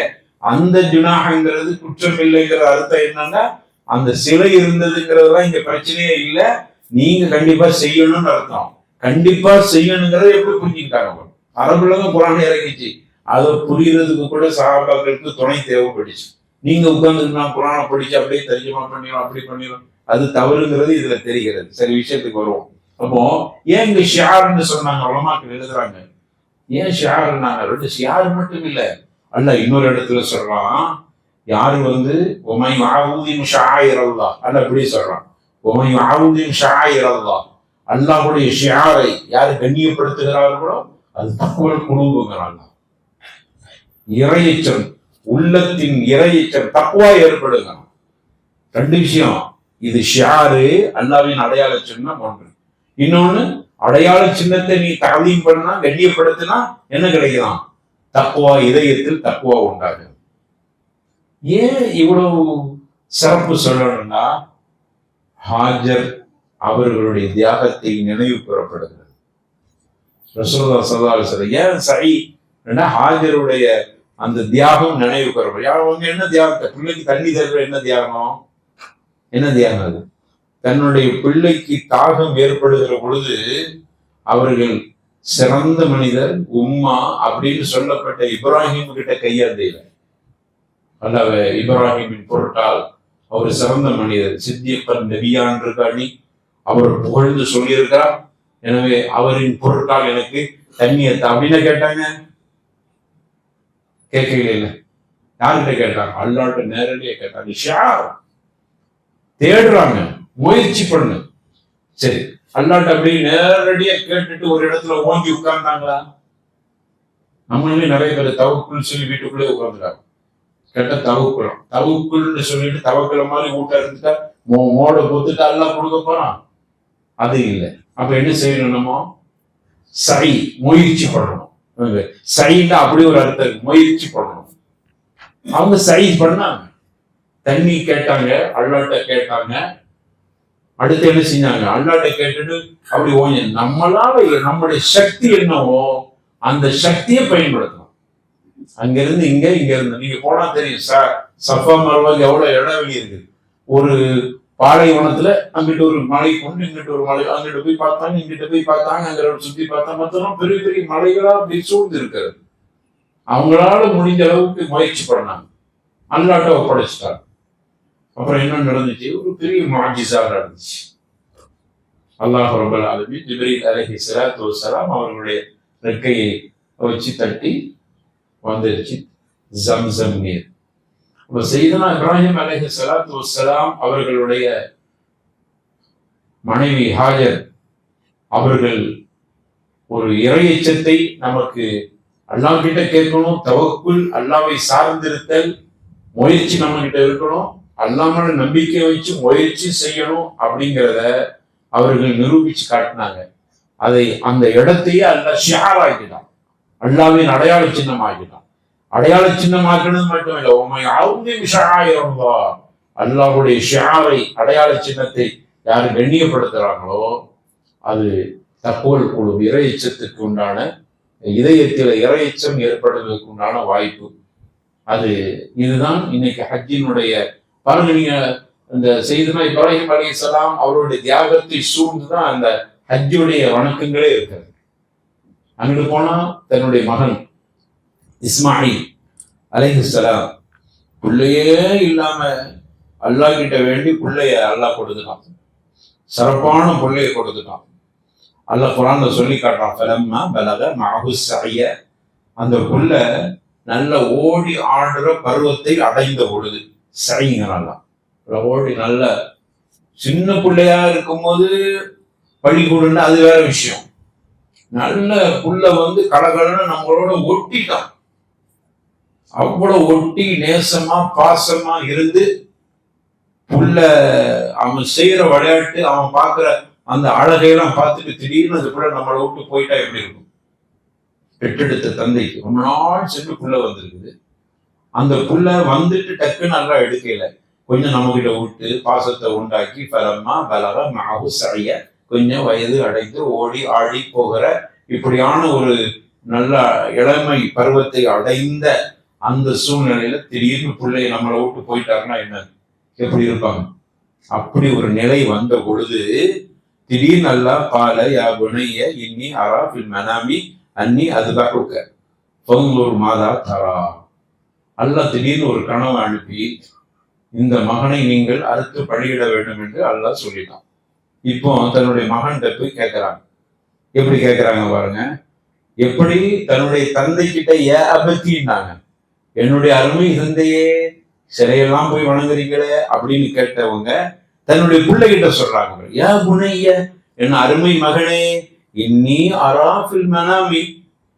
அந்த ஜுனாஹங்கிறது குற்றம் இல்லைங்கிற அர்த்தம் என்னன்னா, அந்த சிலை இருந்ததுங்கிறதுலாம் இங்க பிரச்சனையே இல்லை, நீங்க கண்டிப்பா செய்யணும்னு அர்த்தம். கண்டிப்பா செய்யணுங்கிறத எப்படி புரிஞ்சுக்கிட்டாங்க? அரபுலதான் குரான் இறங்கிச்சு, அதை புரியறதுக்கு கூட சஹாபாக்களுக்கு துணை தேவைப்பட்டுச்சு. நீங்க உட்கார்ந்து நான் குரானை படிச்சு அப்படியே தர்ஜுமா பண்ணிடும், அப்படி பண்ணிடும், அது தவறுங்கிறது இதுல தெரிகிறது. சரி, விஷயத்துக்கு வருவோம். அப்போ ஏன் இங்க ஷியார்னு சொன்னாங்க? உலமாக்கள் எழுதுறாங்க, ஏன் ஷியார்னாங்க? ரெண்டு ஷியார் மட்டும் இல்ல, அல்ல இன்னொரு இடத்துல சொல்றான், யாரு உமை ஆவுதீன் ஷாயிரல்லாஹ், அல்ல இப்படி சொல்றான், உமை ஆவுதீன் ஷாயிரல்லாஹ், அல்லாஹ்வுடைய ஷியாரை யாரு கண்ணியப்படுத்துகிறார்களோ அது தக்வல் குலூபுங்கிறாங்க. இறையச்சம், உள்ளத்தின் இறையச்சம், தக்வா ஏற்படுங்க. ரெண்டு விஷயம், இது ஷியாரு அல்லாஹ்வின் அடையாள சின்னம் ஒன்று. இன்னொன்னு, அடையாள சின்னத்தை நீ தகவீம் பண்ணா, கண்ணியப்படுத்தினா என்ன கிடைக்கலாம்? தக்வா, இதயத்தில் தக்வா உண்டாகும். ஏன் இவ்வளவு சிறப்பு சொல்லணும்னா, ஹாஜர் அவர்களுடைய தியாகத்தை நினைவு கூறப்படுகிறது. ரசூலுல்லாஹி ஸல்லல்லாஹு அலைஹி வஸல்லம் ஏன் சை ஹாஜருடைய அந்த தியாகம் நினைவு கூறப்படுது. அவங்க என்ன தியாகத்தை, பிள்ளைக்கு தண்ணி தருகிற என்ன தியாகம்? என்ன தியாகம் அது? தன்னுடைய பிள்ளைக்கு தாகம் ஏற்படுகிற பொழுது அவர்கள் சிறந்த மனிதர் உம்மா அப்படின்னு சொல்லப்பட்ட இப்ராஹிம் கிட்ட கையாந்தையில, அல்ல இப்ராஹிமின் பொருட்டால் அவர் சிறந்த மனிதர், சித்தியப்பன் நபியான் இருக்காணி அவர் புகழ்ந்து சொல்லியிருக்கிறார். எனவே அவரின் பொருட்டால் எனக்கு தண்ணியை அப்படின்னு கேட்டாங்க. கேட்கல, யார்கிட்ட கேட்டாங்க? அல்லாஹ்ட்ட நேரடியாக கேட்டாங்க. ஷியார், தேடுறாங்க, முயற்சி பண்ணு. சரி, அல்லாட்ட அப்படி நேரடியா கேட்டுட்டு ஒரு இடத்துல ஓங்கி உட்கார்ந்தாங்களா? நம்மளே நிறைய பேர் தவக்குள் சொல்லி வீட்டுக்குள்ளே உட்கார்ந்துட்டாங்க. கேட்ட தவக்குள்னு சொல்லிட்டு தவக்கல மாதிரி ஊட்ட இருந்துட்டா மோட பொத்துட்டா எல்லாம் கொடுக்க போறான். அது இல்லை. அப்ப என்ன செய்யணும்? நம்ம சரி முயற்சி பண்ணணும். சைன்னா அப்படி ஒரு அர்த்தம் இருக்கு, முயற்சி பண்ணணும். அவங்க சை பண்ணாங்க, தண்ணி கேட்டாங்க, அல்லாட்ட கேட்டாங்க. அடுத்து என்ன செஞ்சாங்க? அல்லாட்ட கேட்டுட்டு அப்படி ஓஞ்ச நம்மளால நம்முடைய சக்தி என்னவோ அந்த சக்தியை பயன்படுத்தணும். அங்க இருந்து இங்க இருந்து நீங்க போனா தெரியும், சஃபா மர்வாக்கு எவ்வளவு இடைவெளி இருக்கு. ஒரு பாலைவனத்துல அங்கிட்டு ஒரு மலை கொண்டு இங்கிட்டு ஒரு மலை, அங்கிட்டு போய் பார்த்தாங்க, இங்கிட்ட போய் பார்த்தாங்க, அங்க சுத்தி பார்த்தா மொத்தம் பெரிய பெரிய மலைகளா அப்படி சூழ்ந்து இருக்கிறது. அவங்களால முடிஞ்ச அளவுக்கு முயற்சி பண்ணாங்க, அல்லாட்ட ஒப்படைச்சிட்டாங்க. அப்புறம் என்ன நடந்துச்சு? ஒரு பெரிய முஅஜிஸா நடந்துச்சு. அல்லாஹ் ரப்பல் ஆலமீன் ஜிப்ரீல் அலைஹிஸ்ஸலாத்து வஸ்ஸலாம் அவர்களுடைய ரெக்கையை வச்சு தட்டி வந்துருச்சு ஜம்சம் நீர். அப்ப சையதுனா இப்ராஹிம் அலைஹிஸ்ஸலாத்து வஸ்ஸலாம் அவர்களுடைய மனைவி ஹாஜர் அவர்கள் ஒரு இறையச்சத்தை நமக்கு அல்லாஹ் கிட்ட கேட்கணும். தவக்குல், அல்லாஹ்வை சார்ந்திருத்தல், முயற்சி நம்ம கிட்ட இருக்கணும். அல்லாஹ்மேல நம்பிக்கை வச்சு முயற்சி செய்யணும் அப்படிங்கிறத அவர்கள் நிரூபிச்சு காட்டினாங்க. அதை அந்த இடத்தையே அல்லாஹ் ஷிஆர் ஆக்கிட்டான், அல்லாஹ்வின் அடையாள சின்னம் ஆக்கிட்டான். அடையாள சின்னம் ஆக்கினது மட்டும் இல்லை, உம்மை அவுதிம் ஷஆயிரல்லாஹ், அல்லாஹ்வுடைய ஷிஆரை அடையாள சின்னத்தை யாரு கண்ணியப்படுத்துறாங்களோ அது தக்வல் குழு இறையச்சத்துக்கு உண்டான, இதயத்தில் இறையச்சம் ஏற்படுவதற்கு உண்டான வாய்ப்பு. அது இதுதான் இன்னைக்கு ஹஜ்ஜினுடைய பாருங்க. நீங்க இந்த சையதுனா இப்ராஹிம் அலைஹிஸ்ஸலாம் அவருடைய தியாகத்தை சூழ்ந்துதான் அந்த ஹஜ்ஜுடைய வணக்கங்களே இருக்கிறது. அங்கிட்டு போனா தன்னுடைய மகன் இஸ்மாயில் அலைஹிஸ்ஸலாம் பிள்ளையே இல்லாம அல்லாஹ் கிட்ட வேண்டி பிள்ளைய அல்லாஹ் கொடுத்துட்டான், சிறப்பான பிள்ளைய கொடுத்துட்டான். அல்லாஹ் குர்ஆன்ல சொல்லி காட்டுறான், ஃபலம்மா பலக மஅஹு ஸஅய, அந்த புள்ள நல்ல ஓடி ஆடுற பருவத்தை அடைந்த பொழுது, சைங்கிறான் ஓடி நல்ல சின்ன பிள்ளையா இருக்கும்போது பள்ளிக்கூடம்னா அது வேற விஷயம். நல்ல புள்ள கடகடன்னு நம்மளோட ஒட்டிட்டான். அவ்வளவு ஒட்டி நேசமா பாசமா இருந்து புள்ள அவன் செய்யற விளையாட்டு, அவன் பார்க்கிற அந்த அழகையெல்லாம் பார்த்துட்டு திடீர்னு அந்த புள்ள நம்மளை விட்டு போயிட்டா எப்படி இருக்கும்? பெற்றெடுத்த தந்தைக்கு ரொம்ப நாள் சென்று புள்ள வந்திருக்குது. அந்த புள்ள வந்துட்டு டக்குன்னு நல்லா எடுக்கல, கொஞ்சம் நம்ம கிட்ட விட்டு பாசத்தை உண்டாக்கி பலமா பலக மஅஹு ஸஅய, கொஞ்சம் வயது அடைந்து ஓடி ஆடி போகிற இப்படியான ஒரு நல்ல இளமை பருவத்தை அடைந்த அந்த சூழ்நிலையில திடீர்னு பிள்ளைய நம்மளை விட்டு போயிட்டாருன்னா என்ன எப்படி இருப்பாங்க? அப்படி ஒரு நிலை வந்த பொழுது திடீர்னு அல்லாஹ் கால யா புனைய இன்னி அரா ஃபில் மனாமி அன்னி அஸ்பஹுக ஃபன்துர் மாதா தரா. அல்லாஹ் திடீர்னு ஒரு கனவை அனுப்பி இந்த மகனை நீங்கள் அறுத்து பலியிட வேண்டும் என்று அல்லாஹ் சொல்லிட்டான். இப்போ தன்னுடைய மகன்கிட்ட போய் கேட்கிறாங்க. எப்படி கேட்கிறாங்க பாருங்க, எப்படி தன்னுடைய தந்தை கிட்ட அபத்தின்னாங்க, என்னுடைய அருமை தந்தையே சிலையெல்லாம் போய் வணங்குறீங்களே அப்படின்னு கேட்டவங்க தன்னுடைய பிள்ளைகிட்ட சொல்றாங்க, யா புனைய, என்ன அருமை மகனே, இன்னி அராஃபில் மனாமி,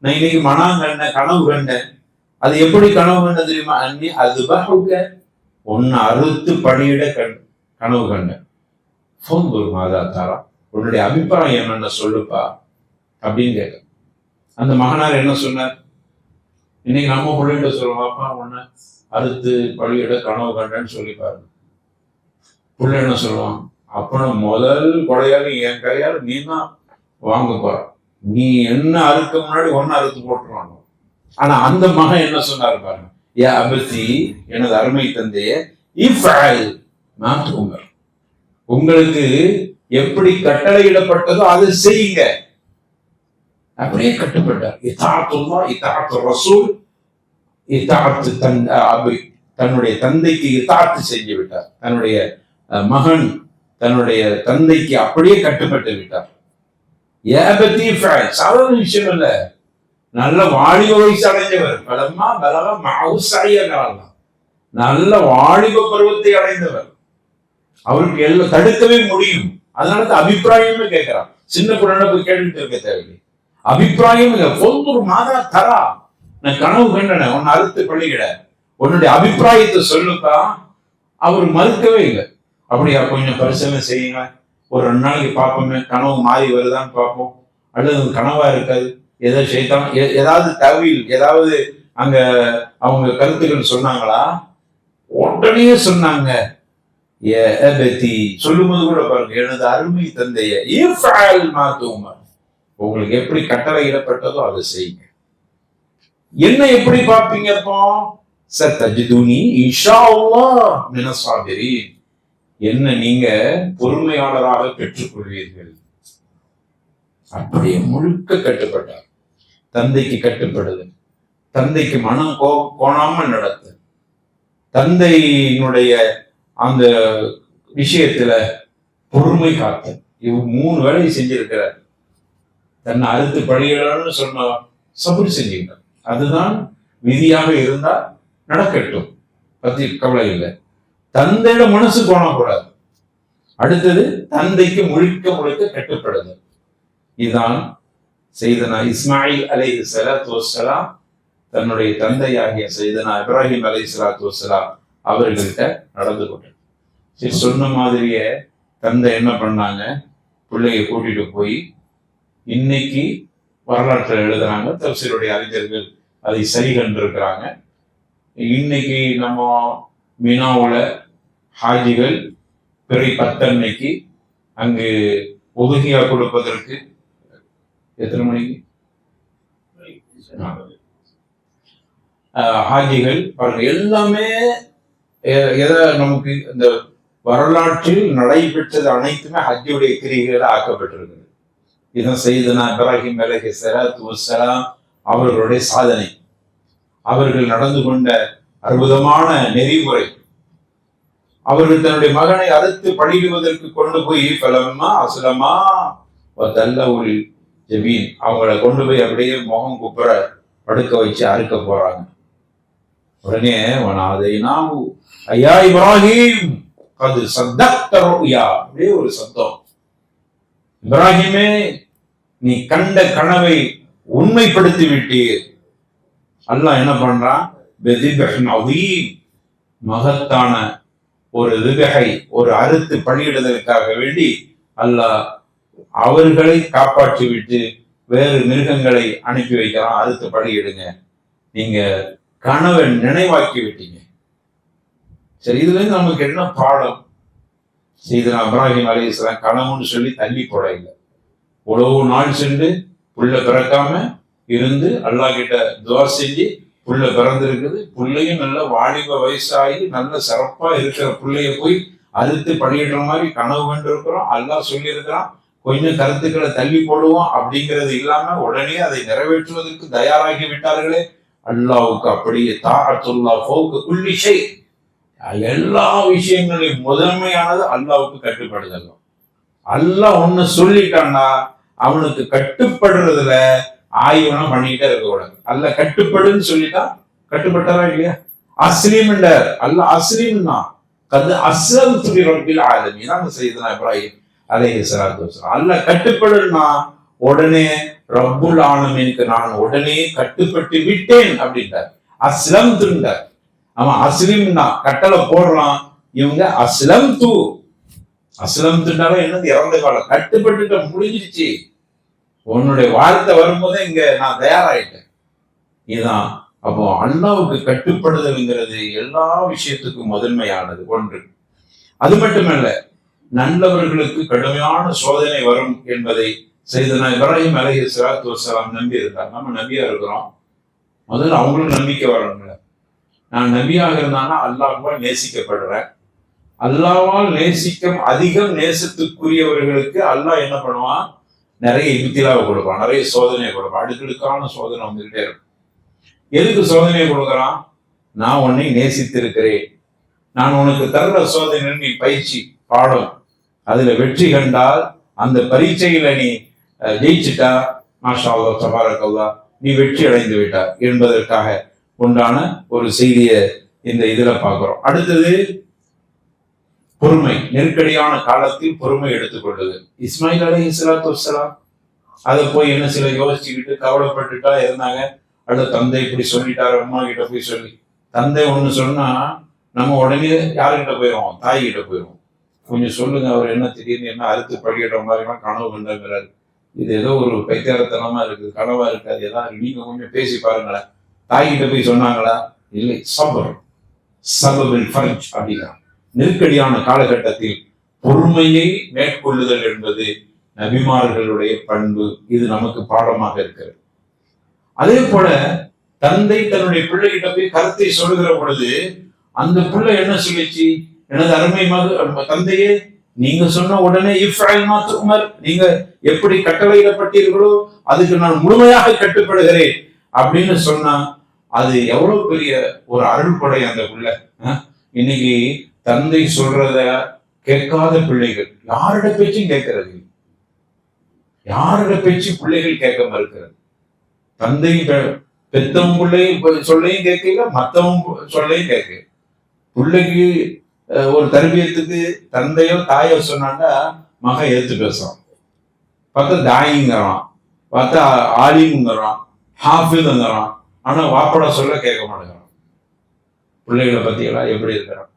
நான் இன்னைக்கு மனம் கண்ட கனவு கண்டேன். அது எப்படி கனவு கண்ட தெரியுமா? அன்னி அஸ்பஹுக, உன்னை அறுத்து பலியிட கனவு கண்டேன். ஃபன்துர் மாதா தரா, உன்னுடைய அபிப்பிராயம் என்னென்ன சொல்லுப்பா அப்படின்னு கேட்க. அந்த மகனார் என்ன சொன்னார்? இன்னைக்கு நம்ம பிள்ளைகிட்ட சொல்லுவாப்பா உன்னை அறுத்து பலியிட கனவு கண்டேன்னு சொல்லி பாருங்க. பிள்ளை என்ன சொல்லுவான்? அப்ப முதல் கொடையாக என் கையால் நீ தான் வாங்க போற, நீ என்ன அறுக்க முன்னாடி ஒன்னு அறுத்து போட்டுருவாங்க. ஆனா அந்த மகன் என்ன சொன்னாரு பாருங்க, ஏ அபத்தி, எனது அருமை தந்தையே, இஃப்அல் மா துமர், உங்களுக்கு எப்படி கட்டளையிடப்பட்டதோ அதை செய்யுங்க. அப்படியே கட்டுப்பட்டார். இத்தாஅத்துல்லாஹ், இத்தாஅத்து ரசூல், இத்தாஅத்து தன்னுடைய தந்தைக்கு இத்தாஅத்து செஞ்சு விட்டார். தன்னுடைய மகன் தன்னுடைய தந்தைக்கு அப்படியே கட்டுப்பட்டு விட்டார். ஏபத்தி சாதாரண விஷயம் இல்ல, நல்ல வாலிப வயசு அடைந்தவர். பலமா பலமா மஅஹு ஸஅய, நல்ல வாலிப பருவத்தை அடைந்தவர். அவருக்கு எல்லாம் தடுக்கவே முடியும். அதனால அபிப்பிராயம்னு கேட்கிறான். சின்ன குழந்தை போய் கேட்டுட்டு இருக்க தேவையில்லை. அபிப்பிராயம் ஒரு மாதா தரா, நான் கனவு கண்டன உன்னை அறுத்து பள்ளிக்கிட, உன்னுடைய அபிப்பிராயத்தை சொல்லுப்பா. அவர் மறுக்கவே இல்லை. அப்படியா, கொஞ்சம் பரிசீலனை செய்யுங்க, ஒரு 2 நாளைக்கு பார்ப்போமே, கனவு மாறி வருதான்னு பார்ப்போம். அல்லது கனவா இருக்காது, ஏதோ செய்தான், ஏதாவது தகவல், ஏதாவது அங்க அவங்க கருத்துக்கள் சொன்னாங்களா? உடனே சொன்னாங்க. சொல்லும்போது கூட பாருங்க, எனது அருமை தந்தைய உங்களுக்கு எப்படி கட்டளை இடப்பட்டதோ அதை செய்யுங்க. என்ன எப்படி பார்ப்பீங்க? அப்போ சத்தஜிதுனி இன்ஷா அல்லாஹ் மினஸ் சாபிரீன், என்ன நீங்க பொறுமையாளராக பெற்றுக்கொள்வீர்கள். அப்படியே முழுக்க கட்டுப்பட்டார். தந்தைக்கு கட்டுப்படுது, தந்தைக்கு மனம் கோணாம நடத்து, தந்தையினுடைய அந்த விஷயத்துல பொறுமை காத்து. இவ 3 வேலையை செஞ்சிருக்கிறார். தன்னை அறுத்து பழியிடணும்னு சொன்ன சபர் செஞ்சுக்கிட்டார். அதுதான் விதியாக இருந்தா நடக்கட்டும், பத்தி கவலை இல்லை. தந்தையோட மனசு கோணக்கூடாது. அடுத்தது தந்தைக்கு முழுக்க கட்டுப்படுது. இதுதான் சையதுனா இஸ்மாயில் அலைஹிஸ்ஸலாத்து வஸ்ஸலாம் தன்னுடைய தந்தையாகிய சையதுனா இப்ராஹிம் அலைஹிஸ்ஸலாத்து வஸ்ஸலாம் அவர்கள்ட்ட நடந்து கொண்டார். சரி, சொன்ன மாதிரியே தந்தை என்ன பண்ணாங்க, பிள்ளைய கூட்டிட்டு போய் இன்னைக்கு வரலாற்றில் எழுதுறாங்க, தஃசீருடைய அறிஞர்கள் அதை சரி கண்டிருக்கிறாங்க. இன்னைக்கு நம்ம மினாவுல ஹாஜிகள் பிறை 10 அன்னைக்கு அங்கு உதுகியா கொடுப்பதற்கு எத்தனை மணிக்கு ஹாஜிகள் எல்லாமே எதை நமக்கு இந்த வரலாற்றில் நடைபெற்றது அனைத்துமே ஹஜ்ஜுடைய கிரிகைகளை ஆக்கப்பட்டிருக்கிறது. இதுதான் சையதுனா இப்ராஹிம் அலைஹிஸ்ஸலாத்து வஸ்ஸலாம் அவர்களுடைய சாதனை. அவர்கள் நடந்து கொண்ட அற்புதமான நெறிமுறை. அவர்கள் தன்னுடைய மகனை அறுத்து பழியிடுவதற்கு கொண்டு போய் பலமா அசுலமா தல்ல ஒரு ஜபீன், அவங்களை கொண்டு போய் அப்படியே முகம் குப்புற படுக்க வச்சு அறுக்க போறாங்க. உடனே வனாதைனாஹு ஐயா இப்ராஹிம் கது சத்தக்த ருயா, அப்படியே ஒரு சத்தம், இப்ராஹிமே நீ கண்ட கனவை உண்மைப்படுத்தி விட்டீர். அல்லாஹ் என்ன பண்றான், மகத்தான ஒரு திபகை, ஒரு அறுத்து பலியிடுதலுக்காக வேண்டி அல்லாஹ் அவர்களை காப்பாற்றி விட்டு வேறு மிருகங்களை அனுப்பி வைக்கிறான். அறுத்து பலியிடுங்க, நீங்க கனவை நினைவாக்கி விட்டீங்க. சரி, இதுல இருந்து நமக்கு என்ன பாடம்? சையதுனா இப்ராஹிம் அலைஹிஸ்ஸலாம் கனவுன்னு சொல்லி தள்ளி போட இல்லை. உழவு நாள் சென்று புள்ள பிறக்காம இருந்து அல்லாஹ் கிட்ட துவா செஞ்சு புள்ள பிறந்திருக்குது. புள்ளையும் நல்ல வாலிப வயசாகி நல்ல சிறப்பா இருக்கிற புள்ளைய போய் அறுத்து பழியிடுற மாதிரி கனவு கண்டு இருக்கிறோம். அல்லாஹ் சொல்லி இருக்கிறான், கொஞ்சம் கருத்துக்களை தள்ளி போடுவோம் அப்படிங்கிறது இல்லாம உடனே அதை நிறைவேற்றுவதற்கு தயாராகி விட்டார்களே. அல்லாஹ்வுக்கு அப்படியே தாஅத்துல்லாஹ் ஃபௌக குல்லி ஷை, எல்லா விஷயங்களையும் முதன்மையானது அல்லாஹ்வுக்கு கட்டுப்படுதல். அல்லாஹ் ஒண்ணு சொல்லிட்டான்னா அவனுக்கு கட்டுப்படுறதுல ஆய்வுனா பண்ணிக்கிட்டே இருக்கக்கூடாது. அல்ல கட்டுப்படுன்னு சொல்லிட்டா கட்டுப்பட்டாரா இல்லையா? அஸ்லீம் அல்ல அஸ்லீம் தான் கது அஸ்லம் துபி ரப்பில் ஆலமீன் தான் சையதுனா இப்ராஹிம் அலைஹிஸ்ஸலாத்து வஸலாம். அல்ல கட்டுப்படுன்னா உடனே ரப்புல் ஆலமீனுக்கு நான் உடனே கட்டுப்பட்டு விட்டேன் அப்படின்றார். அஸ்லம் துண்டார். அவன் அஸ்லீம்னா கட்டளை போடுறான், இவங்க அஸ்லம் தூ. அஸ்லம் துண்டால என்னது, இறந்த காலம், கட்டுப்பட்டுட்ட, முடிஞ்சிருச்சு. உன்னுடைய வார்த்தை வரும்போதே இங்க நான் தயாராயிட்டேன். இதுதான் அப்போ அல்லாஹ்வுக்கு கட்டுப்படுதல்ங்கிறது எல்லா விஷயத்துக்கும் முதன்மையானது ஒன்று. அது மட்டுமல்ல, நல்லவர்களுக்கு கடுமையான சோதனை வரும் என்பதை சையதுனா இப்ராஹிம் அலைஹிஸ்ஸலாத்து வஸ்ஸலாம் நம்பி இருந்தார். நம்ம நபியா இருக்கிறோம், முதல்ல அவங்களும் நம்பிக்கை வரணும்ல. நான் நபியாக இருந்தானா அல்லாஹ்வால் நேசிக்கப்படுறேன். அல்லாஹ்வால் அதிகம் நேசத்துக்குரியவர்களுக்கு அல்லாஹ் என்ன பண்ணுவான், நிறைய இப்திலாவை கொடுப்பான், நிறைய சோதனையை கொடுப்பான். அடுக்கடுக்கான சோதனை வந்துகிட்டே இருக்கும். எதுக்கு சோதனையை கொடுக்குறான்? நான் உன்னை நேசித்திருக்கிறேன், நான் உனக்கு தர்ற சோதனை நீ பயிற்சி பாடம், அதுல வெற்றி கண்டால் அந்த பரீட்சையில நீ ஜெயிச்சுட்டா மாஷா அல்லாஹ் தபாரக் அல்லாஹ், நீ வெற்றி அடைந்து விட்டார் என்பதற்காக உண்டான ஒரு செய்தியை இந்த இதுல பார்க்கிறோம். அடுத்தது பொறுமை, நெருக்கடியான காலத்தில் பொறுமை எடுத்துக்கொள்ளுது. இஸ்மாயில் அலைஹிஸ்ஸலாத்து வஸ்ஸலாம் அதை போய் என்ன சில யோசிச்சுக்கிட்டு கவலைப்பட்டுட்டா இருந்தாங்க. அடுத்த தந்தை இப்படி சொல்லிட்டாரு, அம்மா கிட்ட போய் சொல்லி, தந்தை ஒண்ணு சொன்னா நம்ம உடனே யாருக்கிட்ட போயிடுவோம், தாய் கிட்ட போயிடுவோம். கொஞ்சம் சொல்லுங்க, அவர் என்ன திடீர்னு என்ன அறுத்து பழியிடுற மாதிரிலாம் கனவு கண்டாங்கிறாரு, இது ஏதோ ஒரு பைத்தியாரத்தனமா இருக்குது, கனவா இருக்காது, ஏதாவது நீங்க கொஞ்சம் பேசி பாருங்களேன். தாய்கிட்ட போய் சொன்னாங்களா? இல்லை. சபபில் ஃபர்ஜ் அப்படின்னா நெருக்கடியான காலகட்டத்தில் பொறுமையை மேற்கொள்ளுதல் என்பது நபிமார்களுடைய பண்பு. இது நமக்கு பாடமாக இருக்கிறது. அதே போல தந்தை தன்னுடைய பிள்ளைகிட்ட போய் கருத்தை சொல்லுகிற பொழுது அந்த பிள்ளை என்ன சொல்லிச்சு? எனது அருமை தந்தையே, நீங்க சொன்ன உடனே நீங்க எப்படி கட்டளையிடப்பட்டீர்களோ அதுக்கு நான் முழுமையாக கட்டுப்படுகிறேன் அப்படின்னு சொன்னா அது எவ்வளவு பெரிய ஒரு அருள் கொடை அந்த பிள்ளை. இன்னைக்கு தந்தை சொல்றத கேட்காத பிள்ளைகள், யாரோட பேச்சும் கேட்கறது, யாரோட பேச்சு பிள்ளைகள் கேட்க மறுக்கிறது. தந்தை பெத்தவங்க பிள்ளையும் சொல்லையும் கேட்கல, மத்தவங்க சொல்லையும் கேட்க. பிள்ளைக்கு ஒரு தர்பியத்துக்கு தந்தையோ தாயோ சொன்னாங்க, மகன் எடுத்து பேசுறான், பார்த்தா தாயிங்கிறான், பார்த்தா ஆலிம்ங்கிறான், ஹாஃபிதுங்கிறான், ஆனா வாப்படா சொல்ல கேட்க மாட்டேங்கிறான். பிள்ளைகளை பத்தியெல்லாம் எப்படி இருக்கிறான்?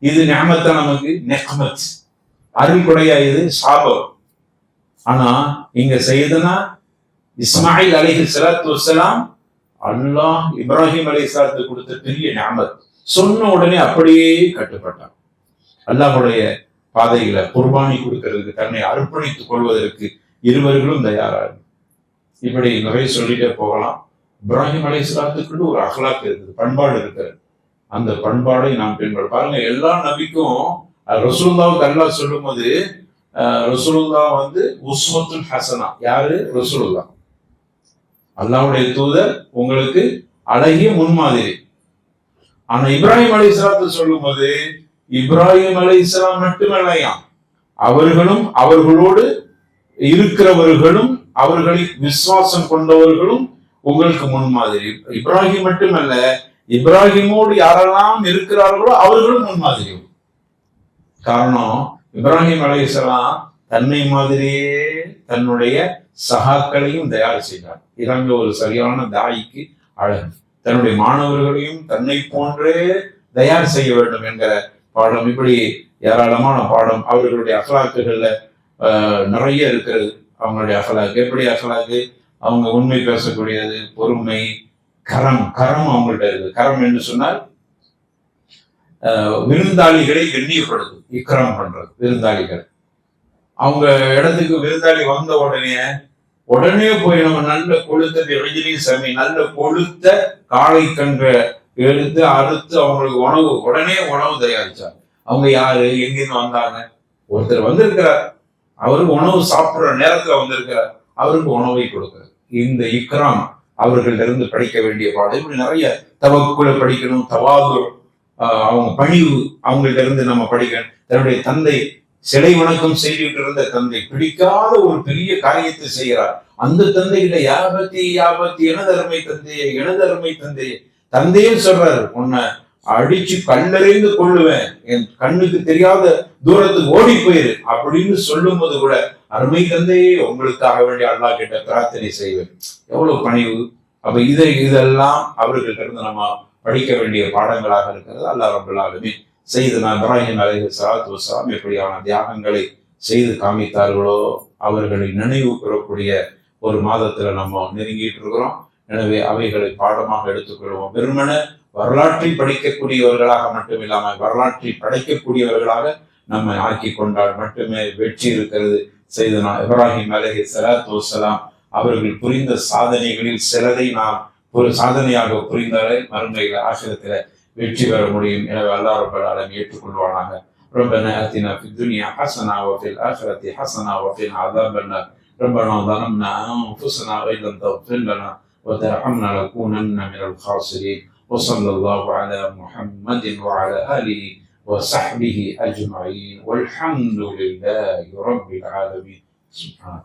இது நியமத்தை நமக்கு நெஹ்மத், அருள் கொடையா, இது சாபம். ஆனா இங்க செய்தனா இஸ்மாயில் அலைஹிஸ்ஸலாத்து வஸ்ஸலாம் அல்லாஹ் இப்ராஹிம் அலைஹிஸ்ஸலாத்துக்கு கொடுத்த பெரிய நியமத். சொன்ன உடனே அப்படியே கட்டுப்பட்டான். அல்லாஹ்வுடைய பாதையில குர்பானி கொடுக்கிறதுக்கு, தன்னை அர்ப்பணித்துக் கொள்வதற்கு இருவர்களும் தயாராக. இப்படி நிறைய சொல்லிட்டே போகலாம். இப்ராஹிம் அலைஹிஸ்ஸலாத்துக்கு ஒரு அஹ்லாக் இருக்குது, பண்பாடு இருக்கிறது. அந்த பண்பாடை நாம் பின்பற்ற பாருங்க. எல்லா நபிக்கும் ரசூலுல்லாவுக்கு அல்லாஹ் சொல்லும் போது ரசூலுல்லா உஸ்வத்துல் ஹசனா. யாரு? ரசூலுல்லா, அல்லாஹ்வுடைய தூதர், உங்களுக்கு அழகிய முன்மாதிரி. ஆனா இப்ராஹிம் அலைஹிஸ்ஸலாத்து சொல்லும் போது இப்ராஹிம் அலைஹிஸ்ஸலாம் மட்டுமல்லையாம், அவர்களும் அவர்களோடு இருக்கிறவர்களும் அவர்களை விசுவாசம் கொண்டவர்களும் உங்களுக்கு முன்மாதிரி. இப்ராஹிம் மட்டுமல்ல, இப்ராஹிமோடு யாரெல்லாம் இருக்கிறார்களோ அவர்களும் முன்மாதிரி. காரணம், இப்ராஹிம் அலைஹிஸ்ஸலாம் தன்னை மாதிரியே தன்னுடைய சகாக்களையும் தயார் செய்தார். இறங்க ஒரு சரியான தாய்க்கு அழகு. தன்னுடைய மாணவர்களையும் தன்னை போன்றே தயார் செய்ய வேண்டும் என்கிற பாடம். இப்படி ஏராளமான பாடம் அவர்களுடைய அகலாக்குகள்ல நிறைய இருக்கிறது. அவங்களுடைய அகலாக்கு எப்படி? அகலாக்கு அவங்க உண்மை பேசக்கூடியது, பொறுமை, கரம் அவங்கள்ட்ட இருக்கு. கரம் என்று சொன்னால் விருந்தாளிகளை எண்ணியப்படுது, இக்ரம் பண்றது. விருந்தாளிகள் அவங்க இடத்துக்கு விருந்தாளி வந்த உடனே போய் நம்ம நல்ல கொளுத்த சமி, நல்ல கொளுத்த காளை கன்று எடுத்து அறுத்து அவங்களுக்கு உடனே உணவு தயாரிச்சாங்க. அவங்க யாரு? எங்கிருந்து வந்தாங்க? ஒருத்தர் வந்திருக்கிறார், அவருக்கு உணவு சாப்பிடுற நேரத்துல வந்திருக்கிறார், அவருக்கு உணவை கொடுக்கிறார். இந்த இக்ராம் அவர்கள்ட்ட இருந்து படிக்க வேண்டிய பாடம். இப்படி நிறைய தவக்குல படிக்கணும், தவாது, அவங்க பணிவு அவங்கள்ட்ட இருந்து நம்ம படிக்கணும். தன்னுடைய தந்தை சிலை வணக்கம் செய்துட்டு இருந்த தந்தை பிடிக்காத ஒரு பெரிய காரியத்தை செய்கிறார். அந்த தந்தைகிட்ட யாபத்தி எனது அருமை தந்தையே தந்தையே சொல்றாரு, உன்னை அடிச்சு கல்லறிந்து கொள்ளுவேன், என் கண்ணுக்கு தெரியாத தூரத்துக்கு ஓடி போயிரு அப்படின்னு சொல்லும் போது கூட, அருமை தந்தையே உங்களுக்காக வேண்டிய அல்லாஹ் கிட்ட பிரார்த்தனை செய்வேன். எவ்வளவு பணிவு! அப்ப இதெல்லாம் அவர்கள்ட்ட இருந்து நம்ம படிக்க வேண்டிய பாடங்களாக இருக்கிறது. அல்லாஹ் ரப்பல் ஆலமீன் செய்தனா இப்ராஹிம் அலைஹிஸ்ஸலாத்து வஸ்ஸலாம் எப்படியான தியாகங்களை செய்து காமித்தார்களோ அவர்களை நினைவு கூறக்கூடிய ஒரு மாதத்துல நம்ம நெருங்கிட்டு இருக்கிறோம். எனவே அவைகளை பாடமாக எடுத்துக்கொள்வோம். வெறுமன வரலாற்றை படிக்கக்கூடியவர்களாக மட்டும் இல்லாமல் வரலாற்றை படைக்கக்கூடியவர்களாக நம்ம ஆக்கி கொண்டால் மட்டுமே வெற்றி இருக்கிறது. செய்தனா இப்ராஹிம் அலைஹிஸ்ஸலாத்து வஸ்ஸலாம் அவர்கள் புரிந்த சாதனைகளில் சிலதை நாம் ஒரு சாதனையாக புரிந்தாலே மறுமையில ஆசிரத்தில வெற்றி பெற முடியும். எனவே அல்லாஹ் ரப்பல் ஆலமீன் ஏற்றுக்கொள்வானாக. ربنا آتنا في الدنيا حسنة وفي الآخرة حسنة وقنا عذاب النار. ربنا ظلمنا أنفسنا وإن لم تغفر لنا وترحمنا لنكونن من الخاسرين. وصلى الله على محمد وعلى آله وصحبه أجمعين والحمد لله رب العالمين. سبحانه